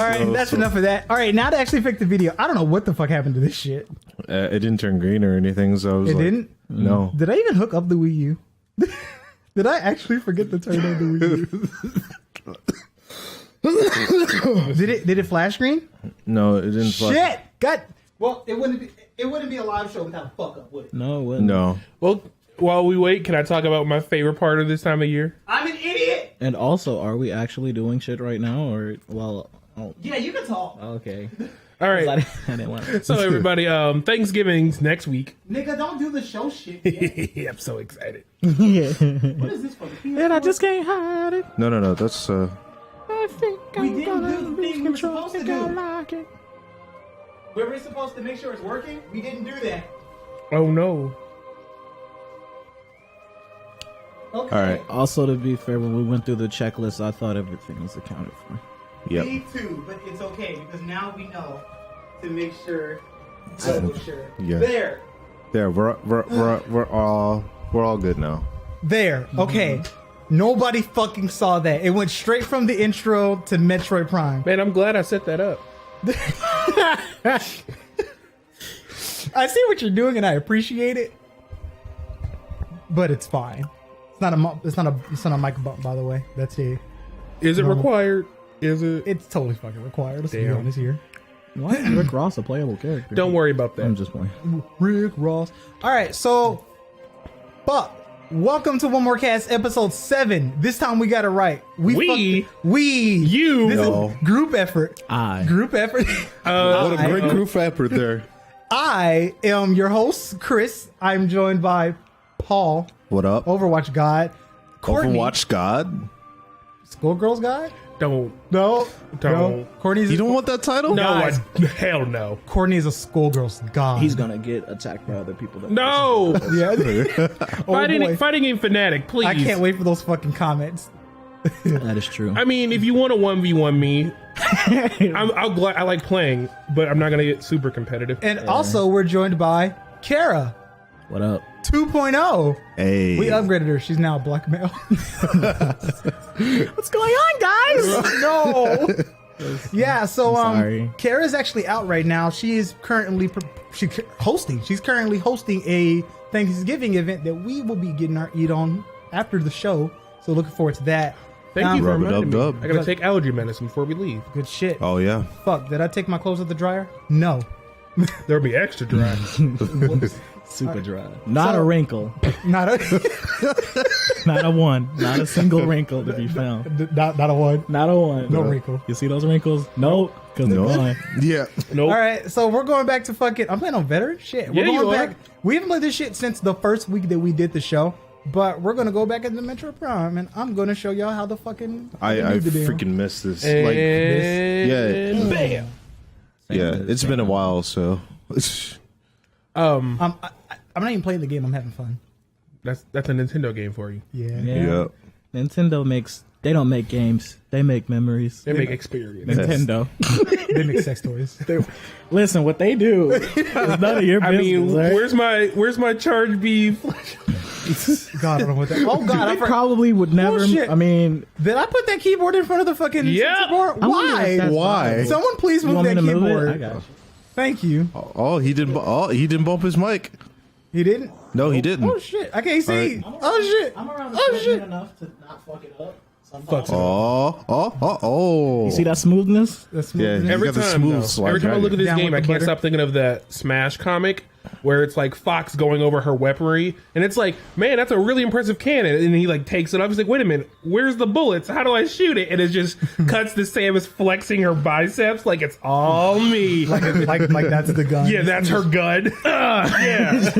right, that's enough of that. All right, now to actually pick the video. I don't know what the fuck happened to this shit. It didn't turn green or anything, so I was It like, didn't? No. Did I even hook up the Wii U? Did I actually forget to turn on the Wii U? Did it flash green? No, it didn't. Shit! God. Well, it wouldn't be a live show without a fuck up, would it? No, it wouldn't. No. Well, while we wait, can I talk about my favorite part of this time of year? I'm an idiot. And also, are we actually doing shit right now, or oh, Yeah, you can talk. okay. All right. I didn't want to. So everybody, Thanksgiving's next week. Nigga, don't do the show shit yet. I'm so excited. What is this for? And I just can't hide it. No. That's I think We I'm didn't gonna do the lose thing we were control. supposed to I do. like it. We were supposed to make sure it's working. We didn't do that. Oh no. Okay. all right. Also, to be fair, when we went through the checklist, I thought everything was accounted for. Yep. Me too, but it's okay because now we know to make sure. Double sure. Yeah. There. We're all good now. There. Okay. Nobody fucking saw that. It went straight from the intro to Metroid Prime. Man, I'm glad I set that up. I see what you're doing and I appreciate it, but it's fine. It's not a mic bump, by the way. That's it. Is it No. required? Is it? It's totally fucking required. Let's be Damn. honest here. Why is Rick Ross a playable character? Don't worry about that. I'm just playing. Rick Ross. All right, so, welcome to One More Cast, episode 7. This time we got it right. We? You? This No. is group effort. Group effort. What a great group effort there. I am your host, Chris. I'm joined by Paul, What up? Overwatch God, Courtney, Overwatch God? Schoolgirls God. Don't. No, Don't. Courtney's You don't want that title? No, Guys. hell no. Courtney is a schoolgirl's God. He's gonna get attacked by other people. That No. yeah. Oh, boy. Fighting in Fnatic, please. I can't wait for those fucking comments. That is true. I mean, if you want to 1v1 me, I like playing, but I'm not gonna get super competitive. And also, we're joined by Kara What up? 2.0. Hey. We upgraded her. She's now a black male. What's going on, guys? No. Yeah, so sorry. Kara's actually out right now. She is currently hosting. She's currently hosting a Thanksgiving event that we will be getting our eat on after the show. So looking forward to that. Thank you for Rub it reminding me. up, dub. I gotta take allergy medicine before we leave. Good shit. Oh, yeah. Fuck, did I take my clothes out the dryer? No. There'll be extra dry. Super dry. Not So- a wrinkle. Not a Not a one. Not a single wrinkle to be found. not a one. Not a one. No wrinkle. You see those wrinkles? Nope. Because they're gone. Yeah. Nope. All right, so we're going back to fucking. I'm playing on veteran shit. We're Yeah, going you back. are. We haven't played this shit since the first week that we did the show, but we're gonna go back into Metroid Prime, and I'm gonna show y'all how the fucking. I do the damn. freaking miss this. And Like, bam. yeah, it's been a while, so. Um, I'm not even playing the game. I'm having fun. that's a Nintendo game for you. Yeah. Yeah. Nintendo makes. They don't make games. They make memories. They make experience. Nintendo. They make sex toys. Listen, what they do is none of your I business. mean, right? where's my charge beef? God, I don't know what that. Oh God, I They probably would never. Bullshit. I mean, did I put that keyboard in front of the fucking Yeah. keyboard? I wonder if Why? that's Why? possible. Someone please You move want me that to move it? keyboard. I got you. Thank you. Oh, he didn't bump his mic. He didn't. No, he didn't. Oh shit! I can't see. All Oh shit! I'm around Oh shit! enough to not fuck it up. Fucks it up. Oh. You see that smoothness? That's Yeah, smooth. you Every got the time, smooth though. slide Every time I look at this Down game, with I the can't butter. stop thinking of that Smash comic where it's like Fox going over her weaponry, and it's like, man, that's a really impressive cannon. And he like takes it off. He's like, wait a minute, where's the bullets? How do I shoot it? And it just cuts to Samus flexing her biceps like it's all me. like that's the gun. Yeah, that's her gun. Yeah.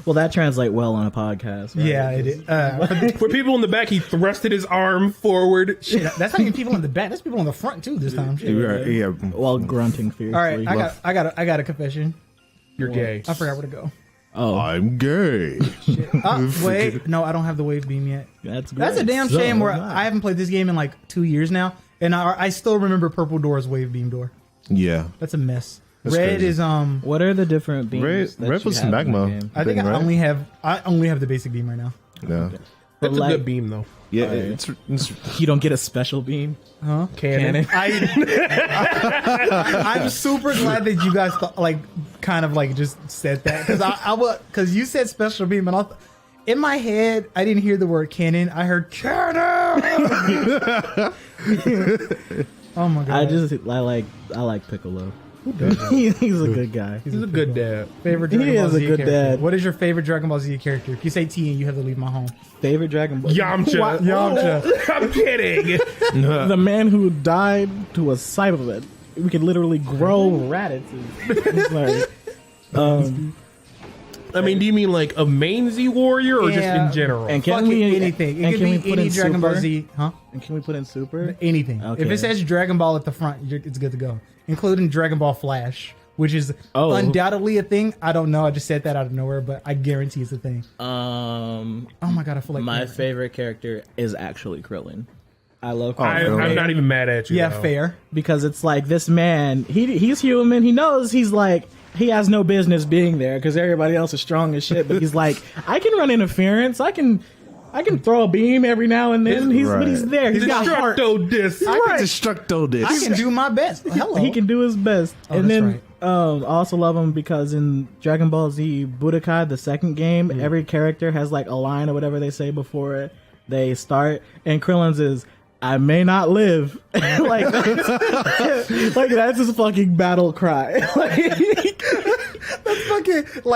Well, that translates well on a podcast. Right? Yeah, it is. For people in the back, he thrusted his arm forward. Shit, that's not even people in the back. That's people in the front too. This time. Shit. Yeah. While grunting fiercely. All right, I got a confession. You're gay. I forgot where to go. Oh, I'm gay. Wait, no, I don't have the wave beam yet. that's great. That's a damn So shame. Where nice. I haven't played this game in like 2 years now, and I still remember Purple Door's wave beam door. Yeah. That's a mess. That's Red crazy. is What are the different beams? Red that you was have in the magma. game? I think thing, I right? only have the basic beam right now. Yeah. But That's a like, good beam though. Yeah, Alright. it's you don't get a special beam. Huh? Cannon. I'm super glad that you guys kind of like just said that because you said special beam and in my head I didn't hear the word cannon. I heard cannon. Oh my god! I like Piccolo. He's a good guy. He's a good dad. Favorite Dragon He Ball is a Z good character. dad. What is your favorite Dragon Ball Z character? If you say Tien, you have to leave my home. Favorite Dragon Ball. Yamcha. Yamcha. I'm kidding. The man who died to a Cyberman. We could literally grow Raditz. Sorry. I mean, do you mean like a main Z warrior or just Yeah. in general? And can Fucking we anything. It and could can we be put any in Dragon Ball Super? Z, huh? And can we put in Super? Anything. Okay. If it says Dragon Ball at the front, it's good to go, including Dragon Ball Flash, which is undoubtedly a thing. I don't know. I just said that out of nowhere, but I guarantee it's a thing. Oh my god, I feel like My favorite character is actually Krillin. I love Krillin. I'm not even mad at you. Yeah, though. fair. Because it's like this man, he's human. He knows he's like, he has no business being there because everybody else is strong as shit. But he's like, I can run interference. I can throw a beam every now and then. But he's there. He's got heart. Destructo disc. I can destructo this. I can do my best. Hello. He can do his best. Oh, And that's then right. I also love him because in Dragon Ball Z Budokai, the second game, every character has like a line or whatever they say before they start. And Krillin's is, I may not live. like that's his fucking battle cry.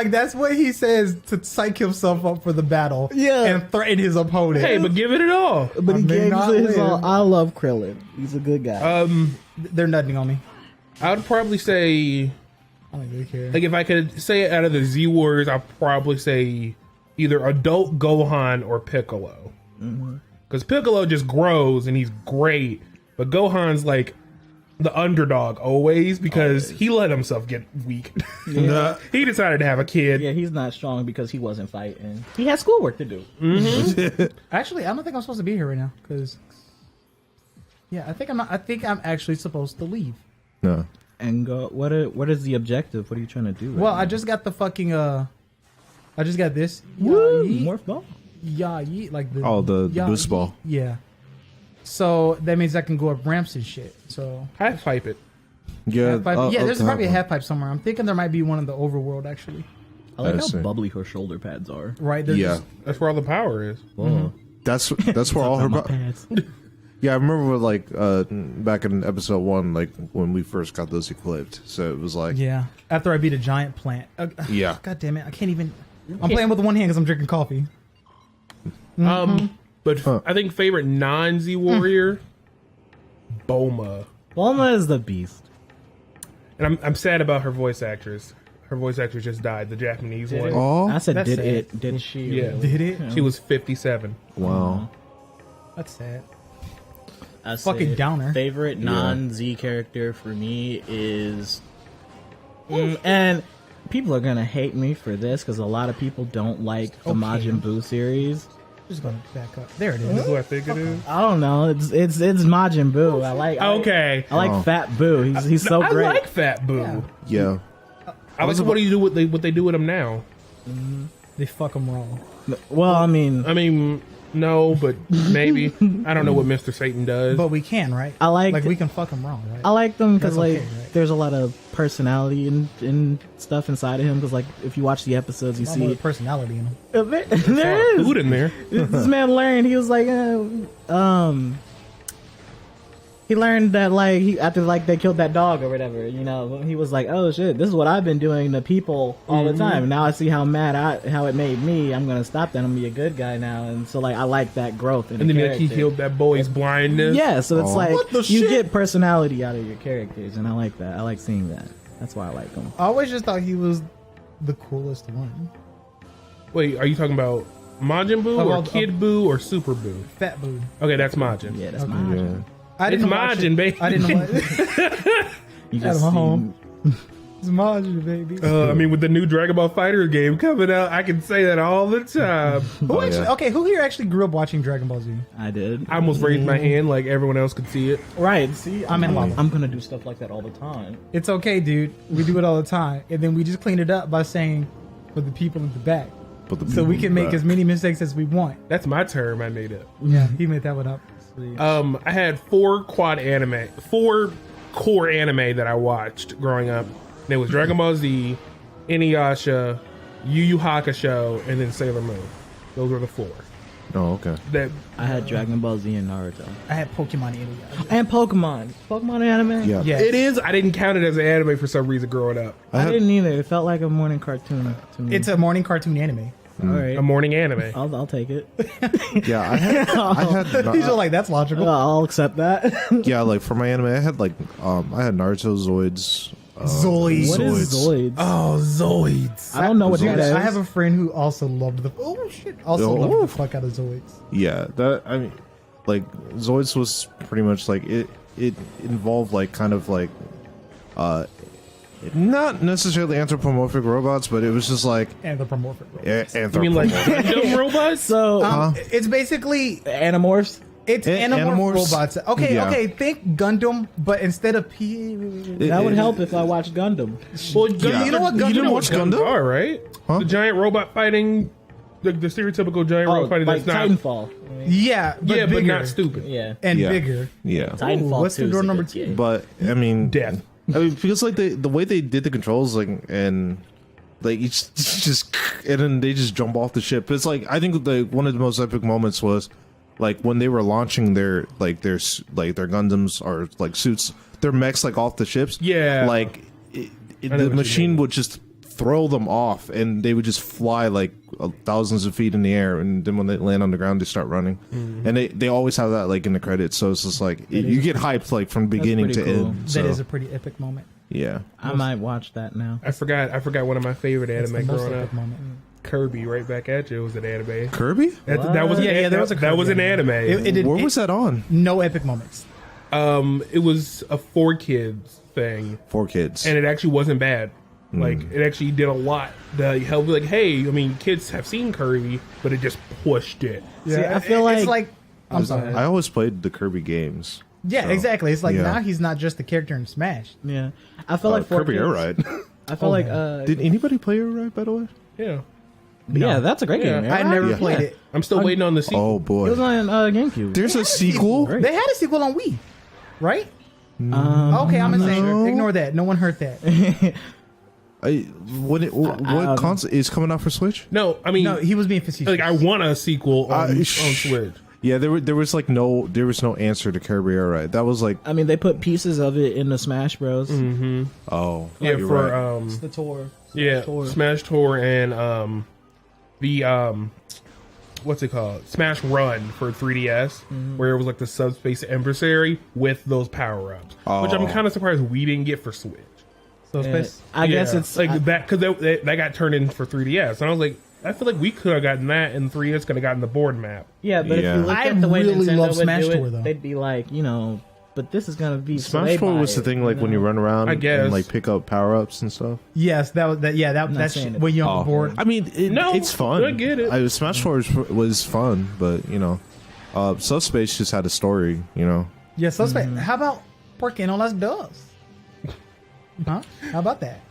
That's what he says to psych himself up for the battle. Yeah. And threaten his opponent. Hey, but give it all. But he I may gave not his all. live. I love Krillin. He's a good guy. They're nutting on me. I would probably say, I don't really care. like, if I could say it out of the Z Warriors, I'd probably say either adult Gohan or Piccolo. Because Piccolo just grows and he's great, but Gohan's like the underdog always because he let himself get weak. He decided to have a kid. yeah, he's not strong because he wasn't fighting. He had schoolwork to do. Actually, I don't think I'm supposed to be here right now because. Yeah, I think I'm not. I think I'm actually supposed to leave. No. And go. What is the objective? What are you trying to do? Well, I just got the fucking I just got this. Woo, Yeah, morph ball. yeah, like the The yeah, boost ball. Yeah. So that means I can go up ramps and shit. So Half pipe it. Yeah. half pipe, I'll there's have probably a one. half pipe somewhere. I'm thinking there might be one in the overworld actually. I like I how see. bubbly her shoulder pads are. Right there. Yeah. That's where all the power is. That's where all her. My pads. Yeah, I remember like back in episode 1, like when we first got those equipped. So it was like, Yeah. After I beat a giant plant. Yeah. God damn it! I can't even. I'm playing with one hand because I'm drinking coffee. But I think favorite non-Z Warrior, Bulma. Bulma is the beast. And I'm sad about her voice actress. Her voice actress just died, the Japanese one. oh, I said, That's did sad. it? Did she? Yeah. really? Did it? She was 57. wow. That's sad. I Fucking say downer. Favorite non-Z character for me is, and people are gonna hate me for this because a lot of people don't like the Okay. Majin Buu series. Just gonna back up. There it This is. is who I think it is. I don't know. It's Majin Buu. I like. Okay. I like Fat Buu. He's so I great. like Fat Boo. Yeah. I like what do you do with what they do with him now. They fuck them wrong. Well, I mean, No, but maybe. I don't know what Mr. Satan does. But we can, right? I like we can fuck them wrong, right? I like them because That's okay, like right? there's a lot of personality and stuff inside of him. Because like if you watch the episodes, you I don't know see the personality in them. there is food in there. this man learned. He was like, he learned that like after like they killed that dog or whatever, you know, he was like, oh shit, this is what I've been doing to people all the time. Now I see how how it made me. I'm gonna stop that. I'm gonna be a good guy now. And so like I like that growth in And the then like, he character. healed that boy's blindness. Yeah, so it's like What the you shit? get personality out of your characters, and I like that. I like seeing that. That's why I like them. I always just thought he was the coolest one. Wait, are you talking about Majin Buu or Kid Buu or Super Buu? Fat Boo. Okay, that's Majin. Yeah, that's Okay. mine. Yeah. I It's didn't watch Majin, it. baby. I didn't know. You Out just of my see- home. It's Majin, baby. I mean, with the new Dragon Ball Fighter game coming out, I can say that all the time. Who actually? yeah. Okay, who here actually grew up watching Dragon Ball Z? I did. I almost raised my hand like everyone else could see it. Right. See, I'm in lava. I'm gonna do stuff like that all the time. It's okay, dude. We do it all the time, and then we just clean it up by saying, "For the people in the back." put the So we people can make back. as many mistakes as we want. That's my term. I made up. Yeah, he made that one up. I had four core anime that I watched growing up. And it was Dragon Ball Z, Inuyasha, Yu Yu Hakusho, and then Sailor Moon. Those were the four. Oh, okay. That I had Dragon Ball Z and Naruto. I had Pokemon Inuyasha. And Pokemon. Pokemon anime? Yeah. Yeah. it is. I didn't count it as an anime for some reason growing up. I didn't either. It felt like a morning cartoon to me. It's a morning cartoon anime. All right. A morning anime. I'll take it. Yeah, I had These are like, that's logical. I'll accept that. yeah, like for my anime, I had Naruto, Zoids. Zoids. What is Zoids? Oh, Zoids. I don't know what Dude, that is. I have a friend who also loved the loved the fuck out of Zoids. Yeah, that I mean, like Zoids was pretty much like it. It involved like kind of like, not necessarily anthropomorphic robots, but it was just like Anthropomorphic. You mean like Gundam robots? So, It's basically Animorphs? it's Animorphs? Animorph robots. Okay, Yeah. okay. Think Gundam, but instead of That would help if I watched Gundam. Well, Yeah. You know what You Gundam? didn't watch Gundam? Are right? Huh? The giant robot fighting, the stereotypical giant Oh, robot fighting like that's not. Titanfall. Yeah, but Yeah, but bigger not stupid. Yeah. and Yeah. bigger. Yeah, Titanfall what's the 2 is door a number good 2? game. but I mean, Death. I mean, because like the way they did the controls, like and like it's just and then they just jump off the ship. It's like I think one of the most epic moments was like when they were launching their Gundams or like suits, their mechs like off the ships. Yeah. like know the what you machine mean. would just throw them off, and they would just fly like thousands of feet in the air, and then when they land on the ground, they start running. And they always have that like in the credits, so it's just like you get hyped like from beginning to pretty cool. end. That So, is a pretty epic moment. yeah. I might watch that now. I forgot one of my favorite It's the anime most growing up. epic moment. Kirby, right back at you. It was an anime. Kirby? That was Yeah, there was a that was an Kirby anime. It Where was that on? No epic moments. It was a 4Kids thing, For kids. and it actually wasn't bad. Like it actually did a lot to help. Like, hey, I mean, kids have seen Kirby, but it just pushed it. Yeah, See, I feel it's like- I'm sorry. I always played the Kirby games. Yeah, So, exactly. It's like yeah. now he's not just the character in Smash. Yeah. I feel like Kirby 4Kids Air Ride. I feel Oh, like man. Did anybody play Air Ride, by the way? Yeah, yeah, that's a great Yeah. game. I never Yeah. played it. I'm still waiting on the sequel. Oh It boy. was on GameCube. There's a sequel? Great. They had a sequel on Wii, right? Um, Okay, I'm gonna say no. ignore that. No one heard that. What console is coming out for Switch? No, I mean, No, he was being facetious. like I want a sequel on sh- Switch. Yeah, there was no answer to Kirby Air Ride. That was like, I mean, they put pieces of it in the Smash Bros. oh Yeah, you're for right. the tour. yeah, Tour. Smash Tour and the what's it called? Smash Run for 3DS, where it was like the Subspace Emissary with those power ups, which I'm Oh. kind of surprised we didn't get for Switch. So space. I guess Yeah, it's like that because that got turned in for 3DS, and I was like, I feel like we could have gotten that, and 3DS could have gotten the board map. yeah, but Yeah. if you look I at the way really Nintendo love would Smash do Tour, it, though. they'd be like, but this is gonna be so Smash they Tour buy was the it, thing, like when you run around I guess. and like pick up power ups and stuff. Yes, that's saying it. when you're on Oh. the board. I mean, No, it's fun. I get it. Smash Tour was fun, but Subspace just had a story. Yeah, so space. How about ¿Por qué no las dos? Huh? How about that?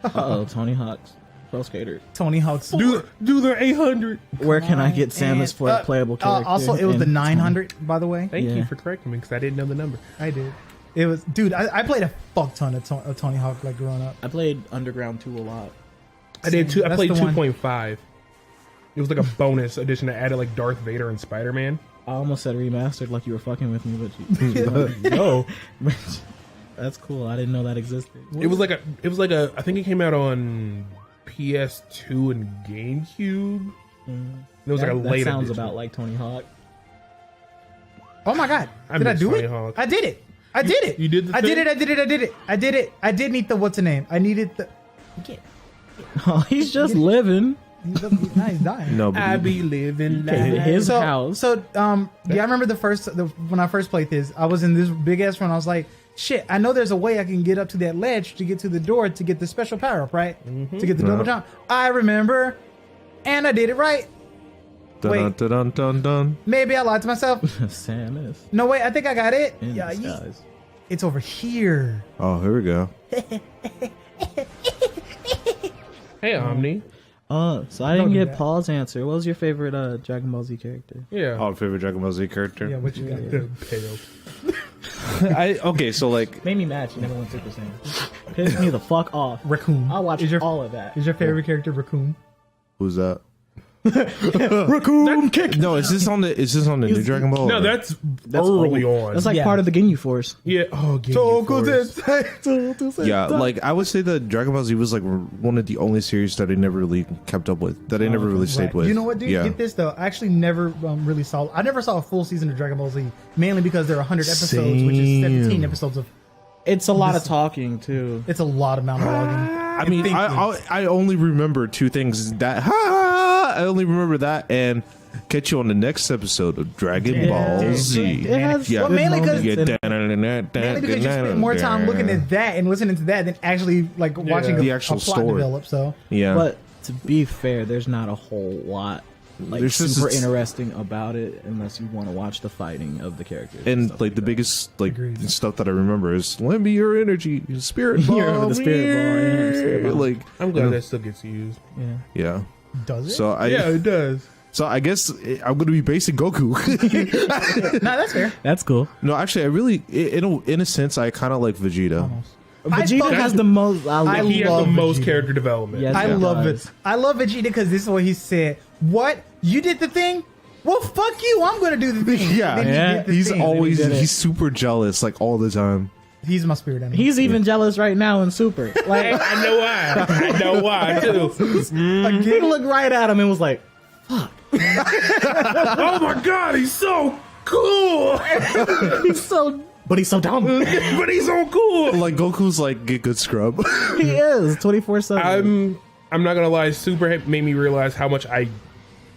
Uh-oh, Tony Hawk's Pro Skater. Tony Hawk's. Do the 800. Where can I get Samus for a And, playable character? also, it was the in 900, by the way. Thank Yeah. you for correcting me because I didn't know the number. I did. It was, dude. I played a fuck ton of Tony Hawk like growing up. I played Underground 2 a lot. I did too. I That's played the one. 2.5. It was like a bonus edition that added like Darth Vader and Spider Man. I almost said remastered like you were fucking with me, but you No, that's cool. I didn't know that existed. it was like a. I think it came out on PS2 and GameCube. It was like a that late sounds edition. about like Tony Hawk. Oh my god! I Did I miss do Tony it? Hawk. I did it! I did it! you did the I did thing? it! I did it! I did it! I did it! I did need the what's the name? I needed the. Oh, he's just living. He's dying. No, but I be living Okay, life. his so, house. So, yeah, I remember when I first played this, I was in this big ass run. I was like, shit, I know there's a way I can get up to that ledge to get to the door to get the special power up, right? To get the double jump. I remember, and I did it right. dun, wait. dun, dun, dun, dun. Maybe I lied to myself. Samus No, wait, I think I got it. in Yeah, disguise. it's over here. Oh, here we go. Hey, Omni. So I didn't do get that. Paul's answer. What was your favorite Dragon Ball Z character? Yeah. Oh, favorite Dragon Ball Z character. Yeah, what you got? Pale. Okay, so like Made me mad. She never went Super Saiyan. Pissed me the fuck off. Raccoon. I'll watch Is your all of that. Is your favorite character Raccoon? who's that? Raccoon kick. No, is this on the new Dragon Ball? No, or- that's early on. That's like Yeah. part of the Ginyu Force. yeah. Oh, yeah. Like I would say that Dragon Ball Z was like one of the only series that I never really kept up with. That I never really stayed Right. with. You know what, dude? Yeah. Get this though. I actually never really saw. I never saw a full season of Dragon Ball Z, mainly because there are 100 episodes, which is 17 Same. episodes of. It's a lot of talking too. It's a lot of monologuing. I mean, I only remember two things. I only remember that and catch you on the next episode of Dragon Ball Z. It has Yeah. good mainly 'cause- moments in it. Mainly because you spend more time looking at that and listening to that than actually like watching The a actual plot story. develop. So Yeah. But to be fair, there's not a whole lot like There's just- super interesting about it unless you want to watch the fighting of the characters. and stuff like the that. biggest like Agreed. stuff that I remember is lend me your energy, spirit You remember bomb. the spirit ball, yeah, spirit bomb. Like I'm glad that still gets used. Yeah. yeah. does it? So Yeah, it does. So I guess I'm gonna be basic Goku. No, that's fair. That's cool. No, actually, I really, in a sense, I kind of like Vegeta. Vegeta thought- has the most. I He has love the most Vegeta. character development. Yes. I Yeah. love Does. it. I love Vegeta because this is what he said. What? You did the thing? Well, fuck you. I'm gonna do the thing. Yeah, Then he yeah. did the He's thing. always did it. he's super jealous, like all the time. He's my spirit animal. He's even jealous right now in Super. Like I know why. I know why too. he looked right at him and was like, Oh my god, he's so cool. "He's so, but he's so dumb." But he's so cool. Like Goku's like get good scrub. He is 24/7. I'm not gonna lie. Super made me realize how much I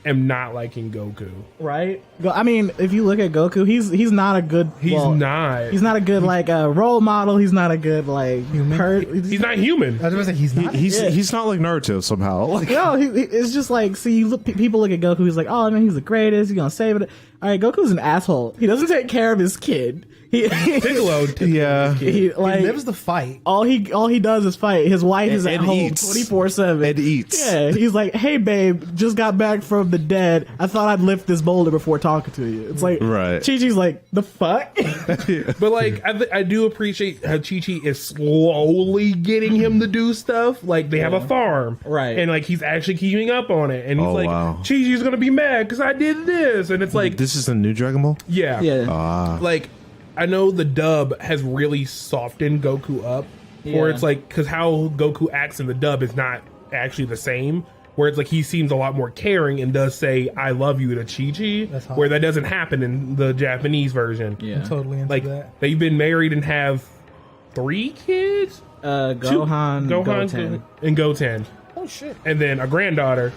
am not liking Goku. Right? I mean, if you look at Goku, he's not a good. He's not. He's not a good like role model. He's not a good like human. He's not human. I was gonna say he's not. He's not like Naruto somehow. Like No, it's just like, see, you look, people look at Goku, he's like, oh man, he's the greatest, he's gonna save it. All right, Goku's an asshole. He doesn't take care of his kid. Piccolo. yeah, He like he lives the fight. all he does is fight. His wife is at And home eats. 24/7 and eats. Yeah, he's like, hey babe, just got back from the dead. I thought I'd lift this boulder before talking to you. It's like, Right. Chi-Chi's like, the fuck? But like, I do appreciate how Chi-Chi is slowly getting him to do stuff. Like they have a farm, Right. And like he's actually keeping up on it. And he's Oh, like, wow. Chi-Chi's gonna be mad because I did this. And it's like, this is the new Dragon Ball. yeah, Yeah. Like I know the dub has really softened Goku up, where Yeah. it's like because how Goku acts in the dub is not actually the same. Where it's like he seems a lot more caring and does say "I love you" to Chi-Chi, That's hot. where that doesn't happen in the Japanese version. Yeah. I'm totally into Like that. they've been married and have 3 kids, Gohan, Goten. and Goten, Oh shit. and then a granddaughter,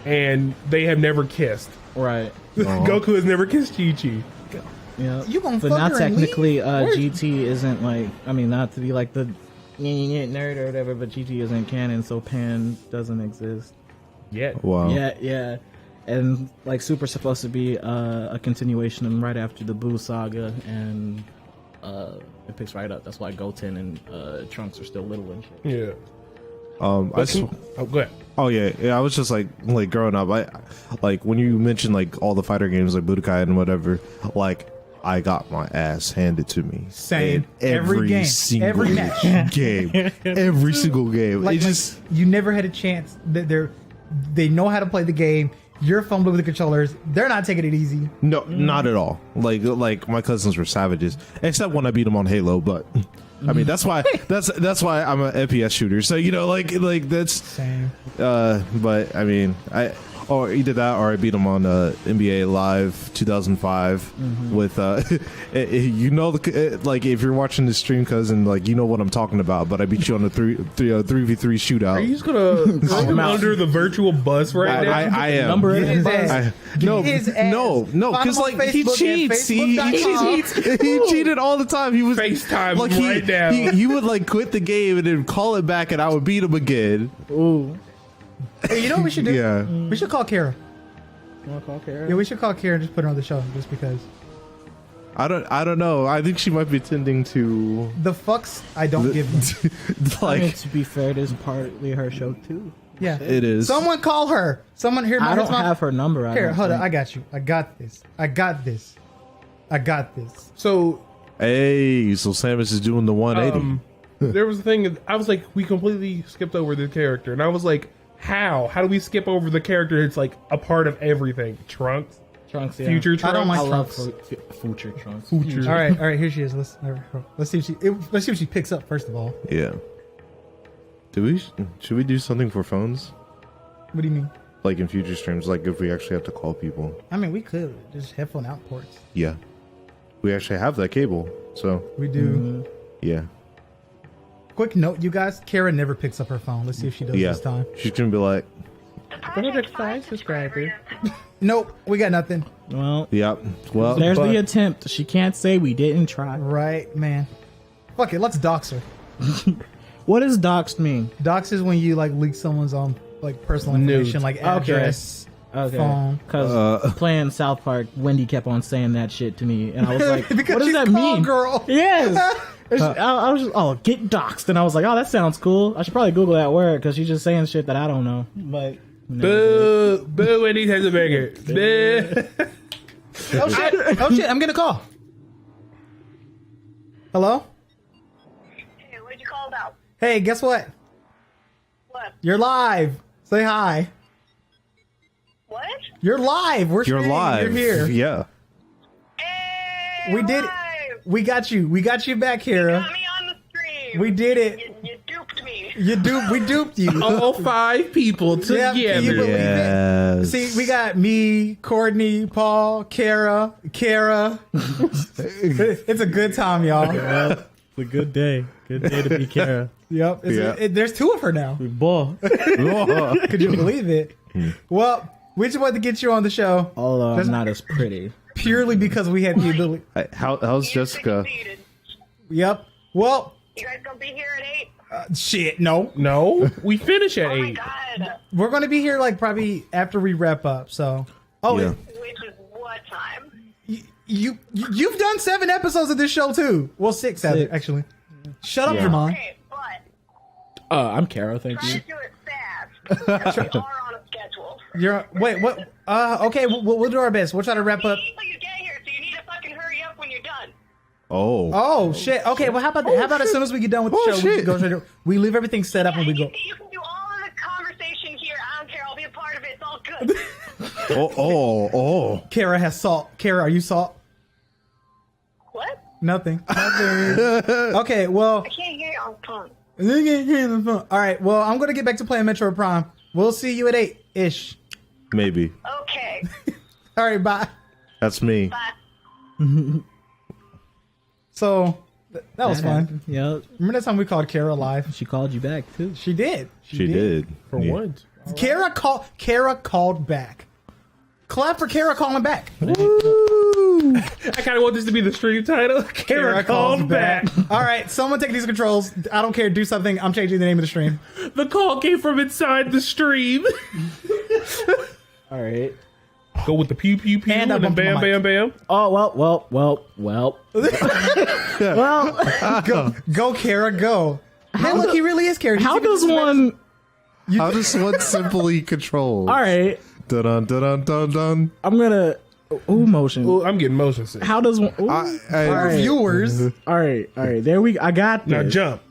and they have never kissed. Right. Goku has never kissed Chi-Chi. Yeah. You gonna but fuck not her and technically, leave? Where's- GT isn't like, I mean, not to be like the nerd or whatever, but GT isn't canon, so Pan doesn't exist. Yet. Wow. Yeah. And like Super's supposed to be a continuation of right after the Buu saga, and it picks right up. That's why Goten and Trunks are still little and shit. Yeah. I Oh, go ahead. Oh yeah. I was just like growing up. I like when you mentioned like all the fighter games like Budokai and whatever. Like I got my ass handed to me. Same. In Every game. single Every match. game. Every single game. Like, It just you never had a chance. They know how to play the game. You're fumbling with the controllers. They're not taking it easy. no, not at all. Like my cousins were savages, except when I beat them on Halo. But I mean that's why why I'm an FPS shooter. So you know like that's Same. but I mean, or either that or I beat him on NBA Live 2005 with you know like if you're watching the stream, cousin, like you know what I'm talking about. But I beat you on the 3v3 shootout. Are you just gonna throw him under the virtual bus right now? I am. Number Get his ass. No, Get his ass. no, Find him because on like he Facebook at cheats. He facebook.com. cheats. He cheated all the time. He was FaceTime like right now. He would like quit the game and then call it back, and I would beat him again. Ooh. Hey, you know what we should do? Yeah. We should call Kara. You want to call Kara? Yeah, we should call Kara and just put her on the show just because. I don't know. I think she might be tending to The fucks I don't give them. I mean, like to be fair, it is partly her show too. Yeah, It is. Someone call her. Someone here. I don't have her number. Here, hold on. I got you. I got this. I got this. I got this. So Hey, so Samus is doing the 180. there was a thing. I was like, we completely skipped over the character, and I was like, how? How do we skip over the character? It's like a part of everything. Trunks, Trunks, yeah. future Trunks. I don't I like love Trunks. future Trunks. Future. All right. Here she is. Let's see if she picks up first of all. Yeah. Should we do something for phones? What do you mean? Like in future streams, like if we actually have to call people. I mean, we could just headphone out ports. Yeah. We actually have that cable, so We do. yeah. Quick note, you guys. Kara never picks up her phone. Let's see if she does Yeah. this time. She's gonna be like, Project 5 subscriber. Nope, we got nothing. Well, yeah. Well, there's but- the attempt. She can't say we didn't try. Right, man. Fuck it. Let's dox her. What does doxed mean? Dox is when you like leak someone's like personal information, Nudes. like Okay. address, phone. Because playing South Park, Wendy kept on saying that shit to me, and I was like, Because "What does she's that call mean?" girl. Yes. I was just, get doxed, and I was like, "Oh, that sounds cool." I should probably Google that word because she's just saying shit that I don't know. But Boo! Boo! Wendy has a bigger. Boo! Oh shit! I'm gonna call. Hello. Hey, what'd you call about? Hey, guess what? What? You're live. Say hi. What? You're live. We're you're streaming. live. You're here. Yeah. Hey, We did it. live. We got you. We got you back, Kara. Got me on the stream. We did it. You duped me. We duped you. All 5 people Yeah, together. can you believe it? Yes. See, we got me, Courtney, Paul, Kara. It's a good time, y'all. it's a good day. Good day to be Kara. Yep. Yeah. There's 2 of her now. Boy. Could you believe it? Well, we just wanted to get you on the show Although That's- I'm not as pretty. purely because we had the ability. Hey, how's You Jessica? succeeded. Yep. Well, You guys gonna be here at 8? shit. No, No, we finish at Oh my 8. god. we're gonna be here like probably after we wrap up. So, Yeah. Which is what time? you've done 7 episodes of this show too. Well, 6 actually. Shut up, Yeah. Jamon. Okay, but I'm Kara, thank try you. to do it fast. We are on a schedule. You're wait. What? Okay. We'll do our best. We'll try to wrap up. Until you get here, so you need to fucking hurry up when you're done. Oh. Oh shit. Okay. Well, how about as soon as we get done with the show, we shit. can go straight to, we leave everything set up and we You go. can do all of the conversation here. I don't care. I'll be a part of it. It's all good. Oh. Kara has salt. Kara, are you salt? What? Nothing. Okay. Well. I can't hear you on the phone. All right. Well, I'm gonna get back to playing Metroid Prime. We'll see you at 8-ish. Maybe. Okay. All right. Bye. That's me. Bye. So that was fun. Yep. Remember that time we called Kara live? She called you back too. She did. She did. For Yeah. once. Kara called back. Clap for Kara calling back. I kind of want this to be the stream title. Kara called back. All right, someone take these controls. I don't care. Do something. I'm changing the name of the stream. The call came from inside the stream. All right. Go with the pew pew pew And and, I then bumped my bam bam bam. Oh well. Well, Go, Kara, go. Hey, look, he really is Kara. how does one? How does one simply control? All right, Dun dun dun dun dun. I'm gonna. Ooh, motion. Ooh, I'm getting motion sick. How does one? Ooh, Our right. viewers. all right. There we. I got this. Now jump.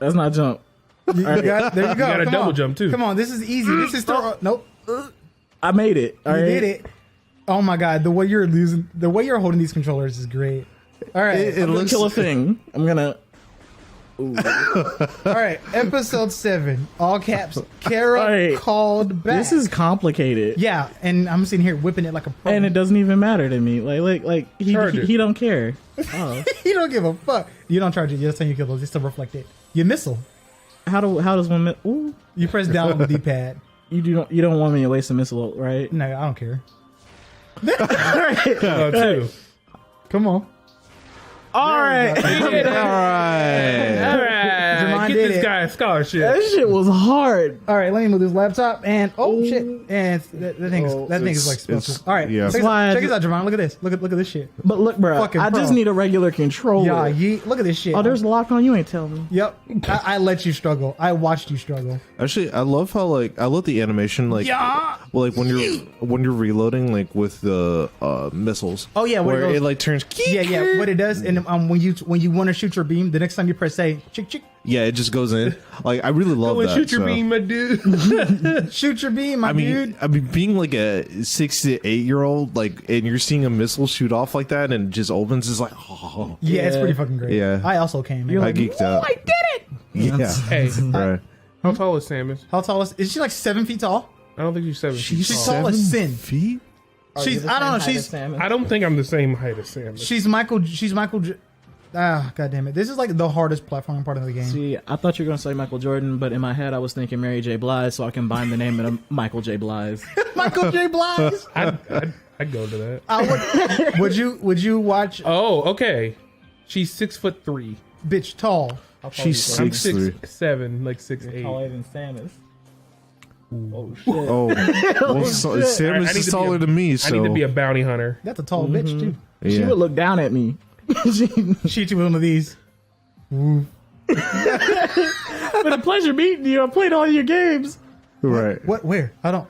That's not jump. You got, there you go. got a Come double on. jump, too. Come on, this is easy. This is nope. I made it. All You right. did it. Oh my god, the way you're holding these controllers is great. All right, It I'm gonna looks. kill a thing. I'm gonna. all right. Episode 7, all caps. Kara All right. called back. This is complicated. yeah, and I'm sitting here whipping it like a pro. And it doesn't even matter to me. Like Charge it. he don't care. Oh, You don't give a fuck. You don't charge it. You just saying you kill those just to reflect it. You missile. how does one? Ooh, You press down on the D-pad. you don't want me to waste a missile, right? No, I don't care. Two. Come on. All right. All right. All right. I Get did this it. guy a scholarship. That shit was hard. All right, let me move this laptop and shit, and that thing is like special. All right, yeah. check this out, Javon. Look at this. Look at this shit. But look, bro, Fucking I just pro. need a regular controller. Yeah, look at this shit. Oh, there's a lock on. You ain't telling me. Yep. I let you struggle. I watched you struggle. Actually, I love how I love the animation Yeah. well, like when you're reloading like with the missiles. Oh, yeah, where where it it goes- like turns. Yeah. What it does, and when you want to shoot your beam, the next time you press A, chick, Yeah, it just goes in. Like I really love Go and that. shoot your so. beam, my dude. shoot your beam, my dude. I mean, being like a 6 to 8 year old, like, and you're seeing a missile shoot off like that, and it just opens, is like, oh, Yeah, it's Yeah. pretty fucking great. Yeah. I also came. You're I like, geeked out. I did it. Yeah, Hey, right. how tall is Samus? How tall is she? Like 7 feet tall? I don't think she's 7 feet She's tall. tall as sin. feet. She's I don't know. She's I don't think I'm the same height as Samus. she's Michael. God damn it! This is like the hardest platforming part of the game. See, I thought you were gonna say Michael Jordan, but in my head I was thinking Mary J. Blige, so I combined the name of Michael J. Blige. Michael J. Blige. I'd go to that. Would you watch Oh, okay. She's 6'3". bitch tall? She's I'm 6'3". 6'7", like 6'8". than Samus. Oh shit! Oh, well, Samus I need is to be taller a- than me, so I need to be a bounty hunter. That's a tall bitch too. She yeah. would look down at me. Shoot you with one of these. Been a pleasure meeting you. I played all your games. Right. What? Where? I don't.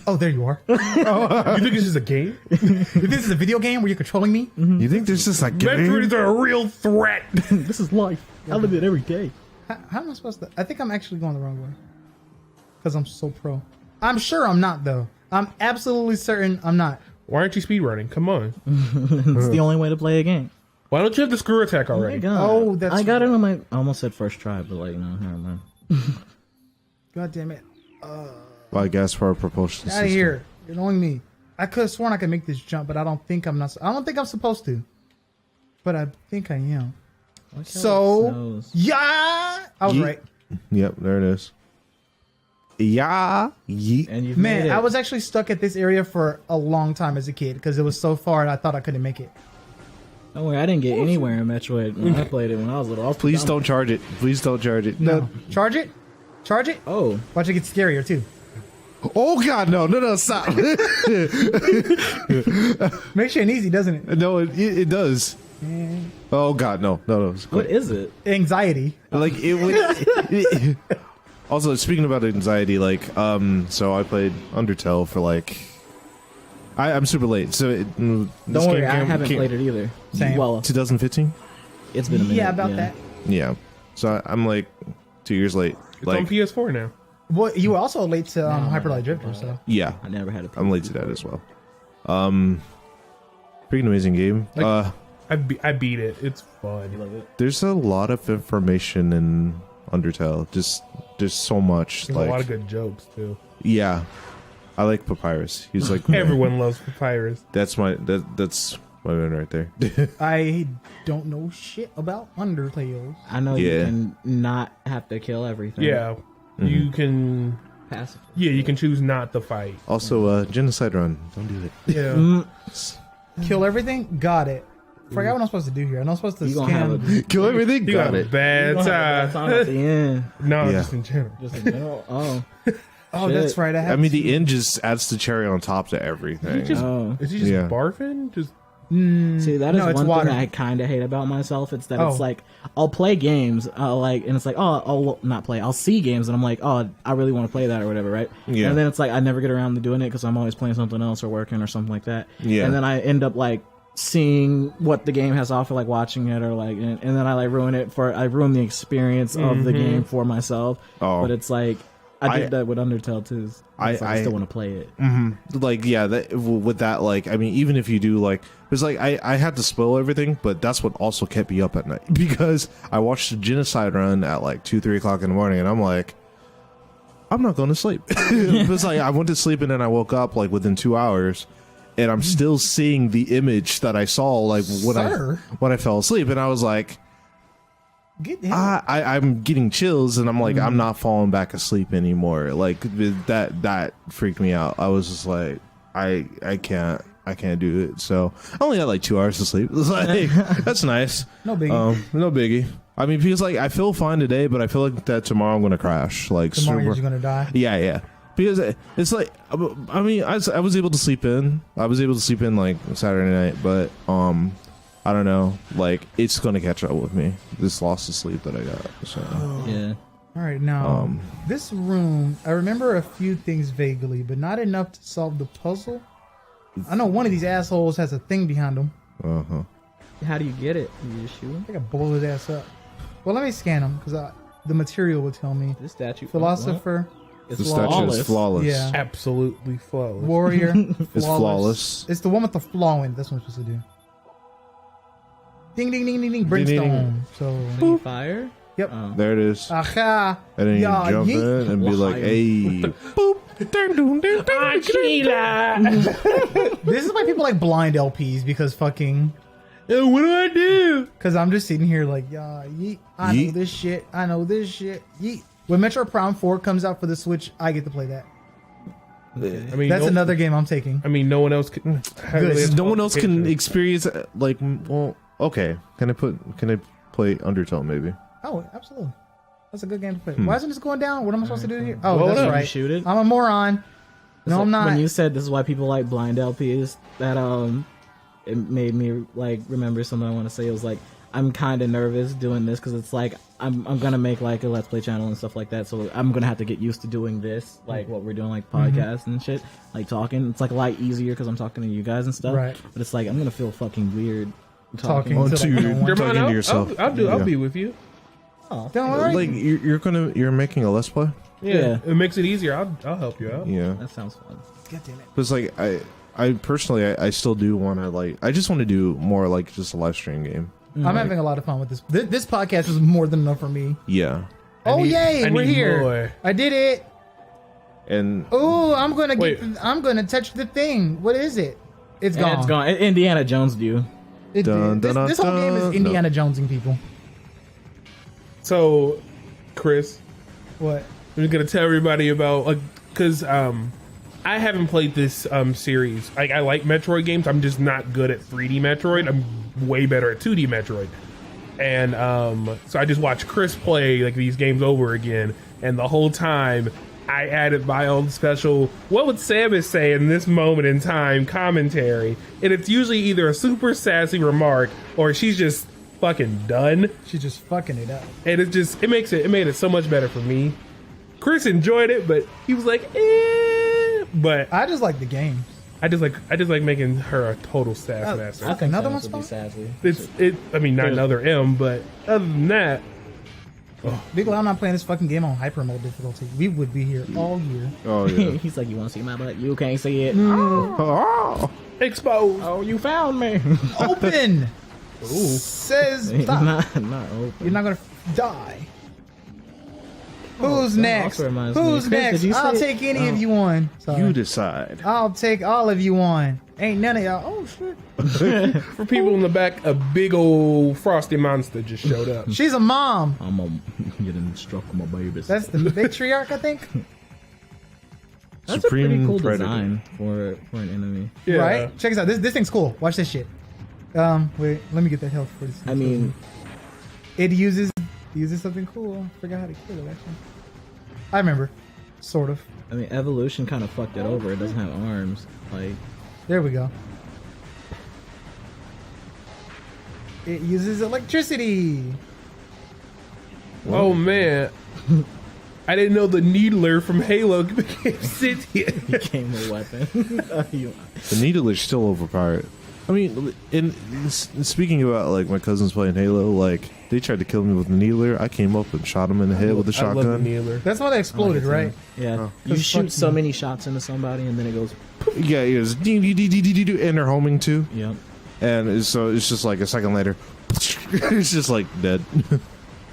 Oh, there you are. You think it's just a game? This is a video game where you're controlling me. You think there's just like Metroids are a real threat. This is life. I live it every day. How am I supposed to? I think I'm actually going the wrong way. Because I'm so pro. I'm sure I'm not though. I'm absolutely certain I'm not. Why aren't you speedrunning? Come on. It's the only way to play a game. Why don't you have the screw attack already? Oh, that's I got it on my. I almost said first try, but like no, never mind. God damn it! Well, I guess for a propulsion Out system. of here! You're annoying me. I could have sworn I could make this jump, but I don't think I'm not. I don't think I'm supposed to. But I think I am. So snows. yeah, I was Yeet. right. Yep, there it is. Yeah. Yeet. And you've made Man, it. I was actually stuck at this area for a long time as a kid because it was so far and I thought I couldn't make it. Don't worry, I didn't get anywhere in Metroid when I played it when I was little. Please don't charge it. Please don't charge it. No, charge it. Oh, Watch it get scarier too. Oh God, no, stop. Makes you uneasy, doesn't it? No, it does. Oh God, no. what is it? Anxiety. Like it would. Also, speaking about anxiety, like, so I played Undertale for like. I'm super late, so Don't worry, I haven't played it either. Same. Well, 2015. it's been a minute. Yeah, about that. Yeah, so I'm like 2 years late. It's Like, on PS4 now. Well, you were also late to Hyper Light Drifter, so yeah, I never had it. I'm late to that as well. Pretty amazing game. Like- I beat it. It's fun. There's a lot of information in Undertale. Just there's so much. There's like, a lot of good jokes too. yeah, I like Papyrus. He's like Everyone loves Papyrus. That's my man right there. I don't know shit about Undertale. I know you Yeah. can not have to kill everything. Yeah, you can. Passive. Yeah, you can choose not to fight. Also, genocide run. Don't do it. Yeah, Kill everything? Got it. Forgot what I'm supposed to do here. I'm not supposed to You gonna have scan. a, Kill everything. you got a bad time time. at the end. No, Yeah. just in general. Just in general. Oh, Oh, Shit. that's right. I mean, the end just adds the cherry on top to everything. Just- oh. Is he just Yeah. barfing? Just See, that is No, it's one water. thing I kind of hate about myself. It's that Oh. it's like I'll play games, and it's like, oh, I'll not play. I'll see games, and I'm like, oh, I really want to play that or whatever, right? Yeah. And then it's like I never get around to doing it because I'm always playing something else or working or something like that. Yeah. And then I end up like seeing what the game has to offer, like watching it or like, and then I like ruin the experience of the game for myself. Oh. But it's like I did that with Undertale too. It's like I still want to play it. Like, yeah, with that, like, I mean, even if you do, like, it's like I had to spoil everything, but that's what also kept me up at night because I watched the genocide run at like 2-3 o'clock in the morning, and I'm like, I'm not going to sleep. It's like I went to sleep and then I woke up like within 2 hours, and I'm still seeing the image that I saw like when I fell asleep, and I was like, Get down. I'm getting chills, and I'm like, I'm not falling back asleep anymore. Like that freaked me out. I was just like, I can't do it. So I only had like 2 hours of sleep. It was like, that's nice. No biggie. No biggie. I mean, because like I feel fine today, but I feel like that tomorrow I'm gonna crash. Like Tomorrow super. you're gonna die. Yeah. Because it's like, I mean, I was able to sleep in. I was able to sleep in like Saturday night, but I don't know. Like it's gonna catch up with me. This loss of sleep that I got. So Yeah. All right, now this room. I remember a few things vaguely, but not enough to solve the puzzle. I know one of these assholes has a thing behind him. How do you get it? You just shoot him? I think I blow his ass up. Well, let me scan him because the material will tell me. This statue. Philosopher, It's the statue is flawless. Yeah. Absolutely flawless. warrior, It's flawless. It's the one with the flaw in it. That's what I'm supposed to do. Ding ding ding ding ding. Ding, ding, Brimstone. So Boop. Fire? yep. Oh. There it is. Aha. And then you Yeah, jump yeet. in and be like, hey. Boop. This is why people like blind LPs because fucking. What do I do? Because I'm just sitting here like, yeah, yeet. I know Yeet. this shit. I know this shit. Yeet. When Metroid Prime 4 comes out for the Switch, I get to play that. I mean, That's another game I'm taking. I mean, no one else can. No one else can experience like. Well, okay. Can I play Undertale maybe? Oh, absolutely. That's a good game to play. Why isn't this going down? What am I supposed to do here? Oh, Well, that's no. right. You shoot it? I'm a moron. No, It's I'm like not. When you said this is why people like blind LPs, that it made me like remember something I want to say. It was like I'm kind of nervous doing this because it's like I'm gonna make like a Let's Play channel and stuff like that. So I'm gonna have to get used to doing this, like what we're doing, like podcasts and shit, like talking. It's like a lot easier because I'm talking to you guys and stuff. Right. But it's like I'm gonna feel fucking weird Talking Oh, to to like, your- no one. talking to yourself. I'll Yeah. be with you. Oh, Don't worry. Like you're making a Let's Play? Yeah. It makes it easier. I'll help you out. Yeah. that sounds fun. God damn it. Because like I personally I still do want to like I just want to do more like just a live stream game. I'm having a lot of fun with this. This podcast is more than enough for me. Yeah. Oh, need- yay. I We're need here. more. I did it. And Oh, I'm going to Wait. I'm going to touch the thing. What is it? It's And gone. it's gone. Indiana Jones do. It Dun, did. dun, This whole game dun, is Indiana Jonesing people. So, Chris, What? I'm just gonna tell everybody about because I haven't played this series. I like Metroid games. I'm just not good at 3D Metroid. I'm way better at 2D Metroid. And so I just watched Chris play like these games over again, and the whole time I added my own special "What would Samus say in this moment in time" commentary, and it's usually either a super sassy remark or she's just fucking done, She's just fucking it up. and it made it so much better for me. Chris enjoyed it, but he was like, eh. But I just like the games. I just like making her a total sass Oh, master. fuck, another one's Samus would be fun? sassy. I mean, not another M, but other than that, Big Ol' I'm not playing this fucking game on hyper mode difficulty. We would be here all year. oh yeah. He's like, you want to see my butt? You can't see it. Oh. exposed. Oh, you found me. Open! Says stop. not open. You're not gonna die. Who's that next? also reminds me. Who's Chris, next? did you I'll say- take any of you on. Sorry. You decide. I'll take all of you on. Ain't none of y'all. Oh shit. For people in the back, a big old frosty monster just showed up. She's a mom. I'm getting struck with my babies. That's the matriarch, I think. That's a pretty Supreme cool Predator. design for an enemy. Yeah. Right? Check this out. This thing's cool. Watch this shit. Wait, let me get that health for this. I mean, It uses something cool. I forgot how to kill it actually. I remember. Sort of. evolution kind of fucked it over. It doesn't have arms. Like, There we go. It uses electricity. Oh man, I didn't know the Needler from Halo became sentient. became a weapon. The needle is still overpowered. I mean, in speaking about like my cousins playing Halo, like they tried to kill me with the needler. I came up and shot him in the head with a I love the shotgun. Needler. That's why they exploded, right? Yeah, you That's shoot so fucking- many shots into somebody, and then it goes. Yeah, it was and they're homing too, Yep. and so it's just like a second later, it's just like dead.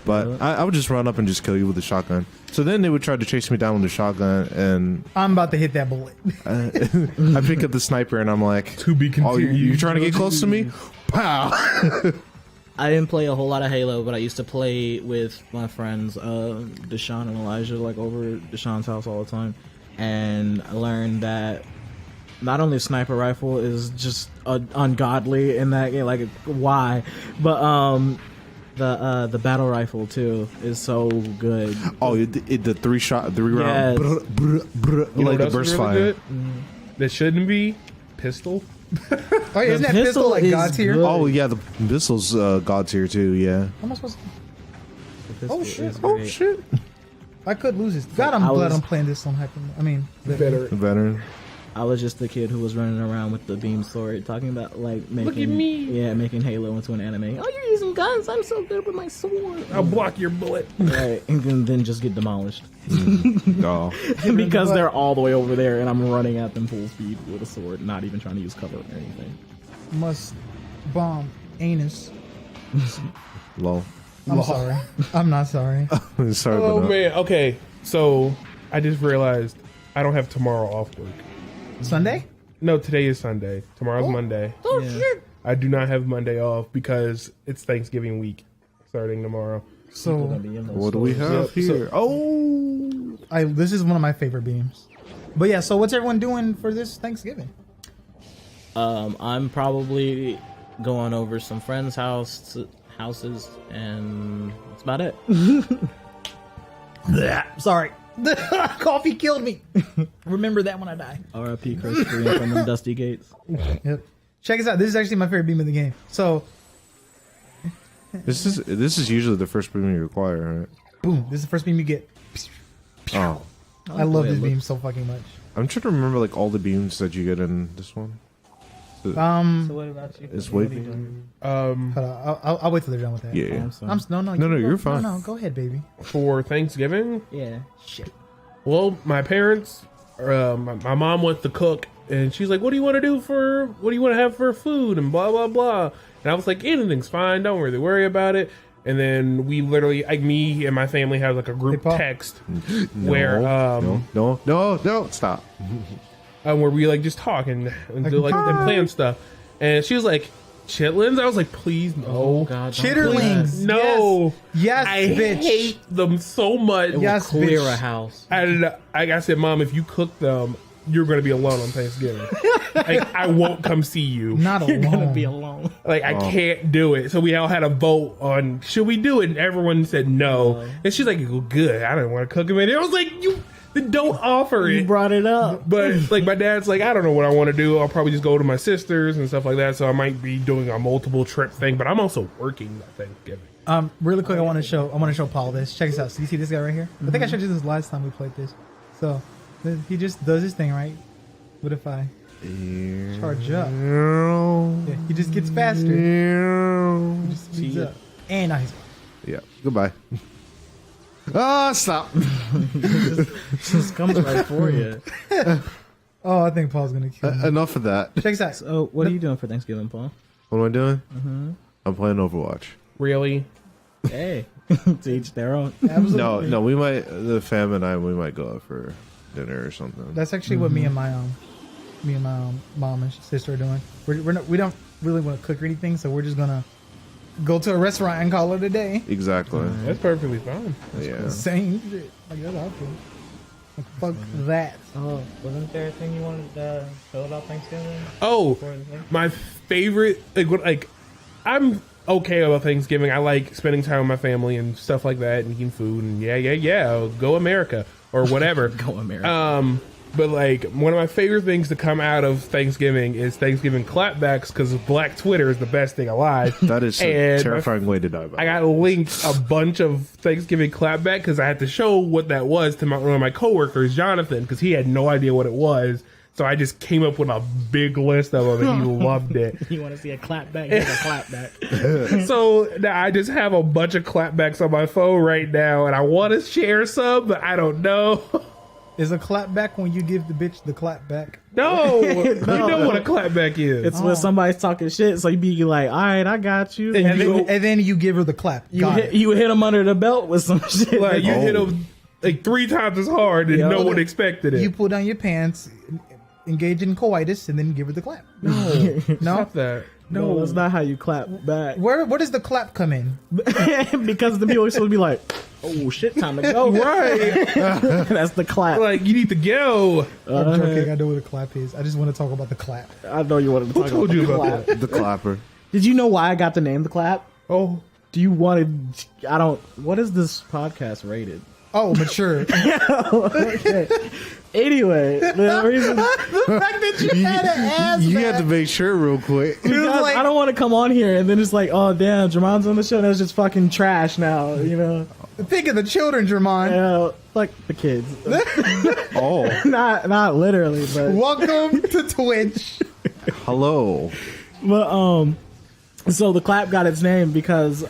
But I would just run up and just kill you with a shotgun. So then they would try to chase me down with a shotgun, and I'm about to hit that bullet. I pick up the sniper and I'm like, To be "Oh, you continued. trying to get close to me? Pow!" I didn't play a whole lot of Halo, but I used to play with my friends, Deshaun and Elijah, like over Deshaun's house all the time. And I learned that not only sniper rifle is just ungodly in that game, like why, but The battle rifle too is so good. Oh, the 3 round, Yes. You know like what the else burst is really fire. good? That shouldn't be pistol. Oh, isn't that pistol pistol like is God tier? good. Oh yeah, the pistol's god tier too. Yeah. How am I supposed to? The Oh, pistol shit. is Oh great. shit. I could lose this. God, I'm I glad was- I'm playing this on hyper. I mean, Better. The veteran. I was just the kid who was running around with the beam sword, talking about like making. Look at me. Yeah, making Halo into an anime. Oh, you're using guns. I'm so good with my sword. I'll block your bullet. Right, and then just get demolished Oh. because they're all the way over there, and I'm running at them full speed with a sword, not even trying to use cover or anything. must bomb anus. Lol. I'm sorry. I'm not sorry. Sorry, Oh but no. man. Okay. So I just realized I don't have tomorrow off work. Sunday? No, today is Sunday. Tomorrow's Monday. Oh Yeah. shit! I do not have Monday off because it's Thanksgiving week starting tomorrow. So What do we have Yeah, so- here? Oh. this is one of my favorite beams. But yeah, so what's everyone doing for this Thanksgiving? I'm probably going over some friends' houses, and that's about it. Sorry. Coffee killed me. Remember that when I die. R.I.P. Chris Green from the Dusty Gates. Yep. Check this out. This is actually my favorite beam in the game. So, This is usually the first beam you require, right? boom. This is the first beam you get. Oh. I love the way this it beam looks. so fucking much. I'm trying to remember like all the beams that you get in this one. So what about you? It's waving. Hold on, I'll wait till they're done with that. Yeah, yeah. I'm sorry. No, No, you you're go. fine. No, go ahead, baby. For Thanksgiving, Yeah. Shit. well, my parents, my mom wants to cook, and she's like, "What do you want to do for? What do you want to have for food?" And blah blah blah. And I was like, "Anything's fine. Don't really worry about it." And then we literally, like me and my family, have like a group Hey, Paul. text where No, stop. where we like just talk and do like and plan stuff. And she was like, "Chitlins?" I was like, "Please no." Oh God. don't Chitterlings. do No. Yes, I bitch. hate them so much. that. Yes, We'll clear bitch. a house. And like I said, Mom, if you cook them, you're going to be alone on Thanksgiving. Like, I won't come see you. Not alone. You're gonna be alone. Like, I can't do it. So we all had a vote on, should we do it? And everyone said no. And she's like, well, good. I don't want to cook them. And I was like, you then don't offer You it. brought it up. But like my dad's like, I don't know what I want to do. I'll probably just go to my sisters and stuff like that. So I might be doing a multiple trip thing. But I'm also working that Thanksgiving. Really quick, I want to show Paul this. Check this out. So you see this guy right here? I think I showed you this last time we played this. So he just does his thing, right? What if I charge up? Yeah, he just gets faster. He just speeds up. And now he's Yeah. Goodbye. Oh, stop. Just comes right for you. oh, I think Paul's gonna kill me. Enough of that. Check this out. So, what are you doing for Thanksgiving, Paul? What am I doing? I'm playing Overwatch. Really? Hey, to each their own. Absolutely. No, we might, the fam and I, we might go out for dinner or something. That's actually what me and my mom and sister are doing. We don't really want to cook or anything, so we're just gonna go to a restaurant and call it a day. Exactly. That's perfectly fine. Yeah. Same shit. Like that's awful. Like, fuck that. Oh, wasn't there a thing you wanted to show about Thanksgiving? Oh, my favorite, I'm okay about Thanksgiving. I like spending time with my family and stuff like that and eating food and yeah, go America or whatever. Go America. But like one of my favorite things to come out of Thanksgiving is Thanksgiving clapbacks because Black Twitter is the best thing alive. That is a And terrifying way to die. By I got linked a bunch of Thanksgiving clapback because I had to show what that was to one of my coworkers, Jonathan, because he had no idea what it was. So I just came up with a big list of them, and he loved it. You want to see a clapback? Here's a clapback. So now I just have a bunch of clapbacks on my phone right now, and I want to share some, but I don't know. Is a clap back when you give the bitch the clap back? No, you know what a clapback is. It's when somebody's talking shit, so you be like, "All right, I got you." And And you then, go- and then you give her the clap. You Got hit, it. you hit him under the belt with some shit. like you Oh. hit them like 3 times as hard, and Yeah. no one expected it. You pull down your pants, engage in coitus, and then give her the clap. no, No? stop that. No, that's not how you clap back. Where does the clap come in? Because the people are supposed to be like, "Oh shit, time to go." Right? That's the clap. Like you need to go. I'm joking. I know what a clap is. I just want to talk about the clap. I know you wanted to talk told about you the about clap. the clapper. Did you know why I got the name the clap? Oh, Do you want to? I don't. What is this podcast rated? Oh, mature. Okay. Anyway, the reason The fact that you had an ass You back. had to make sure real quick. because like- I don't want to come on here and then it's like, oh damn, Jermon's on the show and it's just fucking trash now, you know? Think of the children, Jermon. Like the kids, Oh, not literally, but Welcome to Twitch. hello. but so the clap got its name because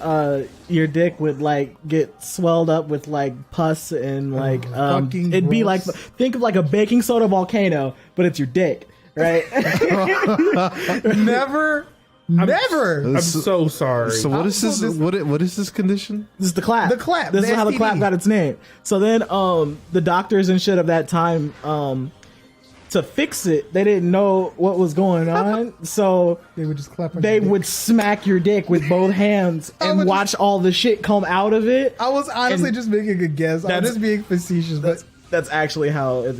your dick would like get swelled up with like pus and like fucking it'd be like, gross. think of like a baking soda volcano, but it's your dick, right? Never. I'm so sorry. So what is this? What is this condition? This is the clap. The clap, This the is how the STD. clap got its name. So then, the doctors and shit of that time, to fix it, they didn't know what was going on. So They would just clap on they your dick. would smack your dick with both hands I and would watch all the shit come out of it. I was honestly and just making a guess. I was that's- just being facetious, but That's actually how it's.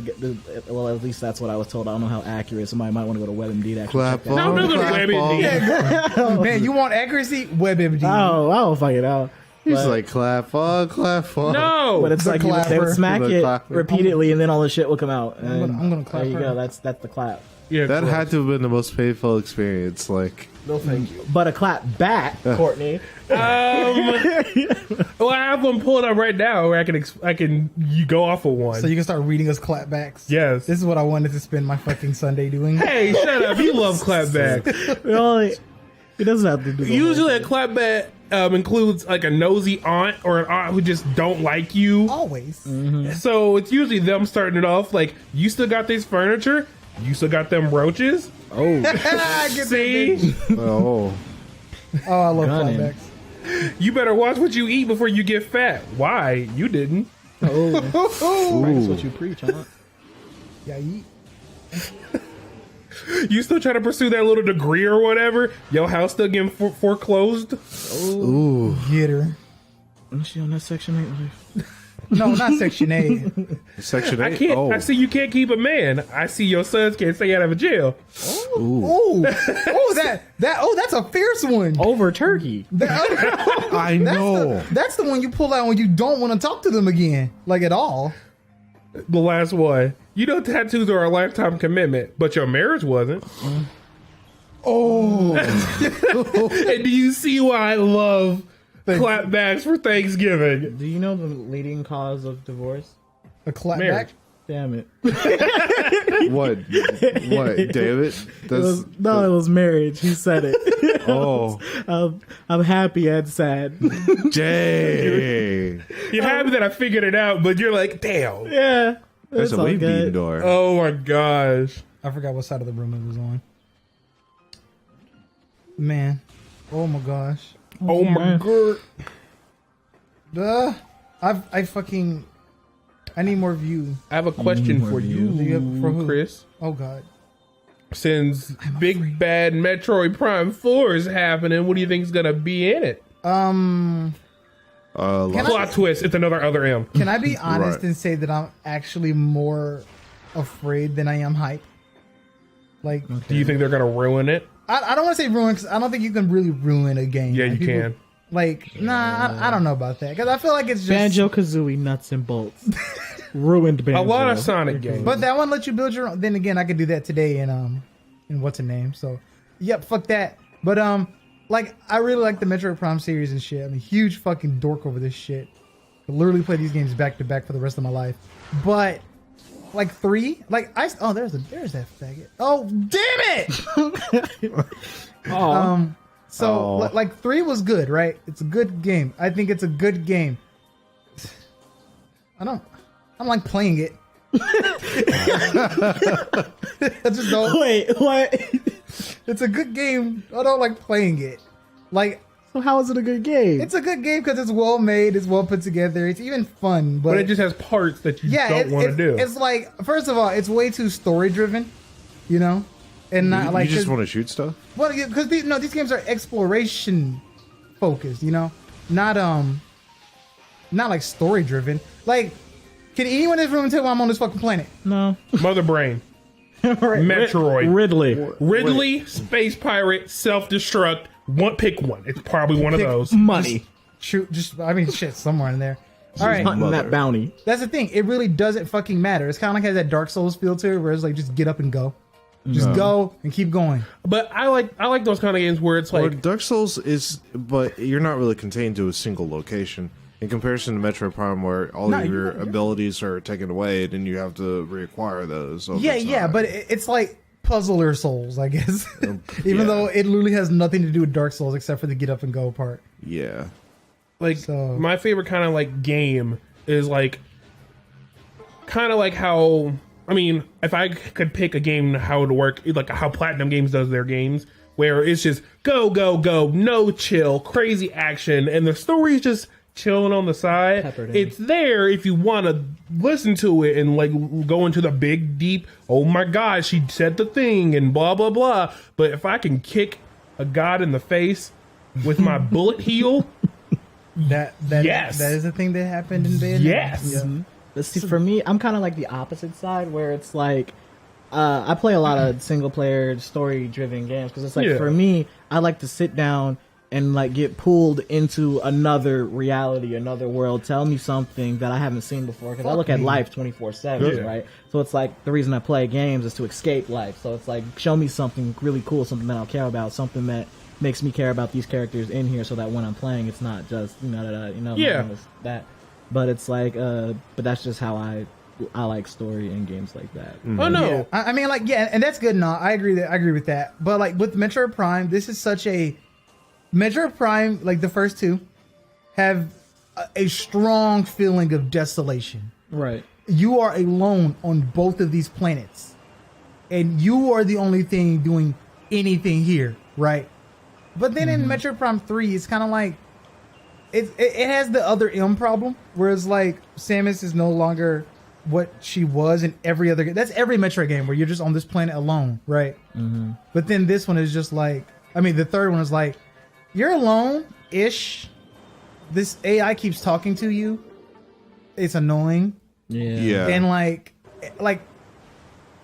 Well, at least that's what I was told. I don't know how accurate. Somebody might want to go to WebMD to actually Clap check that. on, No, no, no, clap WebMD. on. man, you want accuracy? WebMD. Oh, I don't fucking know. He's But- like clap on, clap on. No. But it's The like they would clapper. smack The it clapper. repeatedly, and then all the shit will come out. And I'm gonna clap There you her. go. That's the clap. Yeah, That gross. had to have been the most painful experience. Like, No, thank you. But a clap back, Courtney. Well, I have one pulled up right now where I can you go off of one. So you can start reading us clapbacks. Yes. This is what I wanted to spend my fucking Sunday doing. Hey, shut up! You love clapback. It doesn't have to do. the whole Usually, a thing. clapback includes like a nosy aunt or an aunt who just don't like you. Always. So it's usually them starting it off like, "You still got this furniture? You still got them roaches?" Oh, Get that See, bitch. oh, Oh, I love Gunning. clapbacks. you better watch what you eat before you get fat. Why? You didn't. that's what you preach, huh? Yeah, you. You still trying to pursue that little degree or whatever? Your house still getting foreclosed? Get her. Is she on that Section 8 life? No, not Section 8. Section 8. I can't. Oh, I see you can't keep a man. I see your sons can't stay out of a jail. Oh, that's a fierce one. Over turkey. I know. That's the one you pull out when you don't want to talk to them again, like at all. The last one. You know, tattoos are a lifetime commitment, but your marriage wasn't. Oh, And do you see why I love clapbacks for Thanksgiving? Do you know the leading cause of divorce? a clapback. Marriage. Damn it. What? What? Damn it. That's, It was marriage. He said it. oh, I'm happy and sad. dang. You're happy that I figured it out, but you're like, damn. Yeah. That's it's a all wave beating good. door. Oh my gosh. I forgot what side of the room it was on. Man, oh my gosh. Oh my god. I need more view. I have a question for you, Do you have- for who? Chris. Oh god. Since Big Bad Metroid Prime 4 is happening, what do you think is going to be in it? Can Plot twist, it's another other M. Can I be honest Right. and say that I'm actually more afraid than I am hype? Like, Do you think they're going to ruin it? I don't want to say ruin because I don't think you can really ruin a game. Yeah, Like, you people- can. Like, nah, I don't know about that because I feel like it's just. Banjo Kazooie nuts and bolts. Ruined Banjo. A lot of Sonic games. But that one lets you build your own. Then again, I could do that today in what's a name. So, yep, fuck that. But like I really like the Metroid Prime series and shit. I'm a huge fucking dork over this shit. I literally play these games back to back for the rest of my life. But like 3, like there's that faggot. Oh damn it! So Oh. like 3 was good, right? It's a good game. I think it's a good game. I don't like playing it. I just don't. Wait, what? It's a good game. I don't like playing it. Like So how is it a good game? it's a good game because it's well made, it's well put together, it's even fun. But, But it just has parts that you don't want to do. It's like first of all, it's way too story driven, you know, and not like you just 'cause- want to shoot stuff? well, because these games are exploration focused, you know, not like story driven. Like, can anyone in this room tell why I'm on this fucking planet? No. Mother Brain, Metroid, Ridley. Ridley, Space Pirate, Self Destruct. Pick one. It's probably one of those. Money. shoot, just I mean, shit, somewhere in there. All right, Hunting Mother. that bounty. that's the thing. It really doesn't fucking matter. It's kind of like has that Dark Souls feel to it, where it's like just get up and go, just go and keep going. But I like those kind of games where it's Or like Dark Souls is, but you're not really contained to a single location. In comparison to Metroid Prime, where all No, of your you're- abilities are taken away, and you have to reacquire those. Over Yeah, time. but it's like puzzler Souls, I guess. Even though it literally has nothing to do with Dark Souls except for the get up and go part. yeah. like So- my favorite kind of like game is like kind of like how I mean, if I could pick a game how it would work, like how Platinum Games does their games, where it's just go, go, go, no chill, crazy action, and the story's just chilling on the side. Peppered in. It's there if you want to listen to it and like go into the big, deep, oh my god, she said the thing and blah, blah, blah. But if I can kick a god in the face with my bullet heel, That Yes. that is the thing that happened in Bayonetta. yes. Yeah. But see, for me, I'm kind of like the opposite side, where it's like I play a lot of single player story driven games because it's like Yeah. for me, I like to sit down and like get pulled into another reality, another world. Tell me something that I haven't seen before because I look at life 24/7, Yeah. right? So it's like the reason I play games is to escape life. So it's like show me something really cool, something that I'll care about, something that makes me care about these characters in here, so that when I'm playing, it's not just Yeah. that. But it's like, but that's just how I like story in games like that. Oh no. Yeah. I mean, like, yeah, and that's good. No, I agree with that. But like with Metroid Prime, this is such a Metroid Prime. Like the first two have a strong feeling of desolation. Right. You are alone on both of these planets, and you are the only thing doing anything here, right? But then in Metroid Prime 3, it's kind of like it has the other M problem, whereas like Samus is no longer what she was in every other game. That's every Metroid game where you're just on this planet alone, right? Mm-hmm. But then this one is just like, I mean, the third one is like, you're alone-ish. This AI keeps talking to you. It's annoying. Yeah. And like,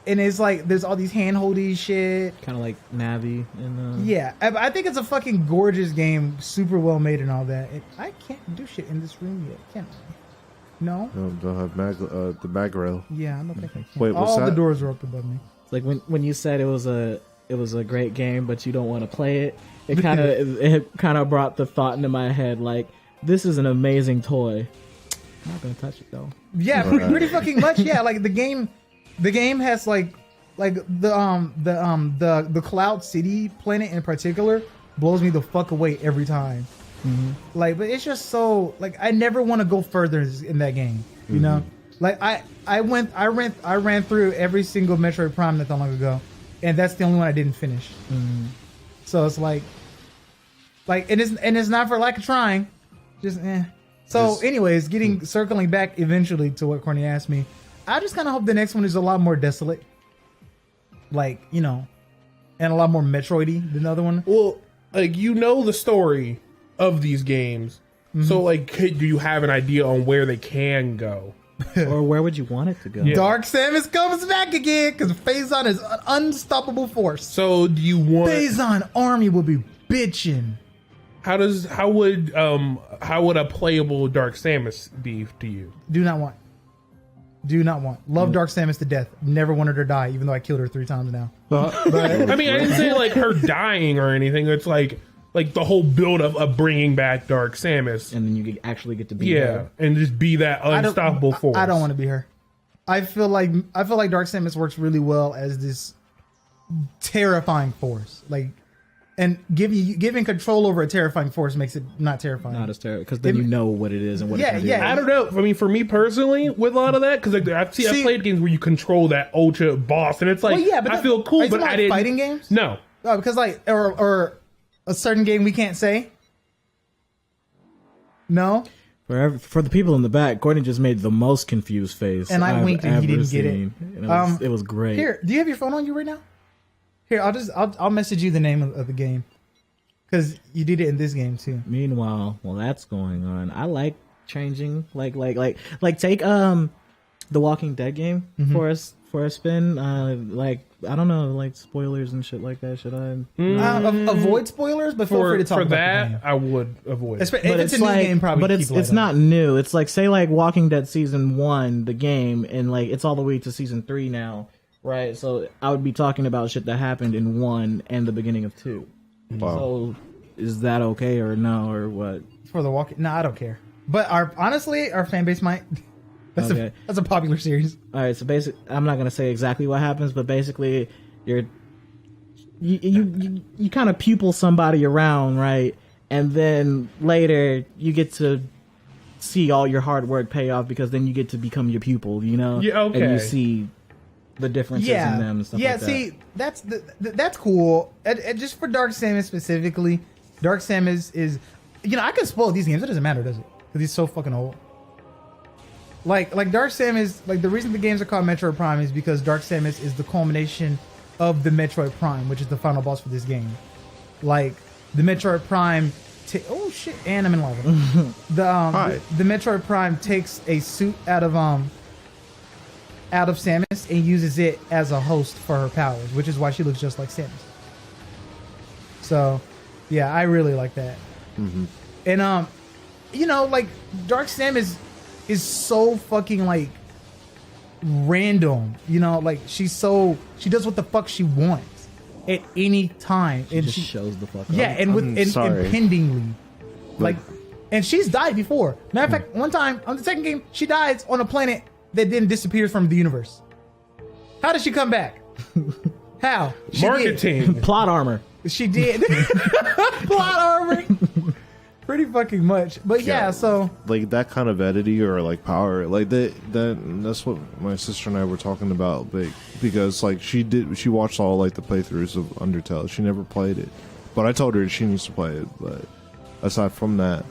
and it's like, there's all these hand-holdy shit. Kind of like Navi and Yeah, I think it's a fucking gorgeous game, super well made and all that. And I can't do shit in this room yet, can I? No? Don't have the mag rail. Yeah, I don't think I can. Wait, what's all the that? doors are up above me. It's like when you said it was a great game, but you don't want to play it. It kind of brought the thought into my head like, this is an amazing toy. I'm not gonna touch it though. Yeah, pretty fucking much. Yeah, like the game has like the Cloud City planet in particular blows me the fuck away every time. Like, but it's just so like I never want to go further in that game. You know, like I ran through every single Metroid Prime not that long ago, and that's the only one I didn't finish. So it's like and it's not for lack of trying, just eh. So, anyways, circling back eventually to what Courtney asked me, I just kind of hope the next one is a lot more desolate, like, you know, and a lot more Metroid-y than the other one. Well, like you know the story of these games, so like, do you have an idea on where they can go? Or where would you want it to go? Yeah. Dark Samus comes back again because Phazon is an unstoppable force. So do you want? Phazon army will be bitching. How would a playable Dark Samus be to you? Do not want. Love Dark Samus to death. Never wanted her to die, even though I killed her 3 times now. I mean, I didn't say like her dying or anything. It's like the whole build of bringing back Dark Samus. And then you actually get to be Yeah, there. and just be that unstoppable force. I don't want to be her. I feel like Dark Samus works really well as this terrifying force. Like, and giving control over a terrifying force makes it not terrifying. Not as terrible because then you know what it is and what Yeah, it can do. yeah. I don't know. I mean, for me personally, with a lot of that, because like, I've played games where you control that ultra boss, and it's like, Well, yeah, but I feel are cool, you but talking I about didn't. fighting games? No, Oh, because like or a certain game we can't say. No, For the people in the back, Courtney just made the most confused face, And I I've winked and he ever didn't get it. seen. And it was great. here. Do you have your phone on you right now? Here, I'll message you the name of the game because you did it in this game too. Meanwhile, while that's going on, I like changing like take the Walking Dead game for a spin. Like I don't know, like spoilers and shit like that. Should I? Avoid spoilers, but feel free to talk for about that, the game. I would avoid it. If But it's a new game, probably. But keep it's light not new. It's like say like Walking Dead season 1, the game, and like it's all the way to season 3 now, right? So I would be talking about shit that happened in 1 and the beginning of 2. Wow. So is that okay or no or what? for the walk. No, I don't care. But honestly, our fan base might. Okay. That's a popular series. All right, so basically, I'm not gonna say exactly what happens, but basically, you kind of pupil somebody around, right? And then later you get to see all your hard work pay off because then you get to become your pupil, you know? Yeah, okay. And you see the differences in them and stuff like that. See, that's cool. And just for Dark Samus specifically, Dark Samus is I can spoil these games. It doesn't matter, does it? Because he's so fucking old. Like Dark Samus, like the reason the games are called Metroid Prime is because Dark Samus is the culmination of the Metroid Prime, which is the final boss for this game. Like the Metroid Prime, oh shit, and I'm in lava. The Metroid Prime takes a suit out of Samus and uses it as a host for her powers, which is why she looks just like Samus. So, yeah, I really like that. Mm-hmm. And like Dark Samus is so fucking like random, like she does what the fuck she wants at any time, and she shows the fuck up. Yeah, and impendingly, like, and she's died before. Matter of fact, one time on the second game, she dies on a planet that then disappears from the universe. How did she come back? How? Marketing. Plot armor. She did. Plot armor. Pretty fucking much, but yeah. So like that kind of editing or like power, like that's what my sister and I were talking about, like, because like she watched all like the playthroughs of Undertale. She never played it, but I told her she needs to play it. But aside from that,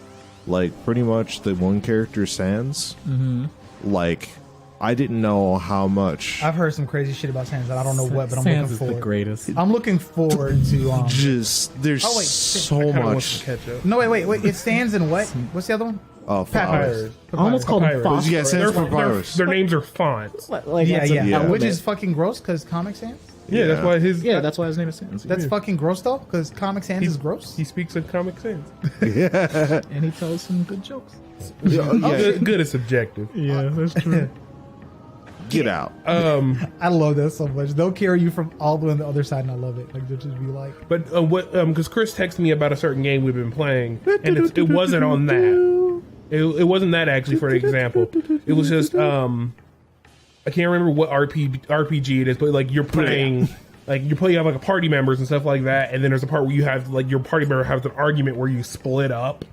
like pretty much the one character Sans, like I didn't know how much. I've heard some crazy shit about Sans that I don't know what, but I'm Sans looking is forward. the greatest. I'm looking forward to just there's Oh, wait, so much. No, wait. It stands in what? What's the other one? Papyrus. I almost called them Papyrus. phosphorus. Yeah, Sans Papyrus. Their names are fonts. Like, Yeah, that's a yeah. alphabet. Which is fucking gross because Comic Sans. Yeah, that's why his. Yeah, that's why his name is Sans. That's fucking gross though, because Comic Sans is gross. He speaks in Comic Sans. And he tells some good jokes. Good is subjective. Yeah, that's true. Get out. I love that so much. They'll carry you from all the way on the other side, and I love it. Like they'll just be like, But what? Because Chris texted me about a certain game we've been playing, and it wasn't on that. It wasn't that actually. For an example, it was just I can't remember what RPG it is, but like you're playing. Like you have like a party members and stuff like that, and then there's a part where you have like your party member has an argument where you split up,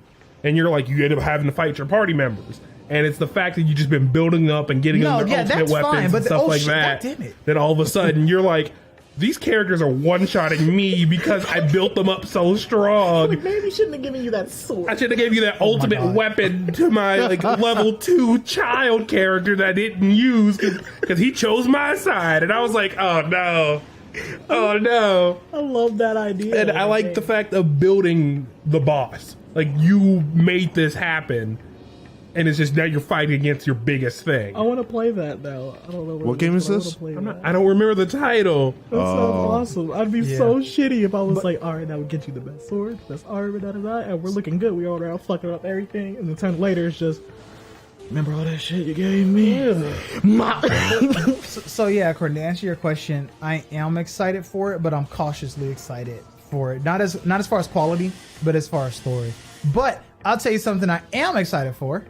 and you end up having to fight your party members. And it's the fact that you've just been building up and getting them their ultimate weapons and stuff like that. Then all of a sudden you're like, these characters are one-shotting me because I built them up so strong. Maybe shouldn't have given you that sword. I should have gave you that ultimate weapon to my like level 2 child character that I didn't use because he chose my side. And I was like, oh no. Oh no. I love that idea. And I like the fact of building the boss. Like you made this happen. And it's just now you're fighting against your biggest thing. I want to play that now. I don't know What game is this? I don't remember the title. That sounds awesome. I'd be so shitty if I was like, all right, that would get you the best sword, best armor, and we're looking good. We all around fucking up everything. And then 10 later, it's just, remember all that shit you gave me? so yeah, Courtney, to answer your question, I am excited for it, but I'm cautiously excited for it. Not as far as quality, but as far as story. But I'll tell you something I am excited for.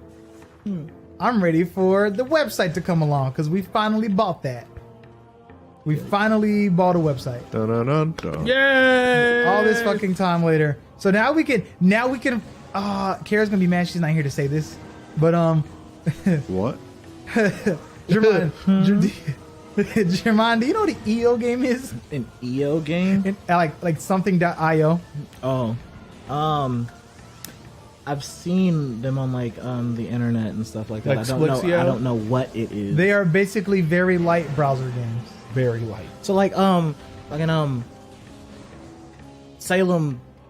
I'm ready for the website to come along because we finally bought that. We finally bought a website. Dun, dun, dun, dun. Yay! All this fucking time later. So now we can. Kara's gonna be mad she's not here to say this, but What? Jermaine, Jermaine, do you know what an EO game is? An EO game? Like something.io. Oh, I've seen them on like the internet and stuff like that. Like I Splixio? don't know what it is. They are basically very light browser games. Very light. So like Salem.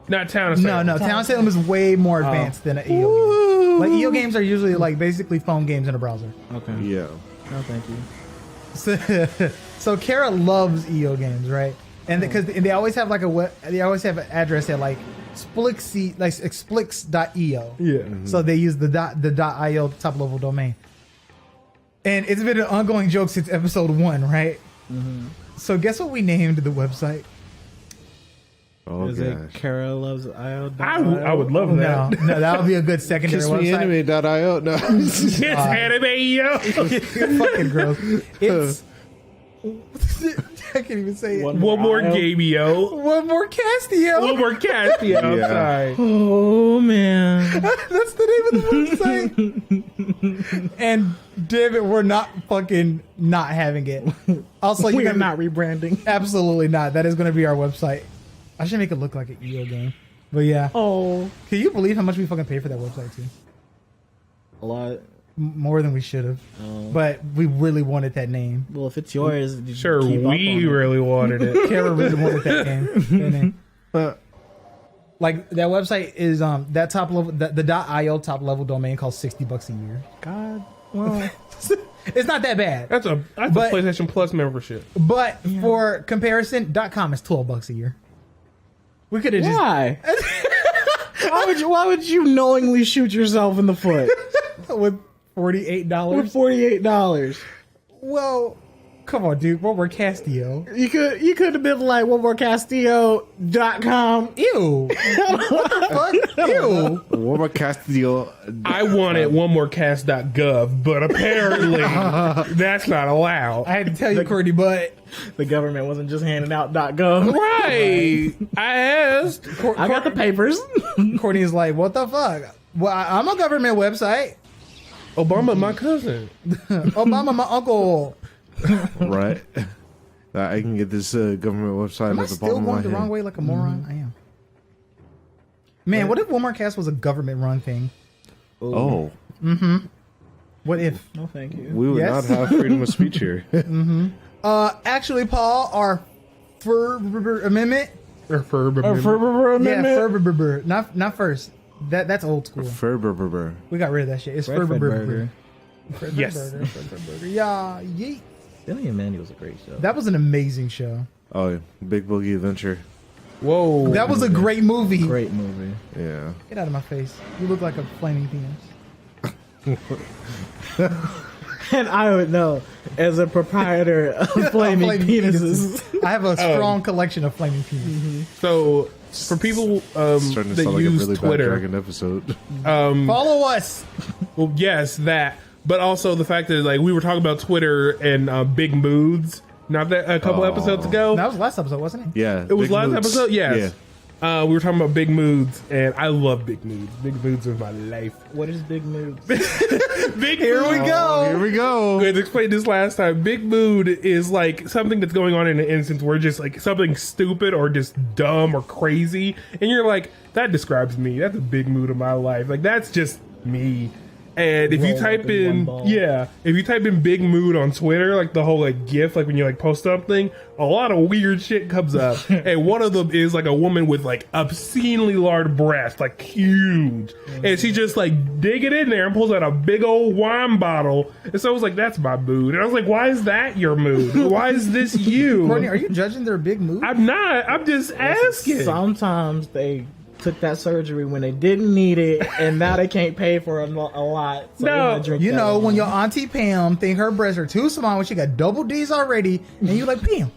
Not Town of Salem. No, Town Salem is way more advanced than an EO game. Like EO games are usually like basically phone games in a browser. Okay. Yeah. No, thank you. So Kara loves EO games, right? And because they always have like they always have an address at like explix.io. Yeah. So they use the .io top level domain. And it's been an ongoing joke since episode 1, right? So guess what we named the website? Oh Is gosh. it Kara loves IO? I would love that. No, that would be a good secondary website. KissMeAnime.io. No. It's anime, yo. Fucking gross. It's I can't even say it. One more game, yo. One more Castio. One more cast, yo. I'm Yeah. sorry. Oh man. That's the name of the website. And damn it, we're not fucking not having it. Also, We you are not rebranding. absolutely not. That is going to be our website. I should make it look like an EO game. But yeah, Oh, can you believe how much we fucking pay for that website too? a lot. More than we should have. But we really wanted that name. Well, if it's yours, you Sure, keep up on we it. really wanted it. Kara really wanted that name. Like that website is that top level the .io top level domain costs $60 a year. God, well, It's not that bad. That's a But- PlayStation Plus membership. But for comparison, .com is $12 a year. We could have just why? Why would you knowingly shoot yourself in the foot with $48. for $48? Well, come on, dude. What were Castio? You could have been like onemoreCASTio.com. Ew. What the fuck? Ew. What about Castillo? I wanted onemorecast.gov, but apparently that's not allowed. I had to tell you, Courtney, but The government wasn't just handing out .gov. Right. I asked. I got the papers. Courtney is like, what the fuck? Well, I'm a government website. Obama, my cousin. Obama, my uncle. Right. I can get this government website Am I at the still bottom of my going the head. wrong way like a moron? I am. Man, what if OneMoreCast was a government run thing? Oh, What if? No, thank you. we would Yes. not have freedom of speech here. Actually, Paul, our Ferber Amendment. Or Ferb. Yeah, Amendment. Ferber. Not first. That's old school. Ferber. We got rid of that shit. It's Bradford Ferber Burger. Burger. Yes. Burger. Yeah, yeet. Billy and Mandy was a great show. That was an amazing show. Oh, yeah. Big Boogie Adventure. Whoa. That was a great movie. Great movie. Yeah. Get out of my face. You look like a flaming penis. And I would know, as a proprietor of flaming penises. I have a strong collection of flaming penises. So, for people Starting to that sound like a use really bad Twitter, Dragon episode. Follow us. well, yes, that, but also the fact that like we were talking about Twitter and big moods, not that a couple episodes ago. That was last episode, wasn't it? Yeah. It was Big last Moods. episode, yes. Yeah. We were talking about big moods, and I love big moods. Big moods are my life. What is big moods? Big Here we Mood- go. Here we go. I explained this last time. Big mood is like something that's going on in an instance where just like something stupid or just dumb or crazy, and you're like, that describes me. That's a big mood of my life. Like that's just me. And if you Roll type up in one in, ball. if you type in big mood on Twitter, like the whole like GIF, like when you like post something, a lot of weird shit comes up. And one of them is like a woman with like obscenely large breasts, like huge. And she just like dig it in there and pulls out a big old wine bottle. And so I was like, that's my mood. And I was like, why is that your mood? Why is this you? Courtney, are you judging their big move? I'm not. I'm just asking. Sometimes they took that surgery when they didn't need it, and now they can't pay for a lot. So they No. wanna drink You that know, when wine. your auntie Pam think her breasts are too small when she got double D's already, and you like, Pam,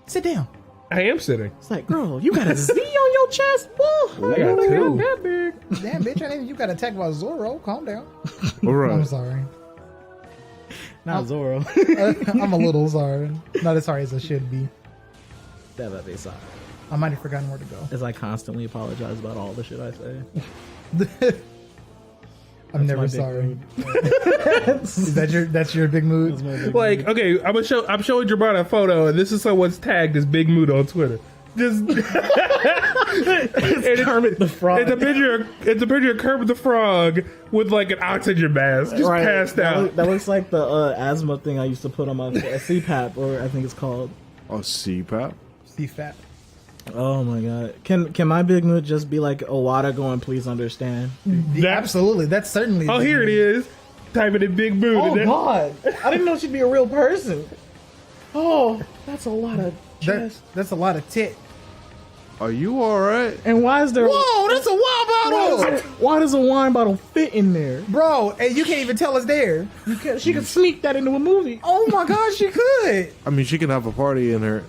sit down. I am sitting. It's like, girl, you got a Z on your chest, boy. I got two. That big. Damn, bitch, I didn't. You got attacked by Zorro. Calm down. All right. I'm sorry. Not Zorro. I'm a little sorry. Not as sorry as I should be. That might be sorry. I might have forgotten where to go. As I constantly apologize about all the shit I say. I'm never my big sorry. mood. Is that's your big mood? Like, okay, I'm showing Jermon a photo, and this is someone's tagged as Big Mood on Twitter. Just It's Kermit the Frog. It's a picture of Kermit the Frog with like an oxygen mask, just Right. passed That out. look- that looks like the asthma thing I used to put on my CPAP, or I think it's called. Oh, CPAP? CFAP. Oh my god! Can my big mood just be like Owada going? Please understand. Absolutely. That's certainly. Oh, here it is. Type it in Big Mood. Oh and then- god! I didn't know she'd be a real person. Oh, that's a lot of That's a lot of tit. Are you all right? And why is there? Whoa, that's a wine bottle, Why does a wine bottle fit in there? bro. And you can't even tell it's there. She could sneak that into a movie. Oh my gosh, she could. I mean, she can have a party in her.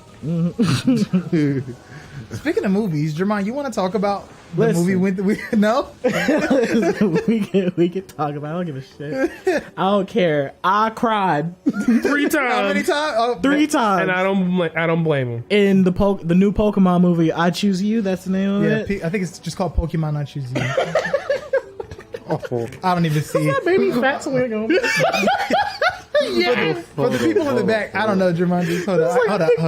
Speaking of movies, Jermaine, you want to talk about the Listen. movie? No, we can talk about it. I don't give a shit. I don't care. I cried 3 times. how many times? Oh, 3 times. And I don't blame him. In the new Pokemon movie, I Choose You. That's the name of Yeah, it. I think it's just called Pokemon I Choose You. Oh, I don't even see it. Baby fat swing on. For the people in the back, I don't know, Jermaine. Just hold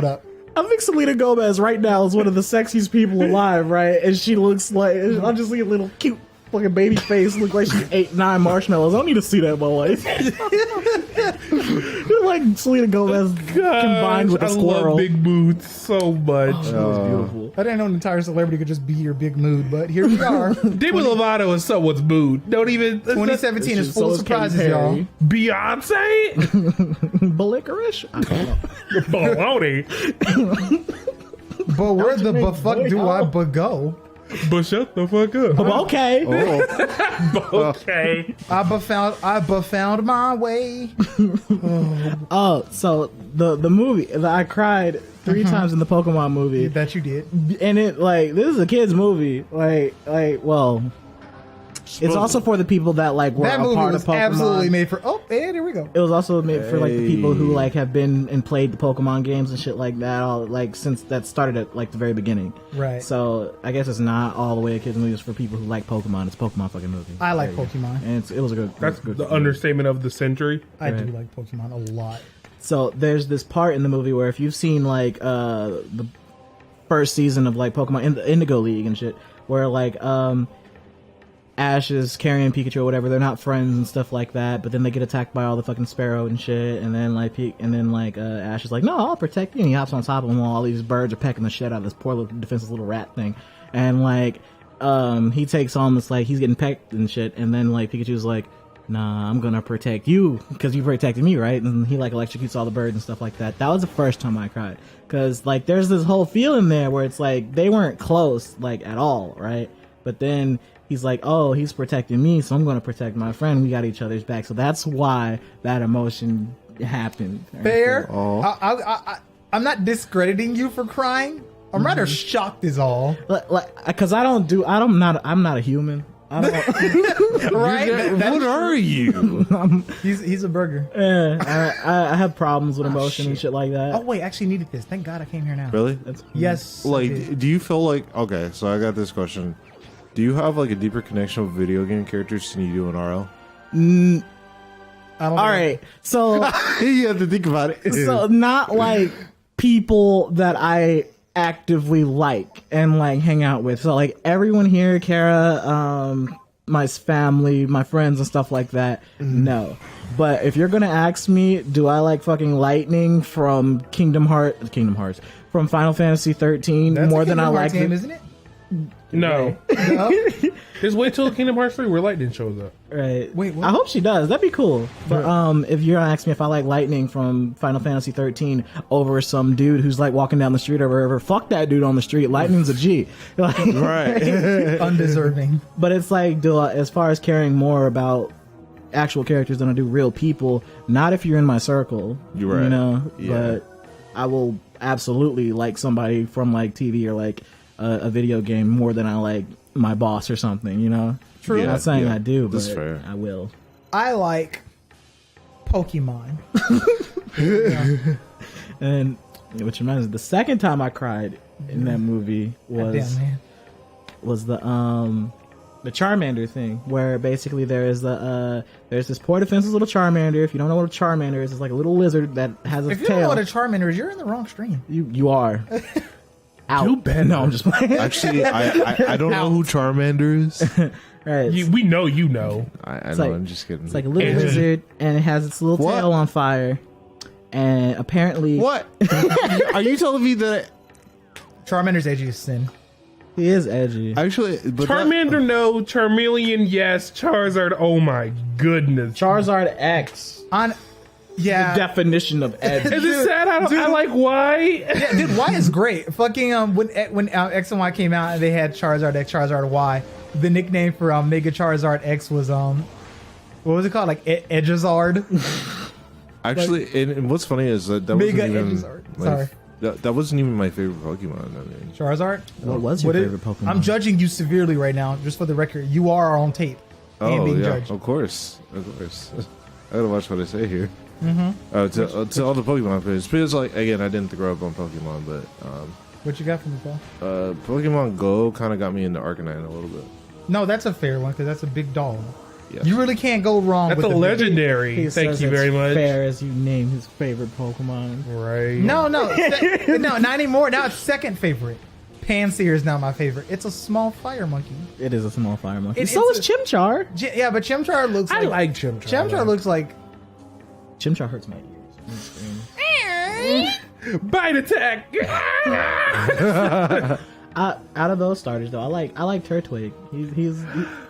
up. I think Selena Gomez right now is one of the sexiest people alive, right? And she looks like I just see a little cute fucking baby face, look like she ate 9 marshmallows. I don't need to see that in my life. Like Selena Gomez combined with a I squirrel. love Big Boots so much. It was beautiful. I didn't know an entire celebrity could just be your big mood, but here we are. Demi Lovato is someo's mood. Don't even. 2017 is It's full of just so surprises, y'all. Katy Beyonce? Licorice? I don't know. Baloney. But where the make fuck do boy, I oh. go? But shut the fuck up. Okay. Okay. I found my way. Oh, so the movie that I cried 3 times in the Pokemon movie, That you did. and it like this is a kids movie, well, it's also for the people that like were That a movie part was of Pokemon. absolutely made for. Oh, yeah, there we go. It was also made for like the people who like have been and played the Pokemon games and shit like that, all like since that started at like the very beginning. Right. So I guess it's not all the way a kids movie. It's for people who like Pokemon. It's a Pokemon fucking movie. I like Pokemon. And it was a good. That's good the movie. understatement of the century. I do Right. like Pokemon a lot. So there's this part in the movie where if you've seen like the first season of like Pokemon in the Indigo League and shit, where like Ash is carrying Pikachu or whatever, they're not friends and stuff like that, but then they get attacked by all the fucking Sparrow and shit, and then Ash is like, no, I'll protect you, and he hops on top of him while all these birds are pecking the shit out of this poor little defenseless little rat thing, and like he takes on this like he's getting pecked and shit, and then like Pikachu's like, nah, I'm gonna protect you because you protected me, right? And he like electrocutes all the birds and stuff like that. That was the first time I cried because like there's this whole feeling there where it's like they weren't close like at all, right? But then he's like, oh, he's protecting me, so I'm gonna protect my friend. We got each other's back, so that's why that emotion happened. Fair. Oh. I'm not discrediting you for crying. I'm rather shocked is all. Like, because I'm not a human. I don't. Right? What are you? He's a burger. I have problems with emotion and shit like that. Oh wait, I actually needed this. Thank God I came here now. Really? That's, Yes. I Like, did. do you feel like, okay, so I got this question. Do you have like a deeper connection with video game characters than you do in RL? I don't all know. right, so You have to think about it. so not like people that I actively like and like hang out with. So like everyone here, Kara, my family, my friends and stuff like that. No. But if you're gonna ask me, do I like fucking Lightning from Kingdom Hearts from Final Fantasy 13 That's more a than I Kingdom like Hearts game, isn't it? No. No? Just wait till Kingdom Hearts 3 where Lightning shows up. Right. Wait, what? I hope she does. That'd be cool. But if you're gonna ask me if I like Lightning from Final Fantasy 13 over some dude who's like walking down the street or wherever, fuck that dude on the street. Lightning's a G. Like, Right. Undeserving. but it's like, as far as caring more about actual characters than I do real people, not if you're in my circle. You're right. You know? Yeah. But I will absolutely like somebody from like TV or like a video game more than I like my boss or something, you know? True. I'm not saying Yeah, I do, but that's fair. I will. I like Pokemon. And which reminds me, the second time I cried in that movie Damn, was man. the Charmander thing, where basically there's this poor defenseless little Charmander. If you don't know what a Charmander is, it's like a little lizard that has a If you don't know tail. what a Charmander is, you're in the wrong stream. You are. Out. Do better. No, I'm just playing. Actually, I don't know who Charmander is. Right. We know you know. I know, like- I'm just kidding. It's like a little And- lizard, and it has its little What? tail on fire. And apparently, what? Are you telling me that? Charmander's edgy as sin. he is edgy. Actually, but Charmander, no. Charmeleon, yes. Charizard, oh my goodness. Charizard X. Yeah. the definition of edge. Is it sad? I like Y. Yeah, dude, Y is great. Fucking when X and Y came out and they had Charizard X, Charizard Y, the nickname for Mega Charizard X was what was it called? Like Edgezard. Actually, and what's funny is that Mega wasn't even Edgezard. Sorry. that wasn't even my favorite Pokemon. I mean, Charizard. What was your favorite Pokemon? I'm judging you severely right now, just for the record. You are on tape and being judged. of course. I gotta watch what I say here. To all the Pokemon players, because like again, I didn't grow up on Pokemon, but What you got from me, Paul? Pokemon Go kind of got me into Arcanine a little bit. No, that's a fair one because that's a big dog. Yes. You really can't go wrong. That's with a the big- legendary. He Thank says you very it's much. Fair as you name his favorite Pokemon. Right. No, no, not anymore. Now it's second favorite. Pansear is now my favorite. It's a small fire monkey. It is a small fire monkey. It- So it's is Chimchar. Yeah, but Chimchar looks. I like Chimchar. Chimchar looks like. Chimchar hurts my ears. Bite attack. Out of those starters, though, I like Turtwig. He's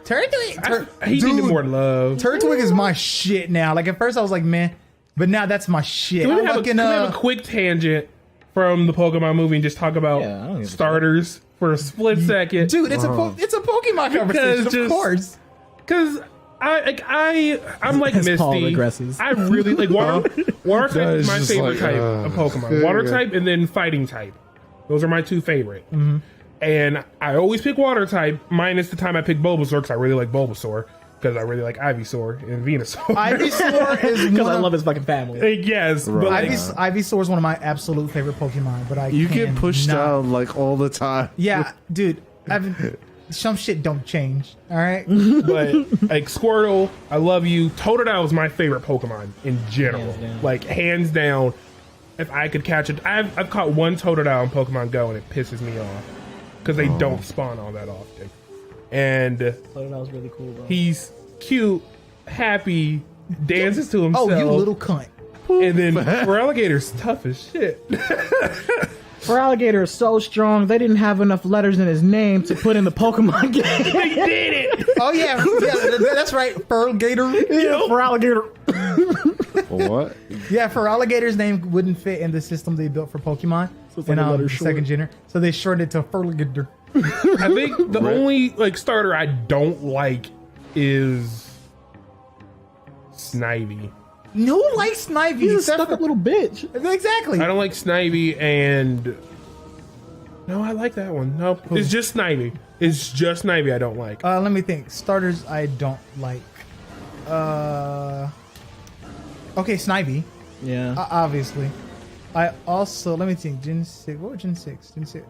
Turtwig. He needed more love. Turtwig is my shit now. Like at first I was like, meh, but now that's my shit. Can we I'm have, looking can we have a quick tangent from the Pokemon movie and just talk about Yeah, I don't give a starters for a split second? dude. It's it's a Pokemon conversation, of just- course. Because I'm like As Misty. Paul regresses. I really like water. Water type is my just favorite like, type of Pokemon. Water type and then fighting type. Those are my two favorite. And I always pick water type, minus the time I pick Bulbasaur because I really like Bulbasaur. Because I really like Ivysaur and Venusaur. Ivysaur is because one I of, love his fucking family. Like, yes, but like, Ivysaur is one of my absolute favorite Pokemon. But You get pushed cannot- down like all the time. Yeah, dude. Some shit don't change. All right. but like Squirtle, I love you. Totodile is my favorite Pokemon in general. Hands down. Like hands down. If I could catch it, I've caught one Totodile in Pokemon Go and it pisses me off because they don't spawn all that often. And So that was really cool, bro. he's cute, happy, dances to himself. Oh, you little cunt. And then Feraligator's tough as shit. Feraligator is so strong, they didn't have enough letters in his name to put in the Pokemon game. They did it. Oh yeah, that's right. Feraligator. Feraligator. What? Yeah, Feraligator's name wouldn't fit in the system they built for Pokemon it's in like a letter the short. second gener. So they shortened it to Feraligator. I think the only like starter I don't like is Snivy. Who likes Snivy? He's a except stuck-up little bitch. Exactly. I don't like Snivy and no, I like that one. Nope, it's just Snivy. It's just Snivy I don't like. Let me think. Starters I don't like. Okay, Snivy. Yeah. Obviously. I also let me think. Gen 6. What was Gen 6? Gen 6.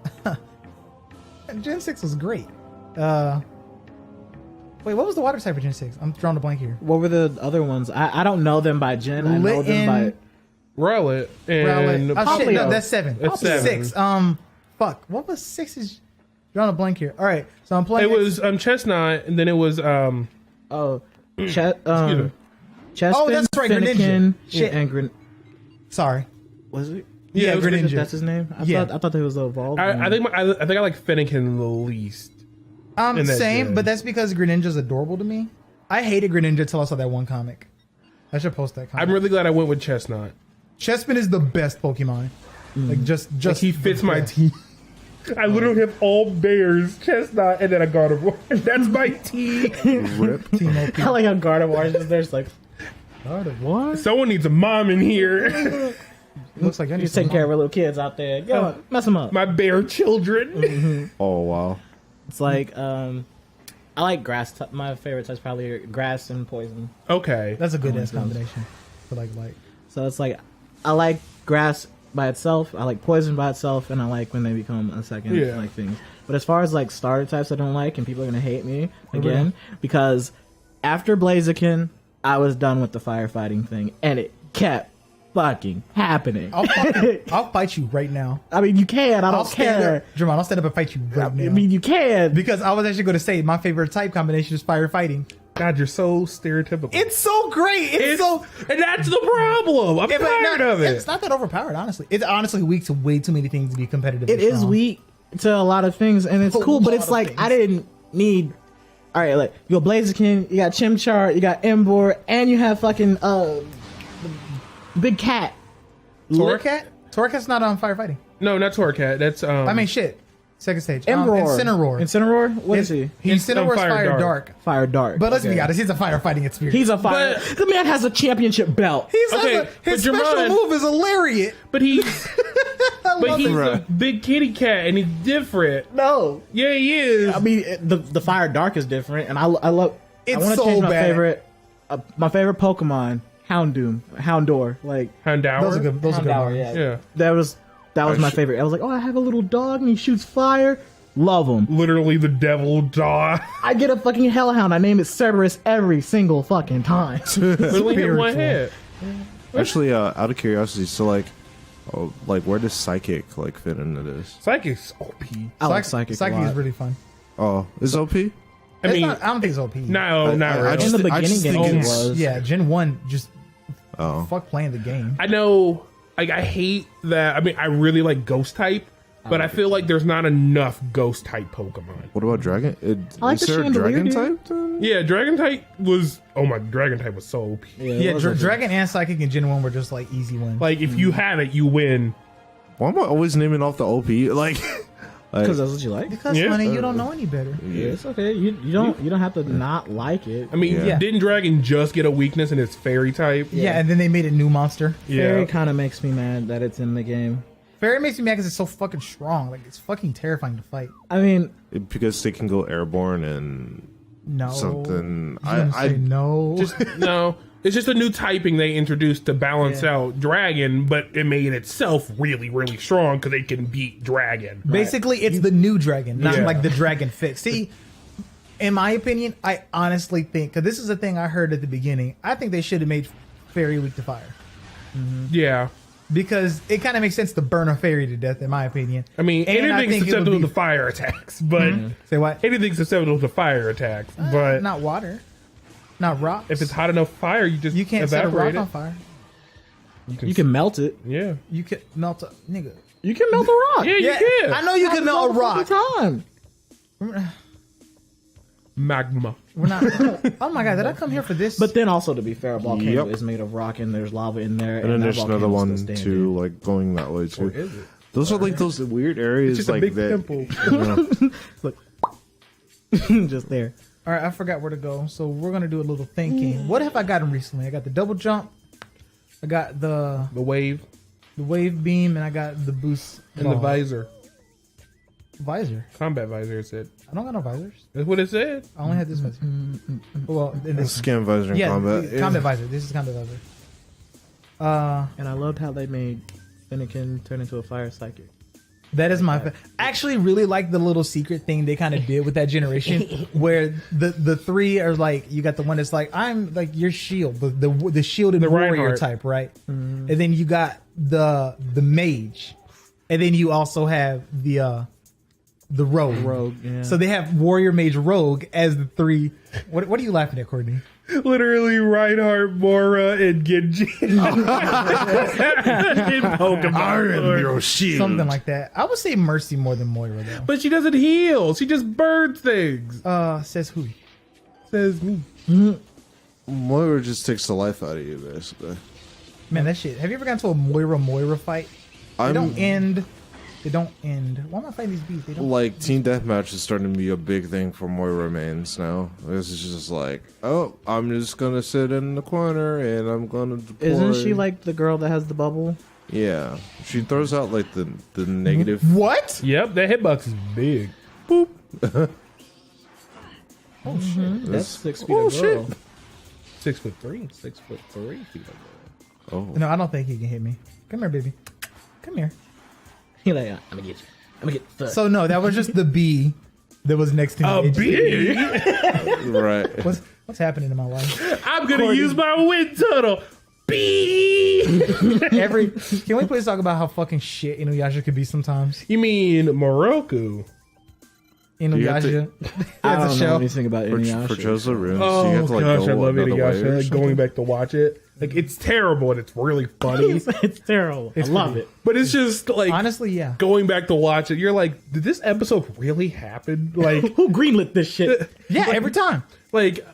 Gen 6 was great. Wait, what was the water type for Gen 6? I'm drawing a blank here. What were the other ones? I don't know them by gen. I know them by. Rowlet and Oh shit, no, Popplio. that's 7. It's 7. 6. Fuck. What was 6? Is drawing a blank here. All right, so I'm playing. it was Chestnut, and then it was Oh, excuse me. Chespin, Oh, that's right, Finnegan, Greninja. Shit. and Sorry. was it? Yeah, it was Greninja. That's his name. Yeah. I thought that was the evolved. I think I think I like Finnegan the least. in that Same, gen. but that's because Greninja's adorable to me. I hated Greninja till I saw that one comic. I should post that comic. I'm really glad I went with Chestnut. Chespin is the best Pokemon. Like just Like he fits the my best. team. I literally have all bears, Chestnut, and then a Gardevoir. That's my team. Rip. Team OP. I like how Gardevoir is just there. It's like Gardevoir. Someone needs a mom in here. Looks like I need He's taking some care of little kids out there. Yo, mess them up. My bear children. Oh wow. It's like I like grass. My favorite types probably are grass and poison. Okay. That's a good Oh, ass it does. combination. For like So it's like I like grass by itself. I like poison by itself, and I like when they become a second Yeah. like things. But as far as like starter types, I don't like, and people are gonna hate me again because after Blaziken, I was done with the firefighting thing, and it kept fucking happening. I'll fight you right now. I mean, you can. I I'll don't stand care. up, Jermaine. I'll stand up and fight you right now. I mean, you can. because I was actually going to say my favorite type combination is firefighting. God, you're so stereotypical. It's so great. It's so. and that's the problem. I'm Yeah, but tired no, of it. It's not that overpowered, honestly. It's honestly weak to way too many things to be competitive. It is weak to a lot of things, and it's A cool, but lot it's of like things. I didn't need. All right, like you got Blaziken, you got Chimchar, you got Emboar, and you have fucking Big cat. Torcat? Torcat's not on firefighting. No, not Torcat. That's I mean, shit. Second stage. Incineroar. Incineroar. What is he? Incineroar's Fire Fire Dark. Dark. Fire Dark. But let's Okay. be honest, he's a firefighting experience. He's a fire. But- The man has a championship belt. Okay, his but special Jermaine- move is a lariat. but he's I but love he's it. a Right. big kitty cat and he's different. No. Yeah, he is. I mean, the Fire Dark is different, and I love. It's I want to so change bad. my favorite Pokemon, Houndour. Like Houndour. Those are good. Those are good. Houndour, ones. yeah. Yeah. That was my should- favorite. I was like, oh, I have a little dog and he shoots fire. Love him. Literally the devil dog. I get a fucking hellhound. I name it Cerberus every single fucking time. But only hit one Spiritual. head. Actually, out of curiosity, so where does Psychic fit into this? Psychic's OP. I like Psychic. Psychic a lot. is really fun. Oh, is OP? I It's mean, not, I don't think it's OP. no, not I really. just- In the I beginning just game, think it it's- was. Yeah, Gen 1 just Oh, fuck playing the game. I know, like, I hate that. I mean, I really like Ghost type, but I feel like there's not enough Ghost type Pokemon. what about Dragon? I like Is the there a Chandelier, Dragon dude. type? then? Yeah, Dragon type was. Oh my, Dragon type was so OP. Yeah, it was a- Dragon and Psychic in Gen 1 were just like easy wins. Like, if you had it, you win. Why am I always naming off the OP? Because that's what you like. because Yeah. honey, you don't know any better. Yeah, it's okay. You don't have to not like it. I mean, Yeah. didn't Dragon just get a weakness in its Fairy type? Yeah, and then they made a new monster. Fairy Yeah. kind of makes me mad that it's in the game. Fairy makes me mad because it's so fucking strong. Like it's fucking terrifying to fight. I mean, Because they can go airborne and No, something. I was gonna say no. Just no. It's just a new typing they introduced to balance Yeah. out Dragon, but it made itself really, really strong because it can beat Dragon. Basically, it's the new dragon, not Yeah. like the dragon fix. See, in my opinion, I honestly think because this is a thing I heard at the beginning. I think they should have made Fairy weak to fire Yeah. because it kind of makes sense to burn a fairy to death, in my opinion. I mean, And I anything's think it would susceptible be- to fire attacks, but Say what? anything's susceptible to fire attacks. But Not water, not rocks. if it's hot enough fire, you just you can't set a evaporate rock on it. fire. you can melt it. Yeah. You can melt a nigga. You can melt a rock. Yeah, you Yeah, can. I know you can melt a rock. Time. Magma. We're not. Oh my god, did I come here for this? But then also, to be fair, a volcano Yep. is made of rock and there's lava in there. And then that there's another volcano's one still too, standing. going that way too. Is it? Those are those weird areas Just a like big that. pimple. Just there. all right, I forgot where to go. So we're gonna do a little thinking. What have I gotten recently? I got the double jump. I got the The wave wave beam, and I got the boost and the ball. visor. visor. Combat visor, it said. I don't got no visors. That's what it said. I only had this visor. Well, in this Scan visor in yeah, combat. combat visor. This is combat visor. And I loved how they made Finnegan turn into a fire psychic. That is my. I actually really like the little secret thing they kind of did with that generation, where the three are like, you got the one that's like, I'm like your shield, the shielded The warrior Reinhardt. type, right? And then you got the mage, and then you also have the rogue. Rogue, yeah. So they have warrior, mage, rogue as the three. What are you laughing at, Courtney? Literally, Reinhardt, Mora, and Genji. In Pokemon. lore. shield. Something like that. I would say Mercy more than Moira though. But she doesn't heal. She just burns things. Says who? Says me. Moira just takes the life out of you, basically. Man, that shit. Have you ever gotten to a Moira fight? They don't end. They don't end. Why am I fighting these bees? They don't. Like, Team Deathmatch is starting to be a big thing for Moira mains now. This is just like, oh, I'm just gonna sit in the corner and I'm gonna deploy. Isn't she like the girl that has the bubble? Yeah. She throws out, like, the negative. What? Yep, that hitbox is big. Oh shit! That's 6 feet Oh, of girl. 6'3", 6'3" feet. Oh. No, I don't think he can hit me. Come here, baby. Come here. He like, I'm gonna get you. I'm gonna get the So no, that was just the bee that was next to me. A bee? Right. What's happening in my life? I'm gonna use my wind tunnel. Bee! Can we please talk about how fucking shit Inuyasha could be sometimes? You mean Moroku? Inuyasha. I That's don't a know show. anything about For Inuyasha. Chozo Runes, Oh you have to, like, gosh, go I love another way Inuyasha. or Like, going something. back to watch it, like it's terrible and it's really funny, It's terrible. I love it. but it's just like Honestly, yeah. going back to watch it. You're like, did this episode really happen? Like, Who greenlit this shit? Yeah, every time. like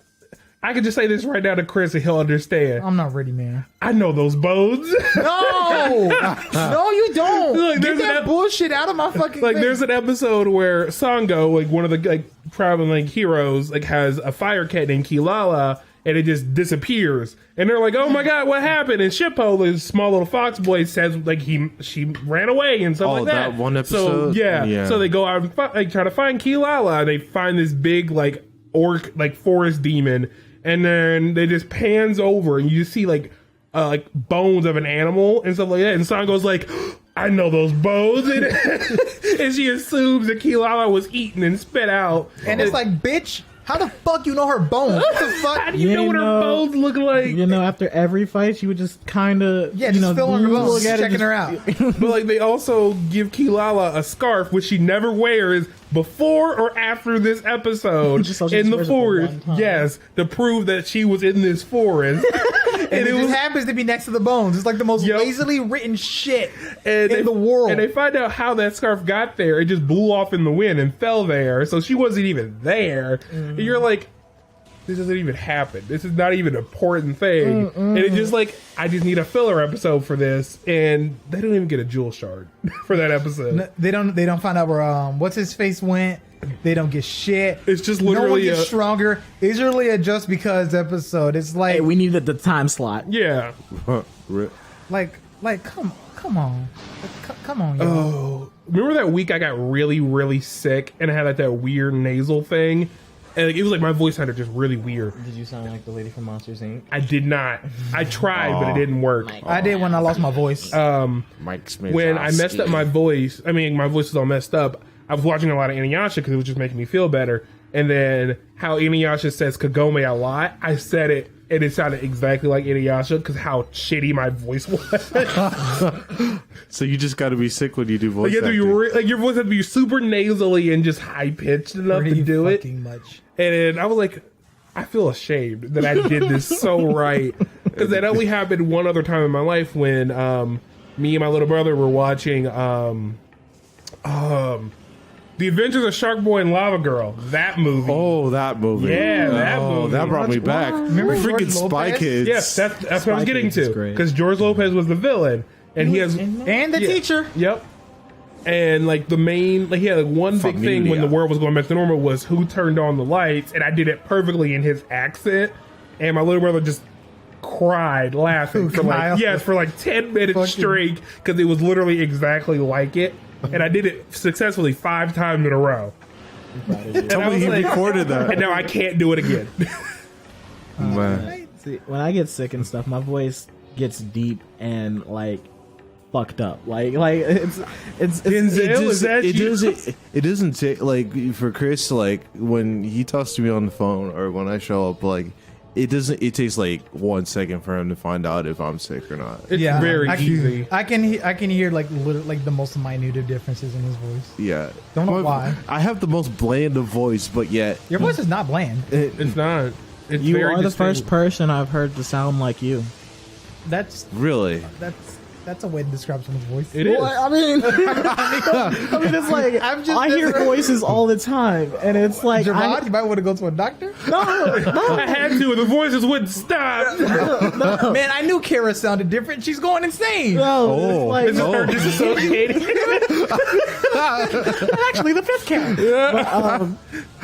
I can just say this right now to Chris and he'll understand. I'm not ready, man. I know those bones. No, no, you don't. Look, Get there's that an bullshit out of my fucking Like face. there's an episode where Sango, like one of the like traveling heroes, like has a fire cat named Kilala, and it just disappears. And they're like, "Oh my god, what happened?" And Shippo, this small little fox boy, says like she ran away and stuff like that. That one episode? So Yeah. so they go out and like try to find Kilala. They find this big like orc like forest demon, and then they just pans over and you see like bones of an animal and stuff like that. And Sango's like, I know those bones. And she assumes that Kilala was eaten and spit out. and it's like, bitch, how the fuck you know her bones? What the How fuck? do you know what her bones look like? You know, after every fight, she would just kind of, Yeah, just feeling her bones, look at it, checking just- her out. But like they also give Kilala a scarf, which she never wears before or after this episode Just so she in the wears it for forest. one time. Yes, to prove that she was in this forest. And it just happens to be next to the bones. It's like the most Yep. lazily written shit And in the world. And they find out how that scarf got there. It just blew off in the wind and fell there. So she wasn't even there. And you're like, this doesn't even happen. This is not even an important thing. And it's just like, I just need a filler episode for this. And they don't even get a jewel shard for that episode. No, they don't find out where what's his face went. They don't get shit. It's just no one literally gets a- stronger. It's really a just because episode. It's like Hey, we needed the time slot. Yeah. like come on, come on, y'all. Oh, remember that week I got really, really sick and I had like that weird nasal thing? And like, it was like my voice sounded just really weird. Did you sound like the lady from Monsters Inc.? I did not. I tried, but it didn't work. I did when I lost my voice. Mike Smith. When I messed up my voice, I mean, my voice was all messed up. I was watching a lot of Inuyasha because it was just making me feel better. And then how Inuyasha says Kagome a lot, I said it, and it sounded exactly like Inuyasha because how shitty my voice was. So you just got to be sick when you do voice Like, you have to be acting. like your voice has to be super nasally and just high pitched enough Pretty to do it. fucking much. And then I was like, I feel ashamed that I did this so right. Because that only happened one other time in my life when me and my little brother were watching The Adventures of Shark Boy and Lava Girl. That movie. Oh, that movie. Yeah, that Oh, movie. that brought me back. Remember Freaking George Spy Lopez? Kids. Yes, that's what I was getting Kids is to. great. Because George Lopez was the villain. And he has... And the Yeah. teacher. Yep. And like the main, like he had like one big thing when the world was going back to normal was who turned on the lights, and I did it perfectly in his accent, and my little brother just cried laughing for Kyle. like 10 minutes Fucking- straight because it was literally exactly like it, and I did it successfully 5 times in a row. And Tell I me was he like- recorded that. And now I can't do it again. Man. See, when I get sick and stuff, my voice gets deep and like fucked up. Like it's Denzel, is that it you? it doesn't take like for Chris, like when he talks to me on the phone or when I show up, like it takes like 1 second for him to find out if I'm sick or not. It's very I can, easy. I can hear like like the most minute of differences in his voice. Yeah. Don't know why. I have the most bland of voice, but yet Your voice is not bland. It's not. It's you very are the distinct. first person I've heard to sound like you. That's really. that's a way to describe someone's voice. It is. Well, I mean, it's like I'm just- I hear voices all the time, and it's like Gerard, you might want to go to a doctor. I had to, and the voices wouldn't stop. Man, I knew Kara sounded different. She's going insane. no, Oh. it's like This is her disassociating. actually the fifth cat.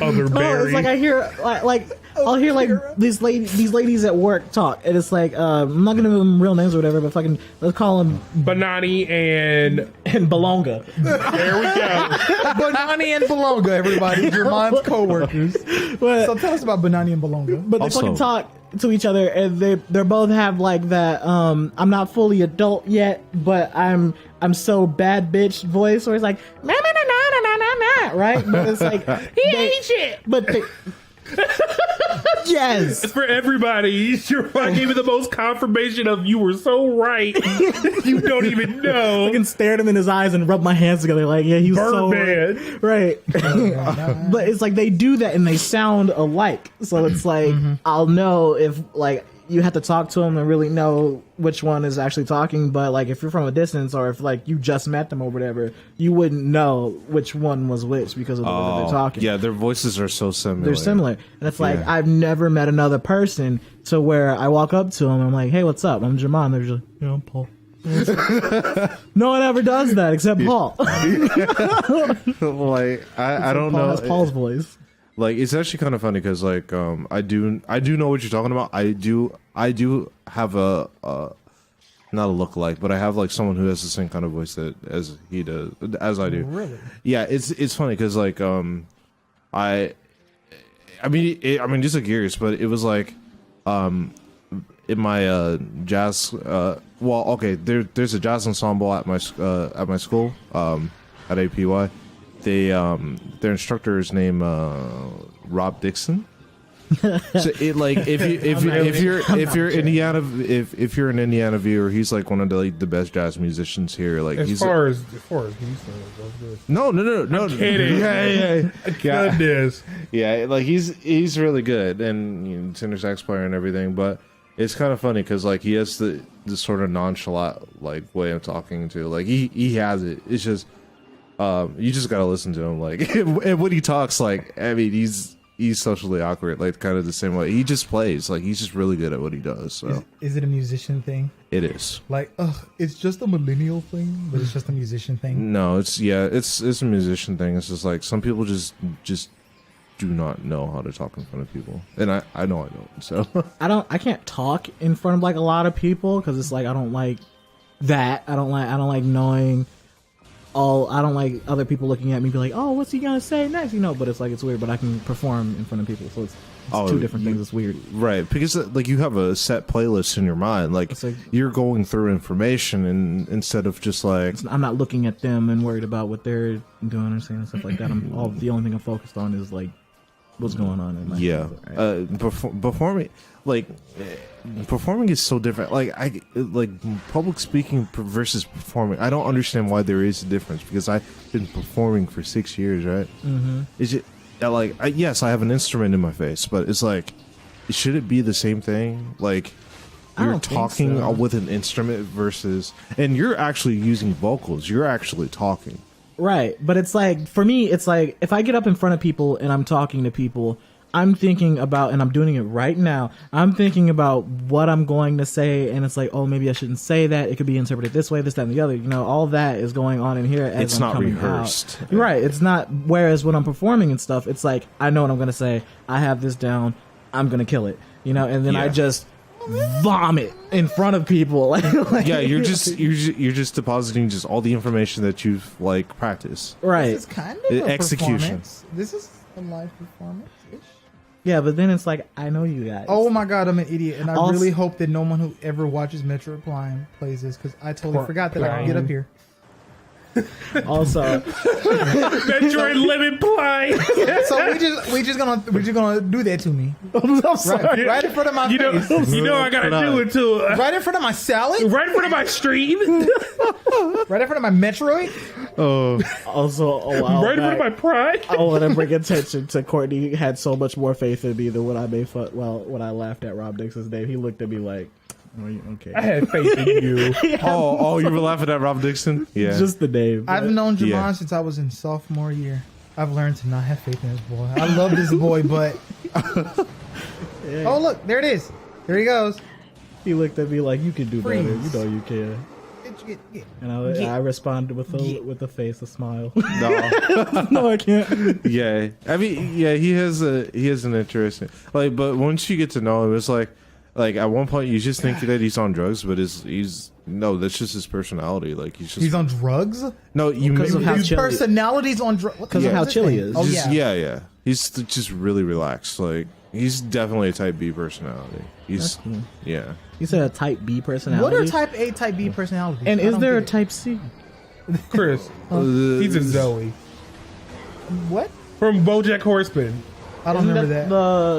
Other No, berry. it's like I hear like I'll hear like these ladies at work talk, and it's like I'm not gonna give them real names or whatever, but fucking let's call them Banani and Balonga. there we go. Banani and Bolonga, everybody. German's co-workers. But So tell us about Banani and Bolonga. but they Also- fucking talk to each other, and they both have like that I'm not fully adult yet, but I'm so bad bitch voice, where it's like na na na na na na na, right? But it's like He ain't shit. but they, yes. For everybody, Jeremiah gave me the most confirmation of you were so right. You don't even know. I can stare at him in his eyes and rub my hands together like, yeah, he was so Birdman. right. But it's like they do that and they sound alike. So it's like I'll know if like you have to talk to them and really know which one is actually talking. But like if you're from a distance or if like you just met them or whatever, you wouldn't know which one was which because of the way that they're talking. Yeah, their voices are so similar. They're similar. And it's like, Yeah. I've never met another person to where I walk up to them, I'm like, hey, what's up? I'm Jamon. They're just like, yeah, I'm Paul. No one ever does that except Paul. Like I don't Paul know. has Paul's voice. Like it's actually kind of funny because like I do know what you're talking about. I do have a not a lookalike, but I have like someone who has the same kind of voice as he does, as I do. Really? Yeah, it's funny because like I mean just curious, but it was like in my jazz well, okay, there's a jazz ensemble at my school at APY. Their instructor is named Rob Dixon. So it like if you're an Indiana viewer, he's like one of the best jazz musicians here. Like As he's far as he's saying, no. kidding. Yeah. Goodness. Yeah, like he's really good and you know, tenor sax player and everything, but it's kind of funny because like he has the sort of nonchalant like way of talking to, like he has it. It's just you just gotta listen to him, like and when he talks, like I mean he's socially awkward, like kind of the same way he just plays, like he's just really good at what he does. So Is it a musician thing? it is. Like, it's just a millennial thing, but it's just a musician thing. No, it's a musician thing. It's just like some people just do not know how to talk in front of people, and I know I don't. So I can't talk in front of like a lot of people because it's like I don't like that. I don't like knowing I don't like other people looking at me and be like, oh, what's he gonna say next? You know, but it's like it's weird. But I can perform in front of people, so it's two different things. It's weird, right? Because like you have a set playlist in your mind, like you're going through information, and instead of just like I'm not looking at them and worried about what they're doing or saying and stuff like that. The only thing I'm focused on is like what's going on in my yeah. Right? Performing is so different. Like public speaking versus performing. I don't understand why there is a difference because I've been performing for 6 years, right? Mm-hmm. Is it like yes, I have an instrument in my face, but it's like should it be the same thing? Like you're talking with an instrument versus, and you're actually using vocals. You're actually talking. Right, but it's like, for me, it's like, if I get up in front of people and I'm talking to people, I'm thinking about, and I'm doing it right now, I'm thinking about what I'm going to say, and it's like, oh, maybe I shouldn't say that, it could be interpreted this way, this, that, and the other, you know, all that is going on in here as it's I'm not coming rehearsed. Out. Right, it's not, whereas when I'm performing and stuff, it's like, I know what I'm going to say, I have this down, I'm going to kill it, you know, and then I just vomit in front of people. like yeah, you're just depositing just all the information that you've like practiced. Right. This is kind of a execution. performance. This is a live performance. Yeah, but then it's like, I know you guys. Oh my god, I'm an idiot, and I Also- really hope that no one who ever watches Metroid Prime plays this because I totally forgot that I could get up here. Also, Metroid Lemon Pie. So we're just gonna do that to me I'm sorry. right in front of my face, You know I gotta do it to right in front of my salad, right in front of my stream, right in front of my Metroid. Also, a while right in front of my back, pride. I want to bring attention to Courtney had so much more faith in me than when I made fun. Well, when I laughed at Rob Dixon's name, he looked at me like, "Are you okay?" I had faith in you. Oh, you were laughing at Rob Dixon? Yeah. Just the name. I've known Javon Yeah. since I was in sophomore year. I've learned to not have faith in this boy. I love this boy, but oh look, there it is. There he goes. He looked at me like, "You can do better. You Freeze. know you can." And I responded with a face, a smile. No. No, I can't. Yeah. I mean, yeah, he has an interesting, like, but once you get to know him, it's like at one point you just think that he's on drugs, but no, that's just his personality. Like He's on drugs. no, you Because of how His chill he is. personality's on drugs Because of how chill he is. Oh just, yeah. yeah. He's just really relaxed. Like he's definitely a type B personality. He's That's cool. yeah. You said a type B personality. What are type A, type B personalities? And I is don't there a get it. type C? Chris, he's a Zoe What? from BoJack Horseman. I don't Isn't remember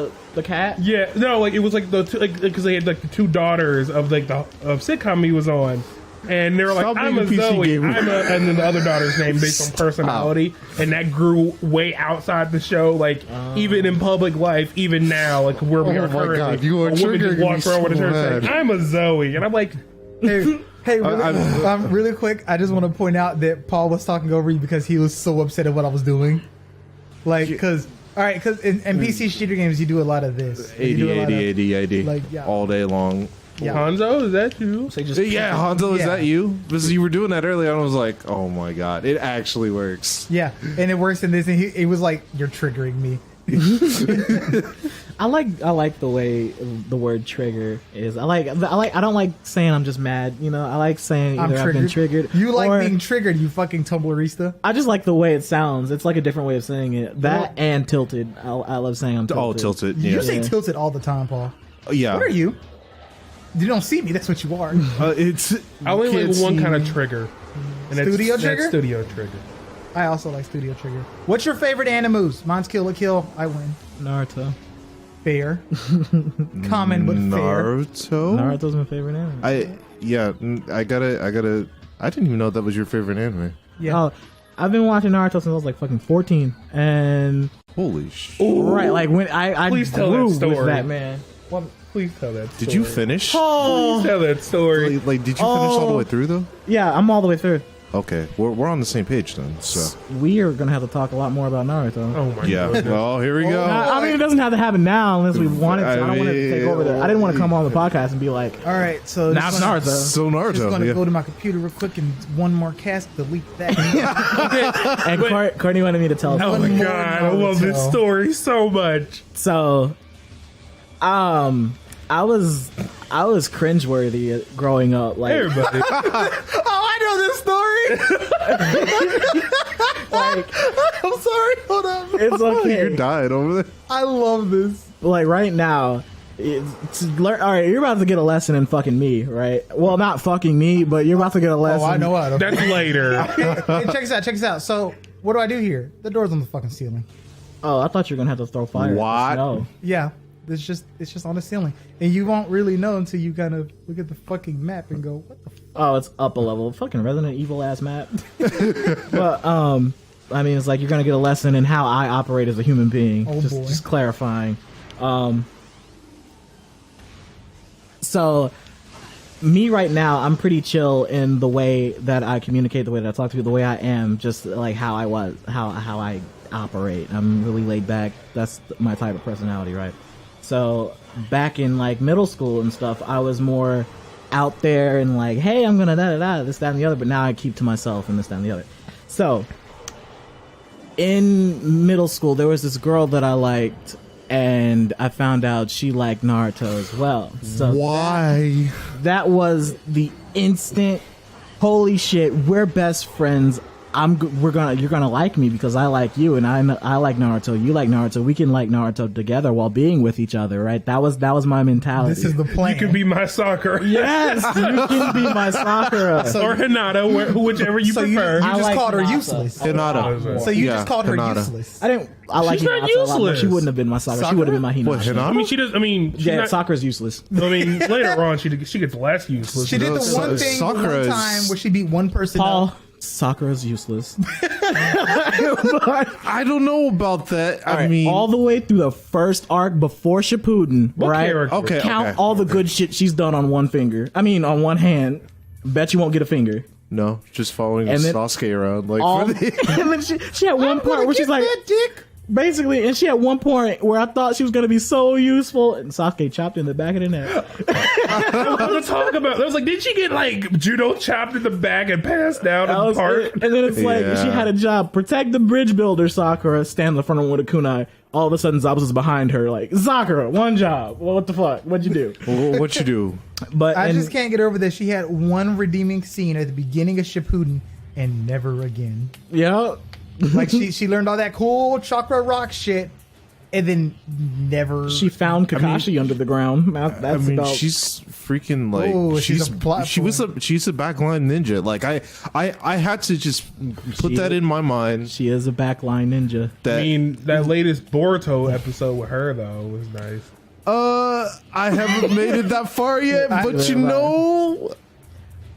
that. The cat? Yeah, no, like it was like the two, like because they had like the two daughters of like of sitcom he was on. And they were like, Stop I'm being a a PC Zoe, gamer. and then the other daughter's name based on personality, and that grew way outside the show. Like even in public life, even now, like where we Oh are my currently, God, you are a woman just triggering walks me around with a so shirt saying, bad. I'm a Zoe, and I'm like, Hey, really quick, I just want to point out that Paul was talking over you because he was so upset at what I was doing. Like, because in PC shooter games, you do a lot of this. You do a lot of- 80, like, yeah. all day long. Yeah. Hanzo, is that you? So just Yeah, Hanzo, is Yeah. that you? Because you were doing that earlier, and I was like, oh my god, it actually works. Yeah, and it works in this, and he was like, "You're triggering me." I like the way the word trigger is. I don't like saying I'm just mad. You know, I like saying I'm either I've been triggered. You like or being triggered, you fucking tumblerista. I just like the way it sounds. It's like a different way of saying it. That and tilted. I love saying I'm tilted. Oh, tilted. You Yeah. say tilted all the time, Paul. Yeah. What are you? You don't see me. That's what you are. It's. I only can't like one see kind of me. trigger. And Studio that's trigger? Studio trigger. I also like Studio Trigger. What's your favorite animus? Mine's Kill la Kill. I win. Naruto. Fair. Common but fair. Naruto. Naruto's my favorite anime. I gotta. I didn't even know that was your favorite anime. Yeah. Oh, I've been watching Naruto since I was like fucking 14, and Holy shit! right, like when I Please tell grew that story. with that man. Please tell that story. Did you finish? Please tell that story. Like, did you finish all the way through though? Yeah, I'm all the way through. Okay, we're on the same page then. So We are gonna have to talk a lot more about Naruto. Oh my yeah. god. Well, here we go. I mean, it doesn't have to happen now unless we wanted to. I don't want to take over the. I didn't want to come on the podcast and be like, All right. So now it's Naruto. So Just Naruto. gonna Yeah. go to my computer real quick and one more cast, delete that. And Courtney wanted me to tell. Oh us. my god, I love this Naruto. story so much. So, I was cringeworthy growing up. Like, Everybody. Oh, I know this story. like I'm sorry. Hold on. it's okay. You're dying over there. I love this. Like right now, all right, you're about to get a lesson in fucking me, right? Well, not fucking me, but you're about to get a Oh, lesson. I know what. That's later. Hey, check this out. So, what do I do here? The door's on the fucking ceiling. Oh, I thought you were gonna have to throw fire. What? No. Yeah, it's just on the ceiling, and you won't really know until you kind of look at the fucking map and go, "What the?" Oh, it's up a level. Fucking Resident Evil ass map. But I mean, it's like you're gonna get a lesson in how I operate as a human being. Oh, boy. Just clarifying. So me right now, I'm pretty chill in the way that I communicate, the way that I talk to you, the way I am, just like how I was, how I operate. I'm really laid back. That's my type of personality, right? So back in like middle school and stuff, I was more out there and like, hey, I'm gonna this, that, and the other. But now I keep to myself and this, that, and the other. So in middle school, there was this girl that I liked, and I found out she liked Naruto as well. So Why? that was the instant, holy shit, we're best friends. You're gonna like me because I like you, and I like Naruto. You like Naruto. We can like Naruto together while being with each other, right? That was my mentality. This is the plan. You can be my Sakura. yes, you can be my Sakura. Or Hinata, whichever you So you prefer. just like called her Hinata. useless. Hinata. So you Yeah, just called her Hinata. useless. I didn't. I like She's not Hinata a lot more. useless. She wouldn't have been my Sakura. She Sakura? would have been my Hinata. What, Hinata? She does. She's Yeah, not, Sakura's useless. I mean, later on, she gets less useless. She did the Sa- one thing Sakura one is- time where she beat one person Paul, up. Sakura's useless. I don't know about that. I mean, all the way through the first arc before Shippuden, What right? character? Okay. Count all the good shit she's done on one finger. I mean, on one hand. Bet you won't get a finger. no, just following And then- Sasuke around like All, for the- and then she had one part where she's like, dick. basically, and she had one point where I thought she was going to be so useful, and Sasuke chopped in the back of the neck. I was talk about. I was like, did she get like judo chopped in the back and passed down in That the was park? it. And then it's like Yeah. she had a job: protect the bridge builder. Sakura stand in the front of with a kunai. All of a sudden, Zabuza's behind her. Like, Sakura, one job. Well, what the fuck? What'd you do? what you do? But I and- just can't get over that she had one redeeming scene at the beginning of Shippuden and never again. yeah. Like she learned all that cool chakra rock shit and then never. She found Kakashi under the ground. That's I mean, about. she's freaking like Ooh, she's a plot she's a backline ninja. Like I had to just put that in my mind. She is a backline ninja. That I mean, that latest Boruto episode with her though was nice. I haven't made it that far yet, but you know,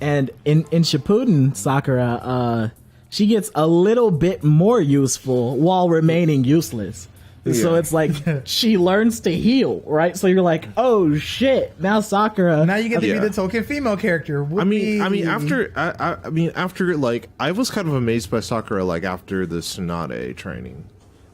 And in Shippuden, Sakura, she gets a little bit more useful while remaining useless. So it's like she learns to heal, right? So you're like, oh shit! Now Sakura. Now you get to be the token female character. I mean, after like, I was kind of amazed by Sakura, like after the Tsunade training.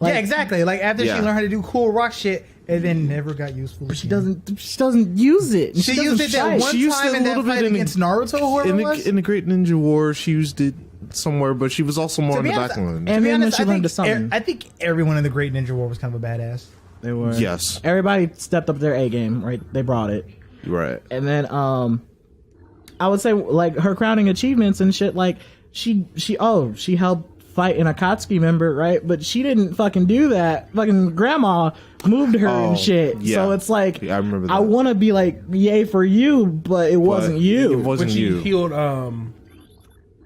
Yeah, exactly. Like after she Yeah. learned how to do cool rock shit, and then never got useful. She doesn't use it. She used it that one She used time it a in that little bit fight in the- against Naruto, whoever it was. In the Great Ninja War, she used it somewhere, but she was also more on the back line. And To be then honest, she learned to summon. I think everyone in the Great Ninja War was kind of a badass. They were. Yes. Everybody stepped up their A game, right? They brought it. Right. And then I would say like her crowning achievements and shit, like she helped fight an Akatsuki member, right? But she didn't fucking do that. Fucking grandma moved her and shit. yeah. So it's like Yeah, I remember that. I want to be like yay for you, but it wasn't you. It wasn't When she you. healed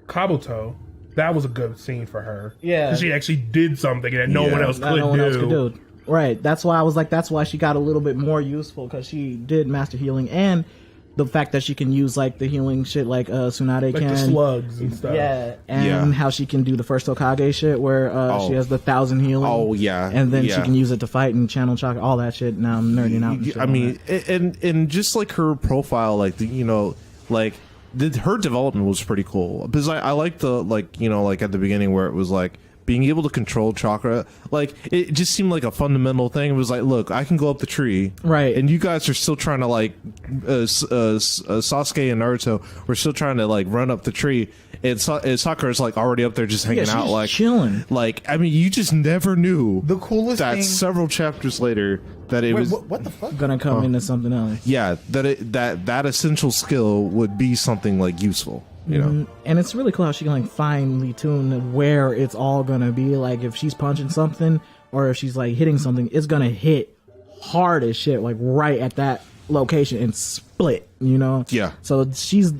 Kabuto, that was a good scene for her. Yeah. 'Cause she actually did something that no one else That could no one do. else could do. Right. That's why I was like, that's why she got a little bit more useful, because she did master healing, and the fact that she can use like the healing shit like Tsunade Like can. the slugs and stuff. Yeah, and Yeah. how she can do the first Hokage shit where she has the 1,000 healing. Oh, yeah, and then she yeah. can use it to fight and channel chakra, all that shit. Now I'm nerding out. And shit I on mean, and just like her profile, like like her development was pretty cool, because I like the like at the beginning where it was like being able to control chakra, like it just seemed like a fundamental thing. It was like, look, I can go up the tree, Right. and you guys are still trying to like Sasuke and Naruto were still trying to like run up the tree, and Sakura's like already up there just hanging she's out, like chilling. Like, I mean, you just never knew The coolest that thing. several chapters later that it Wait, was what the fuck? Gonna come into something else. yeah, that essential skill would be something like useful, you know. And it's really cool how she can like finely tune where it's all gonna be. Like if she's punching something or if she's like hitting something, it's gonna hit hard as shit, like right at that location and split, you know? Yeah. So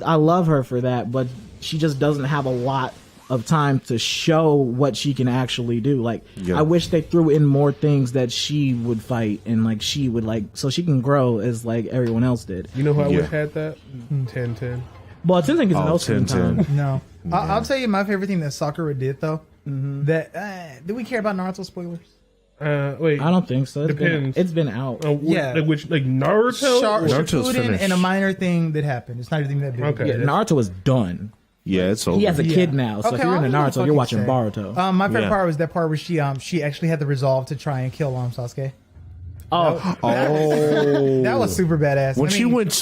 I love her for that, but she just doesn't have a lot of time to show what she can actually do. Like Yeah. I wish they threw in more things that she would fight and like she would like, so she can grow as like everyone else did. You know who I Yeah. would have had that? 10-10. But Tenzin gets Oh, no screen 10-10. time. No, I'll tell you my favorite thing that Sakura did though. That do we care about Naruto spoilers? Wait. I don't think so. Depends. It's been out. Yeah. Like Naruto? Naruto's Shippuden finished. and a minor thing that happened. It's not anything that big. Okay. Yeah, Naruto is done. Yeah, it's over. He has a Yeah. kid now, so if Okay, you're I into don't know what Naruto, the you're fuck watching you say. Boruto. My favorite Yeah. part was that part where she actually had the resolve to try and kill Sasuke. Oh, Oh, That was super badass. when I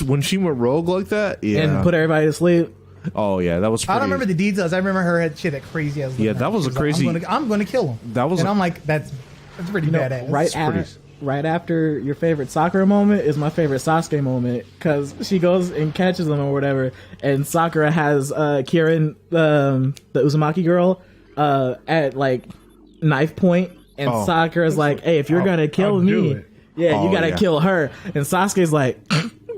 mean, she went rogue like that. Yeah. and put everybody to sleep. Oh yeah, that was. Pretty, I don't remember the details. I remember her had shit that crazy ass. Yeah, that was a crazy- I'm gonna kill him. That was and a- I'm like, that's pretty badass. Right after your favorite Sakura moment is my favorite Sasuke moment, because she goes and catches him or whatever, and Sakura has Kirin, the Uzumaki girl, at like knife point, and Oh. Sakura's like, "Hey, if you're gonna kill I'll do me, it." yeah, you Oh, gotta yeah. kill her." And Sasuke's like,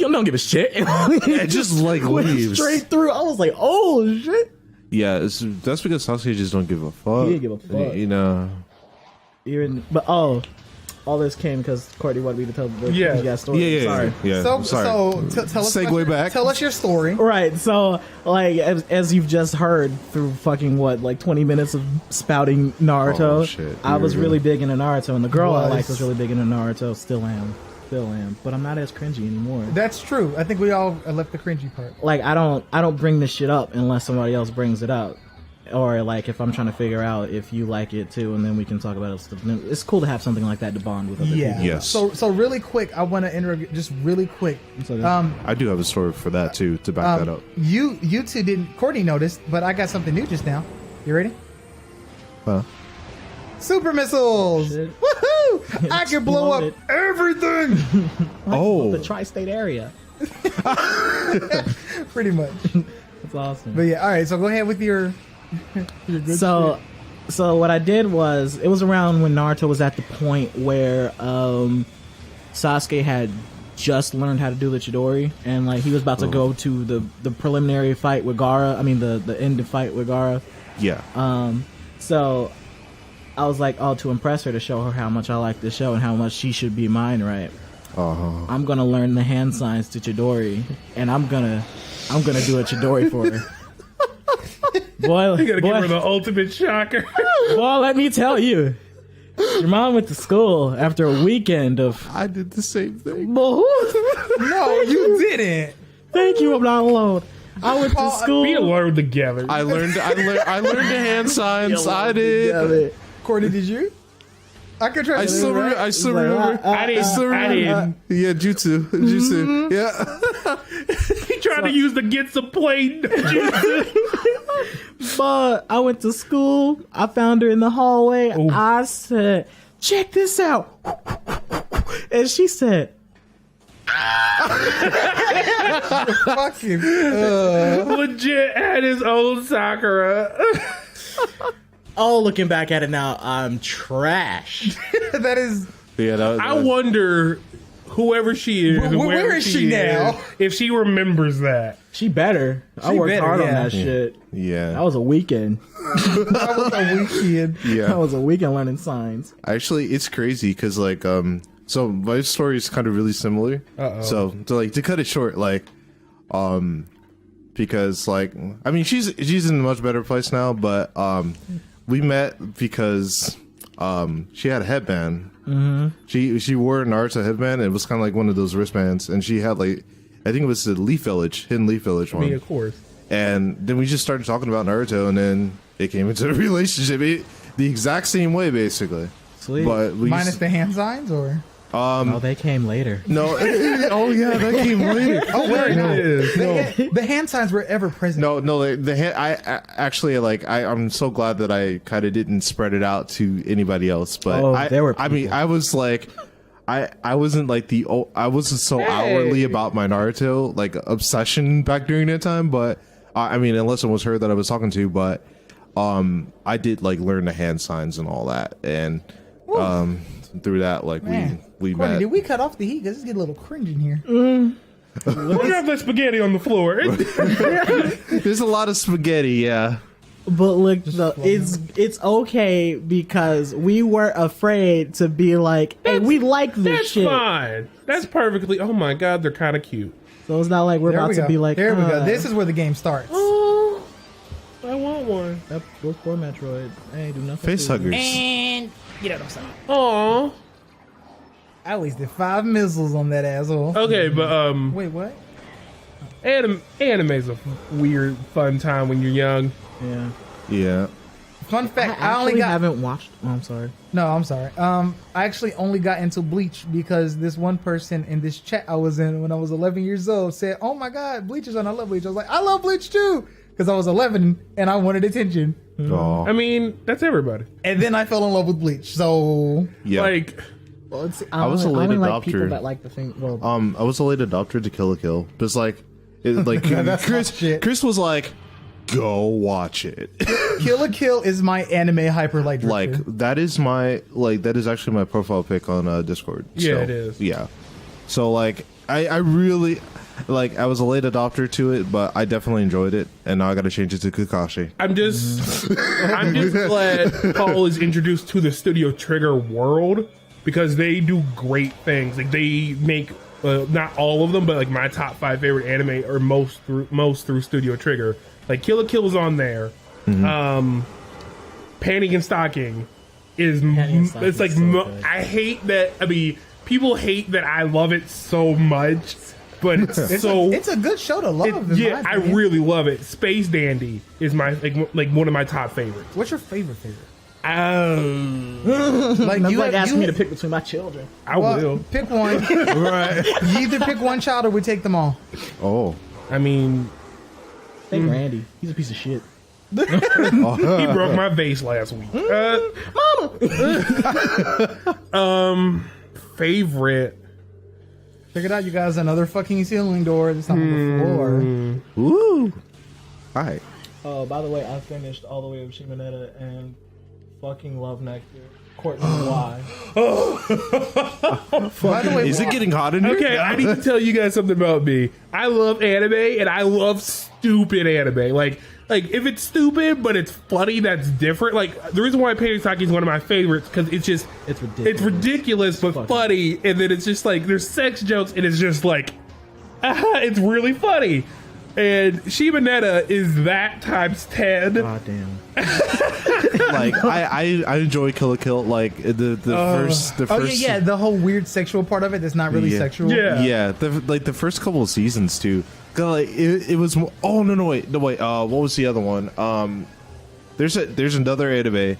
"You don't give a shit." It just like Went leaves. straight through. I was like, "Oh shit!" Yeah, that's because Sasuke just don't give a fuck. He didn't give a fuck. You know. But all this came because Courtney wanted me to tell the Yeah. story. Yeah. Sorry. Yeah. So, sorry. tell us. Segue back. Tell us your story. Right, so like as you've just heard through fucking like 20 minutes of spouting Naruto, Oh, shit. I was Here we really go. big into Naruto, and the girl I Was. liked was really big into Naruto. Still am, but I'm not as cringy anymore. That's true. I think we all left the cringy part. Like I don't bring this shit up unless somebody else brings it up, or like if I'm trying to figure out if you like it too, and then we can talk about it. It's cool to have something like that to bond with other Yeah. people. Yes. So really quick, I want to interrupt just really quick. So good. I do have a story for that too to back that up. You two didn't. Courtney noticed, but I got something new just now. You ready? Huh? Super missiles! Shit. Woohoo! I can blow up Exploded. everything. Oh, The tri-state area. Pretty much. That's awesome. But yeah, all right. So go ahead with your good So what I did was, it was around when Naruto was at the point where Sasuke had just learned how to do the Chidori, and like he was about to go to the preliminary fight with Gaara. I mean the end fight with Gaara. yeah. So I was like, oh, to impress her, to show her how much I like this show and how much she should be mine, right? I'm gonna learn the hand signs to Chidori, and I'm gonna do a Chidori for her. Boy, You gotta give her the ultimate shocker. boy, let me tell you, your mom went to school after a weekend of. I did the same thing. No, you didn't. Thank you, I'm not alone. I went to school. We learned together. I learned the hand signs. I did. Courtney, did you? I could try. I still remember. I didn't. Yeah, jutsu. Yeah. He tried to use the get some plate. But I went to school. I found her in the hallway. Ooh. I said, "Check this out," and she said, Fucking. Legit had his own Sakura. "Oh, looking back at it now, I'm trash." That is. Yeah. I wonder, whoever she is, Where is she now? if she remembers that. She better. I She worked better, hard on yeah. that shit. Yeah. That was a weekend. That was a weekend. That Yeah. was a weekend learning signs. Actually, it's crazy because like so my story is kind of really similar. So to cut it short, like because like I mean she's in a much better place now, but we met because she had a headband. Mm-hmm. She wore a Naruto headband. And it was kind of like one of those wristbands, and she had like I think it was the Hidden Leaf Village one. I mean, of course. And then we just started talking about Naruto, and then it came into a relationship the exact same way, basically. Sweet. But we Minus the hand signs, or Oh, they came later. no. Oh yeah, that came later. oh wait, no. No. The hand signs were ever present. No, the hand. I actually like. I'm so glad that I kind of didn't spread it out to anybody else. But Oh, there were I mean, people. I was like, I wasn't like I wasn't so outwardly about my Naruto like obsession back during that time. But I mean, unless it was her that I was talking to, but I did like learn the hand signs and all that, and through that like Man. we Courtney, met. did we cut off the heat? Because it's getting a little cringe in here. Who dropped that spaghetti on the floor? There's a lot of spaghetti, yeah. But look, it's okay because we weren't afraid to be like, "Hey, we like this That's shit." fine. That's perfectly. Oh my god, they're kind of cute. So it's not like we're There about we to go. be like, There we go. This is where the game starts. Oh, I want one. That was poor Metroid. I ain't do nothing. Face to it. huggers. And get out of sight. Aw. I wasted 5 missiles on that asshole. Okay, but Wait, what? anime's a weird, fun time when you're young. Yeah. Yeah. Fun I fact, I actually only got. haven't watched. Oh, I'm sorry. No, I'm sorry. I actually only got into Bleach because this one person in this chat I was in when I was 11 years old said, "Oh my god, Bleach is on. I love Bleach." I was like, "I love Bleach too," because I was 11 and I wanted attention. Aw. I mean, that's everybody. And then I fell in love with Bleach. So Yeah. Like, Well, it's, I was a late only like adopter. people that like the thing. Well, I was a late adopter to Kill a Kill. But like That's Chris not shit. Chris was like, go watch it. Kill la Kill is my anime hyper light drifter. Like that is actually my profile pic on Discord. Yeah, So, it is. Yeah. So like I really like I was a late adopter to it, but I definitely enjoyed it, and now I got to change it to Kakashi. I'm just glad Paul is introduced to the Studio Trigger world because they do great things. Like they make not all of them, but like my top 5 favorite anime are most through Studio Trigger. Like Kill la Kill is on there. Panty and Stocking is Panty and Stocking it's like is so good. I hate that. I mean, people hate that I love it so much, but it's so. it's a good show to love. in Yeah, my I opinion. really love it. Space Dandy is my like one of my top favorites. What's your favorite? Oh, Like that's you like asking me to have, pick between my children. I well, will. pick one. Right. You either pick one child or we take them all. Oh. I mean, Think Randy. He's a piece of shit. he broke my vase last week. Favorite. Check it out, you guys. Another fucking ceiling door. This time on the floor. Woo. All right. Oh, by the way, I finished all the way with Shimonetta and fucking love Nectar. Courtney, why? By the way, Is it getting hot in here? Okay, I need to tell you guys something about me. I love anime and I love stupid anime. Like like if it's stupid but it's funny, that's different. Like the reason why Payday Saki is one of my favorites because it's ridiculous but funny, and then it's just like there's sex jokes and it's just like it's really funny. And Shibaneta is that times 10. God damn. Like I enjoy Kill la Kill. Like the first. Oh yeah, the whole weird sexual part of it that's not really sexual. Yeah. The first couple of seasons too. 'Cause, like, it was. Oh no wait. What was the other one? There's another anime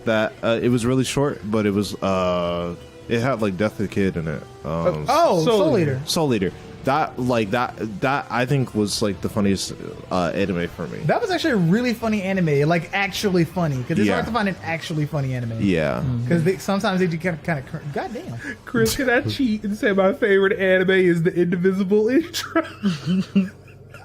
that it was really short, but it was it had like Death of the Kid in it. Soul Eater. Soul Eater. That I think was like the funniest anime for me. That was actually a really funny anime, like actually funny, because it's Yeah. hard to find an actually funny anime. Yeah. Because sometimes they do kind of goddamn. Chris, can I cheat and say my favorite anime is the Indivisible intro?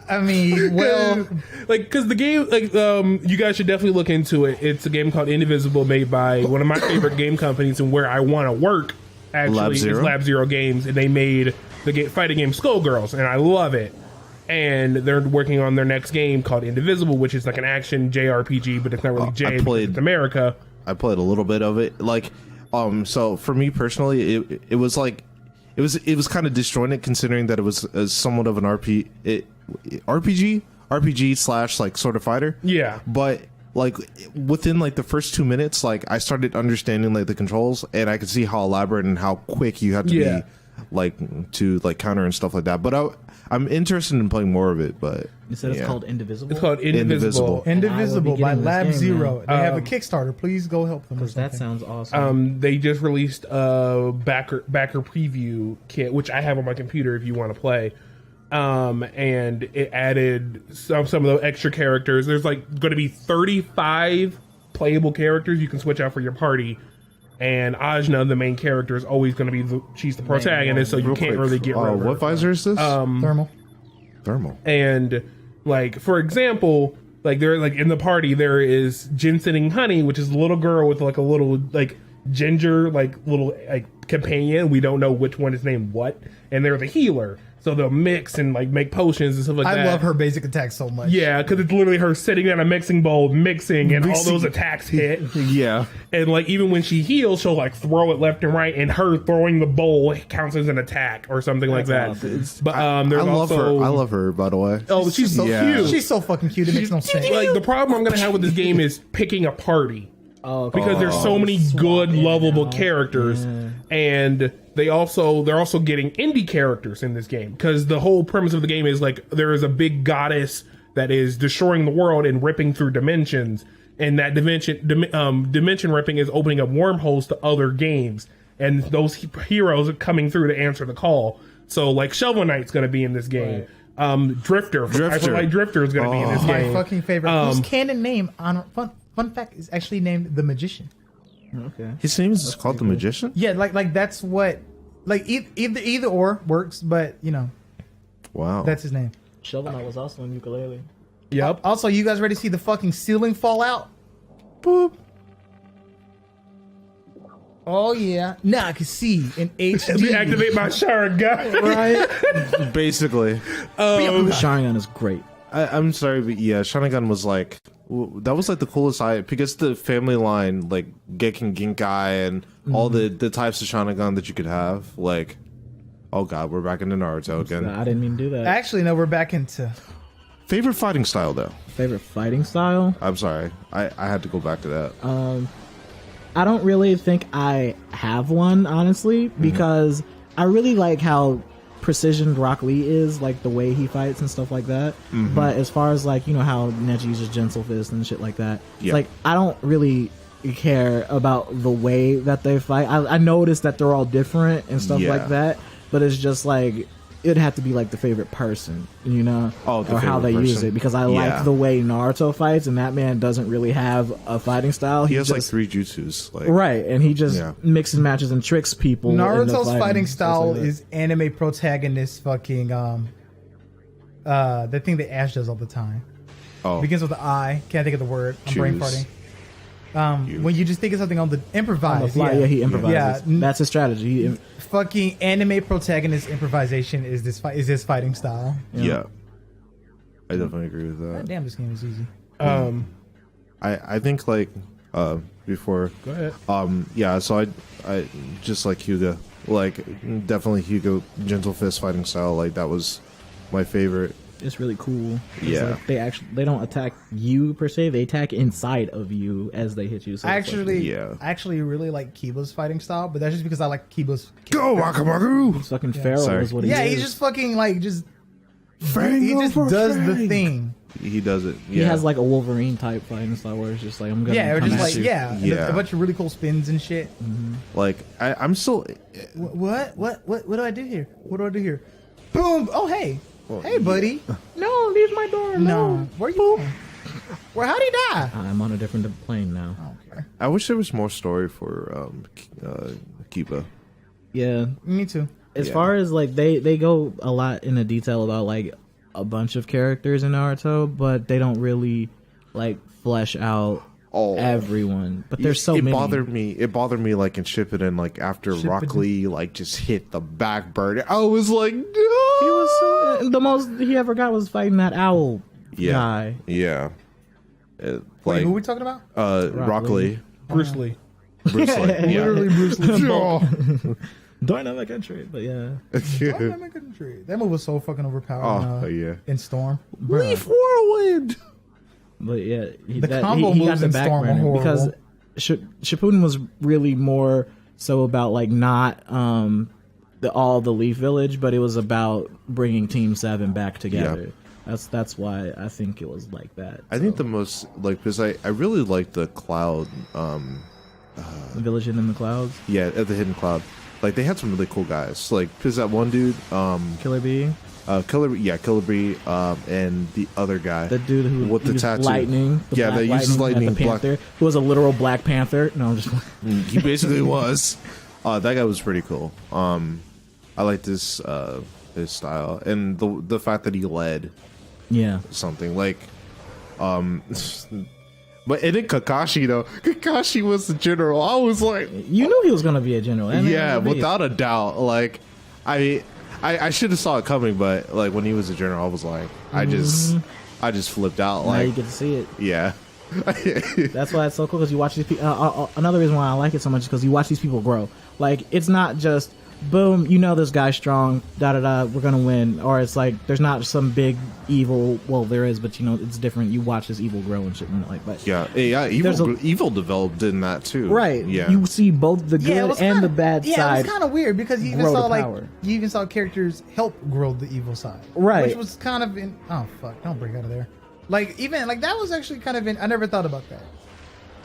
I mean, well, like because the game, like you guys should definitely look into it. It's a game called Indivisible, made by one of my favorite game companies, and where I want to work actually is Lab Zero Games, and they made the fighting game Skullgirls, and I love it. And they're working on their next game called Indivisible, which is like an action JRPG, but it's not really J because it's America. I played a little bit of it. Like, so for me personally, it was like it was kind of disjointed considering that it was somewhat of an RPG slash like sort of fighter. Yeah, but like within like the first 2 minutes, like I started understanding like the controls, and I could see how elaborate and how quick you had to be. Like to like counter and stuff like that, but I'm interested in playing more of it. But you said it's called Indivisible. It's called Indivisible. Indivisible by Lab Zero. Now. They have a Kickstarter. Please go help them. Because that sounds awesome. They just released a backer preview kit, which I have on my computer if you want to play. And it added some of the extra characters. There's like going to be 35 playable characters you can switch out for your party. And Ajna, the main character, is always going to be she's the protagonist, so you can't really get rid of her. What visor is this? Thermal. And like for example, like there like in the party there is Ginsening Honey, which is a little girl with like a little like ginger like little like companion. We don't know which one is named what, and they're the healer. So they'll mix and like make potions and stuff like that. I love her basic attack so much. Yeah, because it's literally her sitting down a mixing bowl, mixing, and all those attacks hit. Yeah. And like even when she heals, she'll like throw it left and right, and her throwing the bowl counts as an attack or something like that. Awesome. But there's also I love her, by the way. Oh, she's so cute. She's so fucking cute. It makes no sense. Like the problem I'm gonna have with this game is picking a party. Because there's so many good, lovable characters, and they're also getting indie characters in this game. Because the whole premise of the game is like there is a big goddess that is destroying the world and ripping through dimensions, and that dimension ripping is opening up wormholes to other games, and those heroes are coming through to answer the call. So like Shovel Knight's going to be in this game. Drifter. I feel like Drifter is going to be in this game. My fucking favorite. Whose canon name on Fun fact is actually named the Magician. Okay. His name is called the Magician? Yeah, like that's what like either or works, but you know. Wow. That's his name. Shovel Knight was also in ukulele. Yep. Also, you guys ready to see the fucking ceiling fall out? Boop. Oh yeah. Now I can see in HD. Activate my Sharingan. Right. Basically. Sharingan is great. I'm sorry, but yeah, Sharingan was like that was like the coolest because the family line, like Gekken Ginkai and all the types of Sharingan that you could have. Like, oh god, we're back into Naruto again. I didn't mean to do that. Actually, no, we're back into Favorite fighting style though. Favorite fighting style? I'm sorry, I had to go back to that. I don't really think I have one, honestly, because I really like how precision Rock Lee is, like the way he fights and stuff like that. But as far as like, you know, how Neji uses Gentle Fist and shit like that, it's like I don't really care about the way that they fight. I noticed that they're all different and stuff like that, but it's just like it'd have to be like the favorite person, you know, or how they use it, because I like the way Naruto fights, and that man doesn't really have a fighting style. He has like 3 jutsus, like, right, and he just mixes and matches and tricks people. Naruto's fighting style is anime protagonist fucking the thing that Ash does all the time. Begins with the I. Can't think of the word. I'm brain farting. When you just think of something on the improvise, on the fly, he improvises. Yeah, that's his strategy. Fucking anime protagonist improvisation is his fighting style. Yeah. I definitely agree with that. Damn, this game is easy. I think like before. Go ahead. Yeah. So I just like Hugo. Like definitely Hugo Gentle Fist fighting style. Like that was my favorite. It's really cool. It's Yeah. like they don't attack you per se. They attack inside of you as they hit you. So I it's like- I actually really like Kiba's fighting style, but that's just because I like Kiba's. Go Wakabaku! it's fucking feral Sorry. is what he Yeah, is. he's just fucking like just. Fang He just over does the fang. thing. He does it. Yeah. He has like a Wolverine type fighting style where it's just like I'm gonna Yeah, or come just at like you. and Yeah. a bunch of really cool spins and shit. like I'm still. What do I do here? What do I do here? Boom! Oh hey, hey buddy. No, leave my door alone. No, where you going? Where how'd he die? I'm on a different plane now. I don't care. I wish there was more story for Kiba. Yeah. Me too. As Yeah. far as like they go a lot into detail about like a bunch of characters in Naruto, but they don't really like flesh out everyone. But there's so it many. It bothered me like in Shippuden, like after Rock Shippuden. Lee like just hit the back burner. I was like, no. He was so, the most he ever got was fighting that owl guy. Yeah. Wait, Like who are we talking about? Rock Lee. Bruce Lee. Bruce Lee. Yeah. Literally Bruce Lee. Dynamic entry, but yeah. That move was so fucking overpowered. Oh, yeah. In Storm. Leaf Whirlwind. But yeah, The combo he got moves the in back Storm are burner horrible. because Shippuden was really more so about like not all the Leaf Village, but it was about bringing Team 7 back together. That's why I think it was like that. I think the most like because I really like the cloud. The Village in the Clouds, Yeah, at the Hidden Cloud. Like they had some really cool guys. Like because that one dude, Killer Bee, Killer Bee, and the other guy, the dude who with the used tattoo. lightning, the Yeah, black that uses lightning. the Panther, who was a literal Black Panther. No, I'm just He basically was. That guy was pretty cool. I like this his style and the fact that he led yeah. something like, but and then Kakashi though. Kakashi was the general. I was like, You knew he was gonna be a general. That man yeah, was a beast. without a doubt. Like, I should have saw it coming, but like when he was a general, I was like, I just flipped out. Now you Like, get to see it. yeah. That's why it's so cool because you watch these people. Another reason why I like it so much is because you watch these people grow. Like it's not just boom, you know this guy's strong, da da da, we're gonna win, or it's like there's not some big evil. Well, there is, but you know it's different. You watch this evil grow and shit and like that. Yeah, There's evil developed in that too. Right. Yeah. You see both the good Yeah, it was and kinda, the bad yeah, side. it was kind of weird because you even grow saw the like power. you even saw characters help grow the evil side, Right. Which was kind of in. Oh fuck! Don't break out of there. Like even like that was actually kind of in. I never thought about that.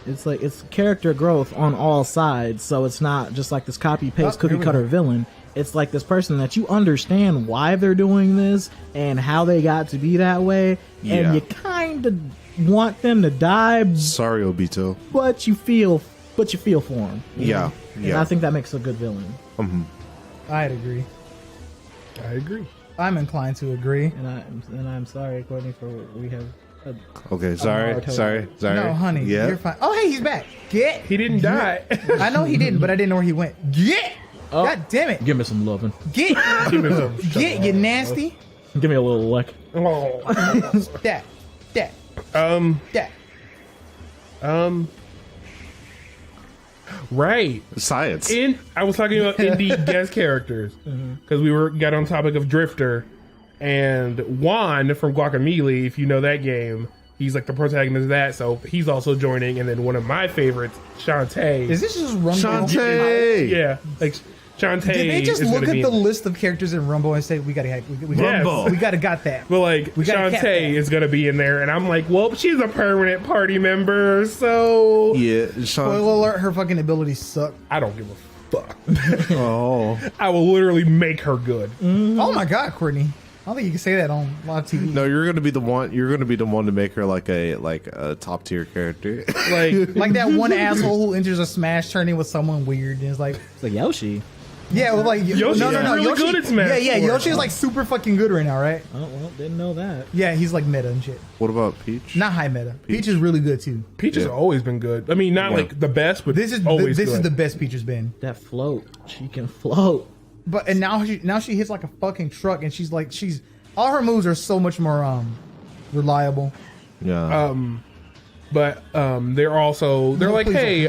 It's like it's character growth on all sides, so it's not just like this copy paste Oh, cookie here we cutter go. villain. It's like this person that you understand why they're doing this and how they got to be that way, Yeah. and you kind of want them to die, Sorry, Obito. but you feel for them. Yeah, And yeah. I think that makes a good villain. I'd agree. I agree. I'm inclined to agree. And I'm sorry, Courtney, for we have. Okay, Naruto. sorry. No, honey, Yeah. you're fine. Oh, hey, he's back. Get. He didn't die. I know he didn't, but I didn't know where he went. Get. God damn it. Give me some loving. Get. Give me some. Get. You nasty. Give me a little lick. Oh. That. That. Um. That. Right. Science. I was talking about indie guest characters because got on topic of Drifter and Juan from Guacamelee. If you know that game, he's like the protagonist of that, so he's also joining. And then one of my favorites, Shantae. Is this just Rumble? Shantae. Yeah, like Shantae. Did they just is look gonna at be the in- list of characters in Rumble and say we gotta Rumble. we gotta got that? But like We gotta cap that. Shantae is gonna be in there, and I'm like, well, she's a permanent party member, so Yeah, Sean. Spoiler alert: her fucking abilities suck. I don't give a fuck. Oh I will literally make her good. Oh my god, Courtney! I don't think you can say that on live TV. no, you're gonna be the one. You're gonna be the one to make her like a top tier character. Like, Like that one asshole who enters a Smash tourney with someone weird and is like, It's like Yoshi. yeah, well, like Yoshi's really good at Smash Yeah, yeah, 4. Yoshi is like super fucking good right now, right? Oh well, didn't know that. Yeah, he's like meta and shit. What about Peach? Not high meta. Peach is really good too. Peach has Yeah. always been good. I mean, not Yeah. like the best, but This is always this good. is the best Peach has been. That float, she can float. But and now she hits like a fucking truck and she's all her moves are so much more reliable. Yeah. But they're like, hey,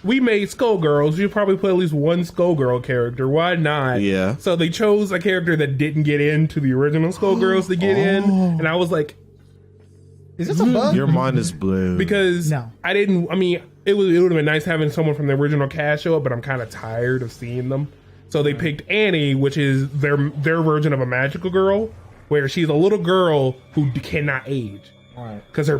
we made Skullgirls. You probably put at least one Skullgirl character. Why not? Yeah. So they chose a character that didn't get into the original Skullgirls to get in, and I was like, is this a bug? Your mind is blown. because No. I didn't. I mean, it would have been nice having someone from the original cast show up, but I'm kind of tired of seeing them. So they picked Annie, which is their version of a magical girl, where she's a little girl who cannot age. Because their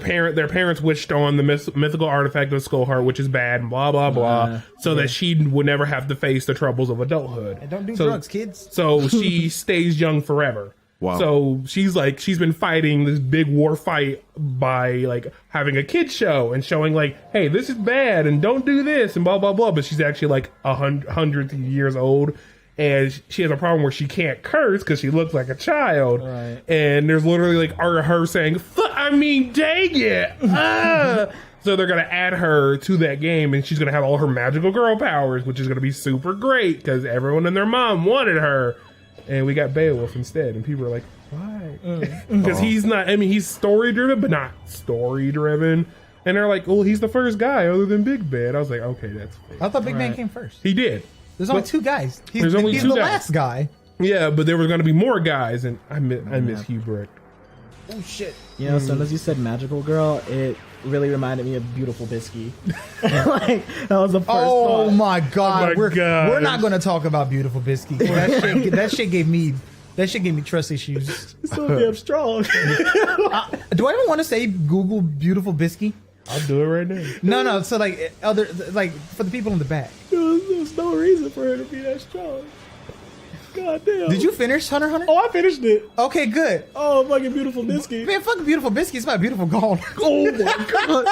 parents wished on the mythical artifact of Skullheart, which is bad, and blah blah blah, so that she would never have to face the troubles of adulthood. And don't do drugs, kids. So she stays young forever. Wow. So she's been fighting this big war fight by like having a kid show and showing like, hey, this is bad and don't do this and blah blah blah. But she's actually like hundreds of years old. And she has a problem where she can't curse because she looks like a child. Right. And there's literally like her saying, dang it. So they're going to add her to that game, and she's going to have all her magical girl powers, which is going to be super great because everyone and their mom wanted her. And we got Beowulf instead. And people are like, why? Because he's not, I mean, he's story driven, but not story driven. And they're like, well, he's the first guy other than Big Ben. I was like, okay, that's fake. I thought Big Man came first. He did. There's only two guys. There's only he's two the guys. last guy. Yeah, but there were going to be more guys, and I miss Hugh Brick. Oh shit! You know, as soon as you said magical girl, it really reminded me of Beautiful Bisky. Like that was the first. Oh thought. my god! Oh my God. We're not going to talk about Beautiful Biscuit. That shit gave me trust issues. So damn strong. Do I even want to say Google Beautiful Biscuit? I'll do it right now. No. So like for the people in the back. There's no reason for her to be that strong. God damn. Did you finish Hunter x Hunter? Oh, I finished it. Okay, good. Oh, fucking Beautiful Bisky. Man, fucking Beautiful Biscuit. It's my beautiful gone. Oh my god.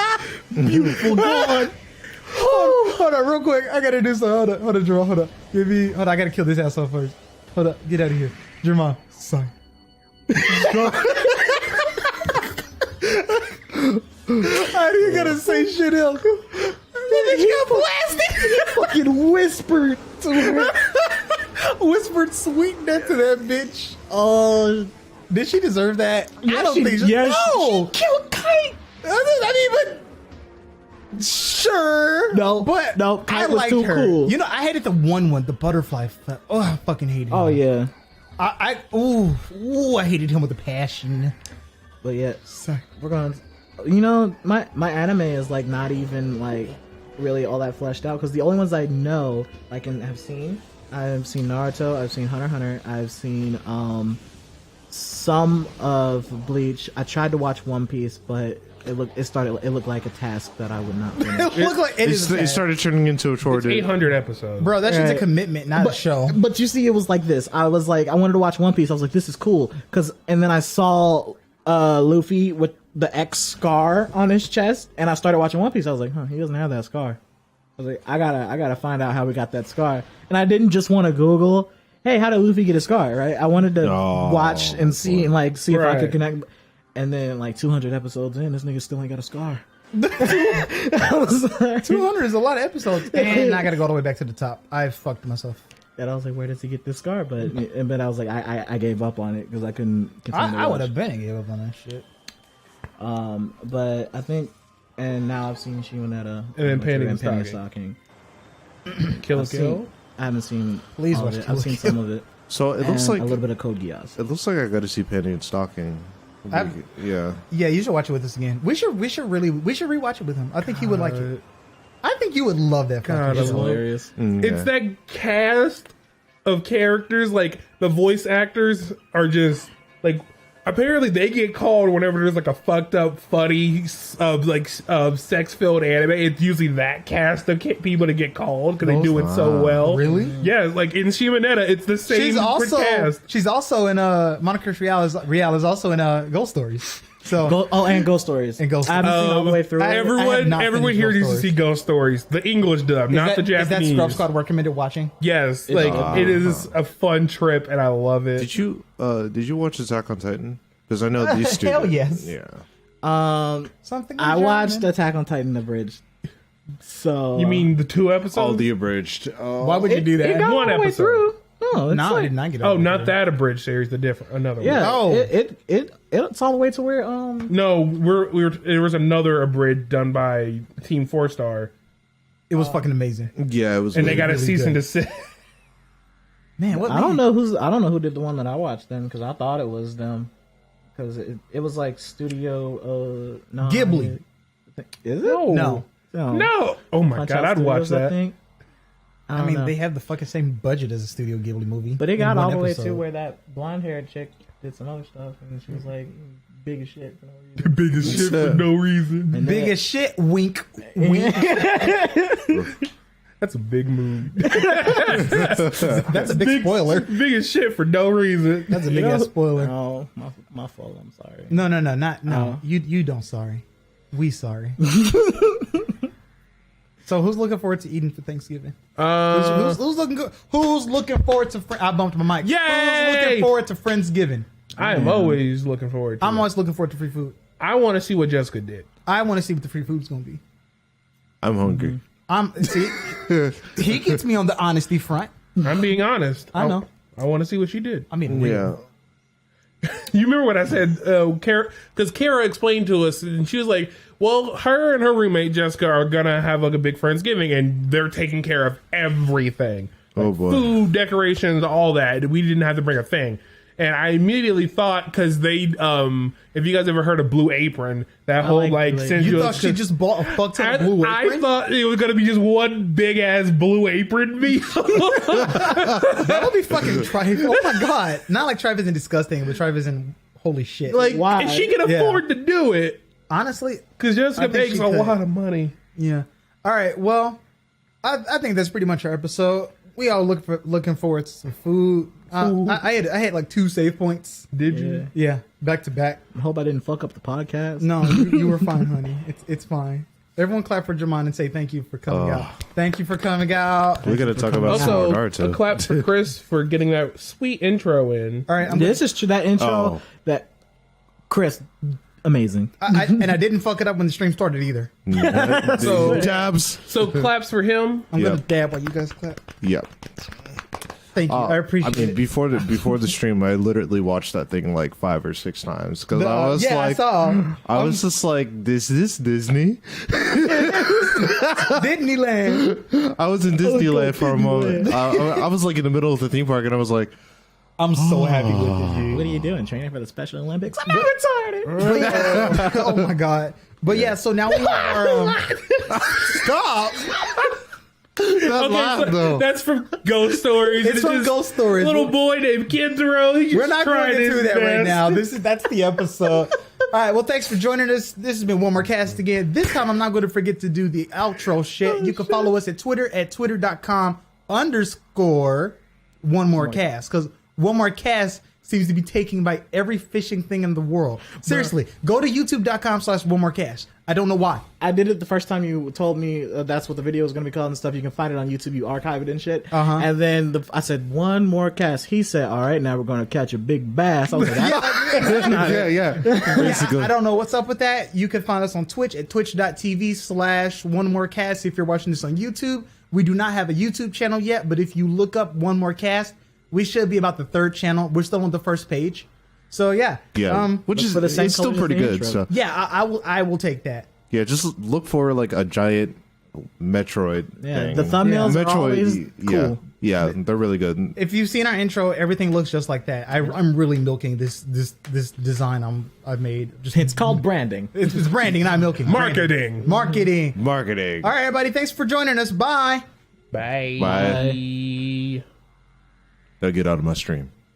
Beautiful gone. Hold on, real quick. I gotta do something. Hold on, Jerome. Hold on. Hold on. I gotta kill this asshole first. Hold up. Get out of here, Jerome. Sorry. I didn't gotta say shit else. That bitch got blasted. Fucking whispered to her. Whispered sweetness to that bitch. Oh, did she deserve that? I don't think she. Yes, No. she killed Kite. I mean, but sure. No, but no, I Kite was liked too her. cool. You know, I hated the one, the butterfly. Oh, I fucking hated him. Oh yeah, I hated him with a passion. but yeah, we're going. You know, my anime is like not even like really all that fleshed out because the only ones I know like and have seen, I've seen Naruto, I've seen Hunter x Hunter, I've seen some of Bleach. I tried to watch One Piece, but it looked like a task that I would not finish. It looked like It started turning into a chore. It's 800 episodes. Bro, that shit's a Right. commitment, not a show. But you see, it was like this. I was like, I wanted to watch One Piece. I was like, this is cool, and then I saw Luffy with the X scar on his chest, and I started watching One Piece. I was like, he doesn't have that scar. I was like, I gotta find out how we got that scar. And I didn't just want to Google, hey, how did Luffy get a scar? Right? I wanted to watch and see and like see if I could connect. And then like 200 episodes in, this nigga still ain't got a scar. I was like, 200 is a lot of episodes, and I gotta go all the way back to the top. I fucked myself. and I was like, where does he get this scar? But I was like, I gave up on it because I couldn't continue to I watch. would have been and gave up on that shit. But I think, and now I've seen Shimonetta And then Panty and Stocking. Kill I've a Kill. seen- I haven't seen. Please all of watch it. Kill I've seen Kill. some of it. So it looks and like a little bit of Code Geass. it looks like I got to see Penny and Stocking. Yeah. Yeah, you should watch it with us again. We should rewatch it with him. I think he would like it. I think you would love that. God, fucking It's show. hilarious. It's that cast of characters, like the voice actors are just like apparently they get called whenever there's like a fucked up funny of sex filled anime. It's usually that cast of people to get called because they do it so well. Really? Yeah, like in Shimonetta, it's the same cast. She's also in Monica Rial is also in Ghost Stories. So And Ghost Stories. And Ghost I haven't seen all the way through. I have Everyone not here finished needs to Ghost see Ghost Stories, the English dub, not the Japanese. Is that Scrub Squad recommended watching? Yes, like it is a fun trip, and I love it. Did you watch Attack on Titan? Because I know these two. Hell did. yes. Yeah. Something. I in watched German? Attack on Titan abridged. So You mean the 2 episodes? All the abridged. Why would you do that? It got One all the way episode. through. No, No, it's No, I like, did not get. Oh, over not it. that abridged series. The different another yeah. Oh. It's all the way to where No, there was another abridged done by Team 4-Star, It was fucking amazing. Yeah, it was. and they got a really cease and good. desist. Man, what? I don't know who did the one that I watched then because I thought it was them because it was like Studio no, Ghibli. Is it? No. No. Oh my Punch god, Out I'd watch Studios, I that. think. I mean, know. they have the fucking same budget as a Studio Ghibli movie. But it got in all one the way episode. to where that blonde haired chick did some other stuff and she was like big as shit for no reason. Biggest shit for no reason. And Big then- as shit. Wink. Wink. That's a big move. That's a big spoiler. Biggest shit for no reason. That's a big ass spoiler. Oh, my fault. I'm sorry. No, not no. Oh. You don't sorry. We sorry. So who's looking forward to eating for Thanksgiving? Who's looking good? Who's looking forward to? I bumped my mic. Yay! Who's looking forward to Friendsgiving? I am always looking forward to I'm it. always looking forward to free food. I want to see what Jessica did. I want to see what the free food's gonna be. I'm hungry. See, he gets me on the honesty front. I'm being honest. I know. I want to see what she did. I mean, Yeah. You remember what I said, because Kara explained to us, and she was like, well, her and her roommate, Jessica, are going to have like a big Friendsgiving, and they're taking care of everything. Oh boy. Food, decorations, all that. We didn't have to bring a thing. And I immediately thought, because they, if you guys ever heard of Blue Apron, that whole like like, Blue Apron. sensual- you thought she just bought a fuck ton of blue I apron? thought it was going to be just one big ass Blue Apron meal. That would be fucking tripe. Oh my god! Not like tripe isn't disgusting, but tripe isn't holy shit. Like, Why? and she can Yeah. afford to do it, honestly, because Jessica I think makes she a could. lot of money. yeah. All right. Well, I think that's pretty much our episode. We all looking forward to some food. I had like 2 save points. Did you? Yeah, back to back. I hope I didn't fuck up the podcast. No, you were fine, honey. It's fine. Everyone clap for Jamon and say thank you for coming out. Thank you for coming out. We gotta talk about some more Also, Naruto. a clap for Chris for getting that sweet intro in. All right, This is that intro Oh. that Chris, amazing. and I didn't fuck it up when the stream started either. So tabs. So claps for him. I'm gonna Yep. dab while you guys clap. Yep. Thank you. I appreciate I mean, it. before the stream, I literally watched that thing like 5 or 6 times because I was yeah, like, I saw I was just like, this is Disney. Disneyland. I was in Disneyland for a moment. I was like in the middle of the theme park, and I was like, I'm so happy with you. What are you doing? Training for the Special Olympics? I'm not retarded. Oh my god! But yeah, so now we are. Stop! that laugh so though. that's from Ghost Stories. It's from just Ghost Stories. Little boy named Kintaro. He's We're just not going trying to his do that right best. now. That's the episode. All right. Well, thanks for joining us. This has been One More Cast again. This time, I'm not going to forget to do the outro shit. You can follow us at Twitter at twitter.com/OneMoreCast because One More Cast seems to be taken by every fishing thing in the world. Seriously, go to youtube.com/OneMoreCast. I don't know why. I did it the first time you told me that's what the video was going to be called and stuff. You can find it on YouTube. You archive it and shit. Uh-huh. And then I said, one more cast. He said, all right, now we're going to catch a big bass. I was like, that's not it. yeah. Basically. I don't know what's up with that. You can find us on Twitch at twitch.tv/OneMoreCast if you're watching this on YouTube. We do not have a YouTube channel yet, but if you look up One More Cast, we should be about the 3rd channel. We're still on the 1st page. So yeah. Which is for the same it's still color as pretty the good. intro. So Yeah, I will take that. yeah, just look for like a giant Metroid Yeah, thing. the thumbnails are always cool. Yeah, they're really good. If you've seen our intro, everything looks just like that. I'm really milking this design I've made. Just It's called branding. it's branding, not milking. Marketing. Marketing. Marketing. All right, everybody. Thanks for joining us. Bye. Bye. Bye. Now get out of my stream.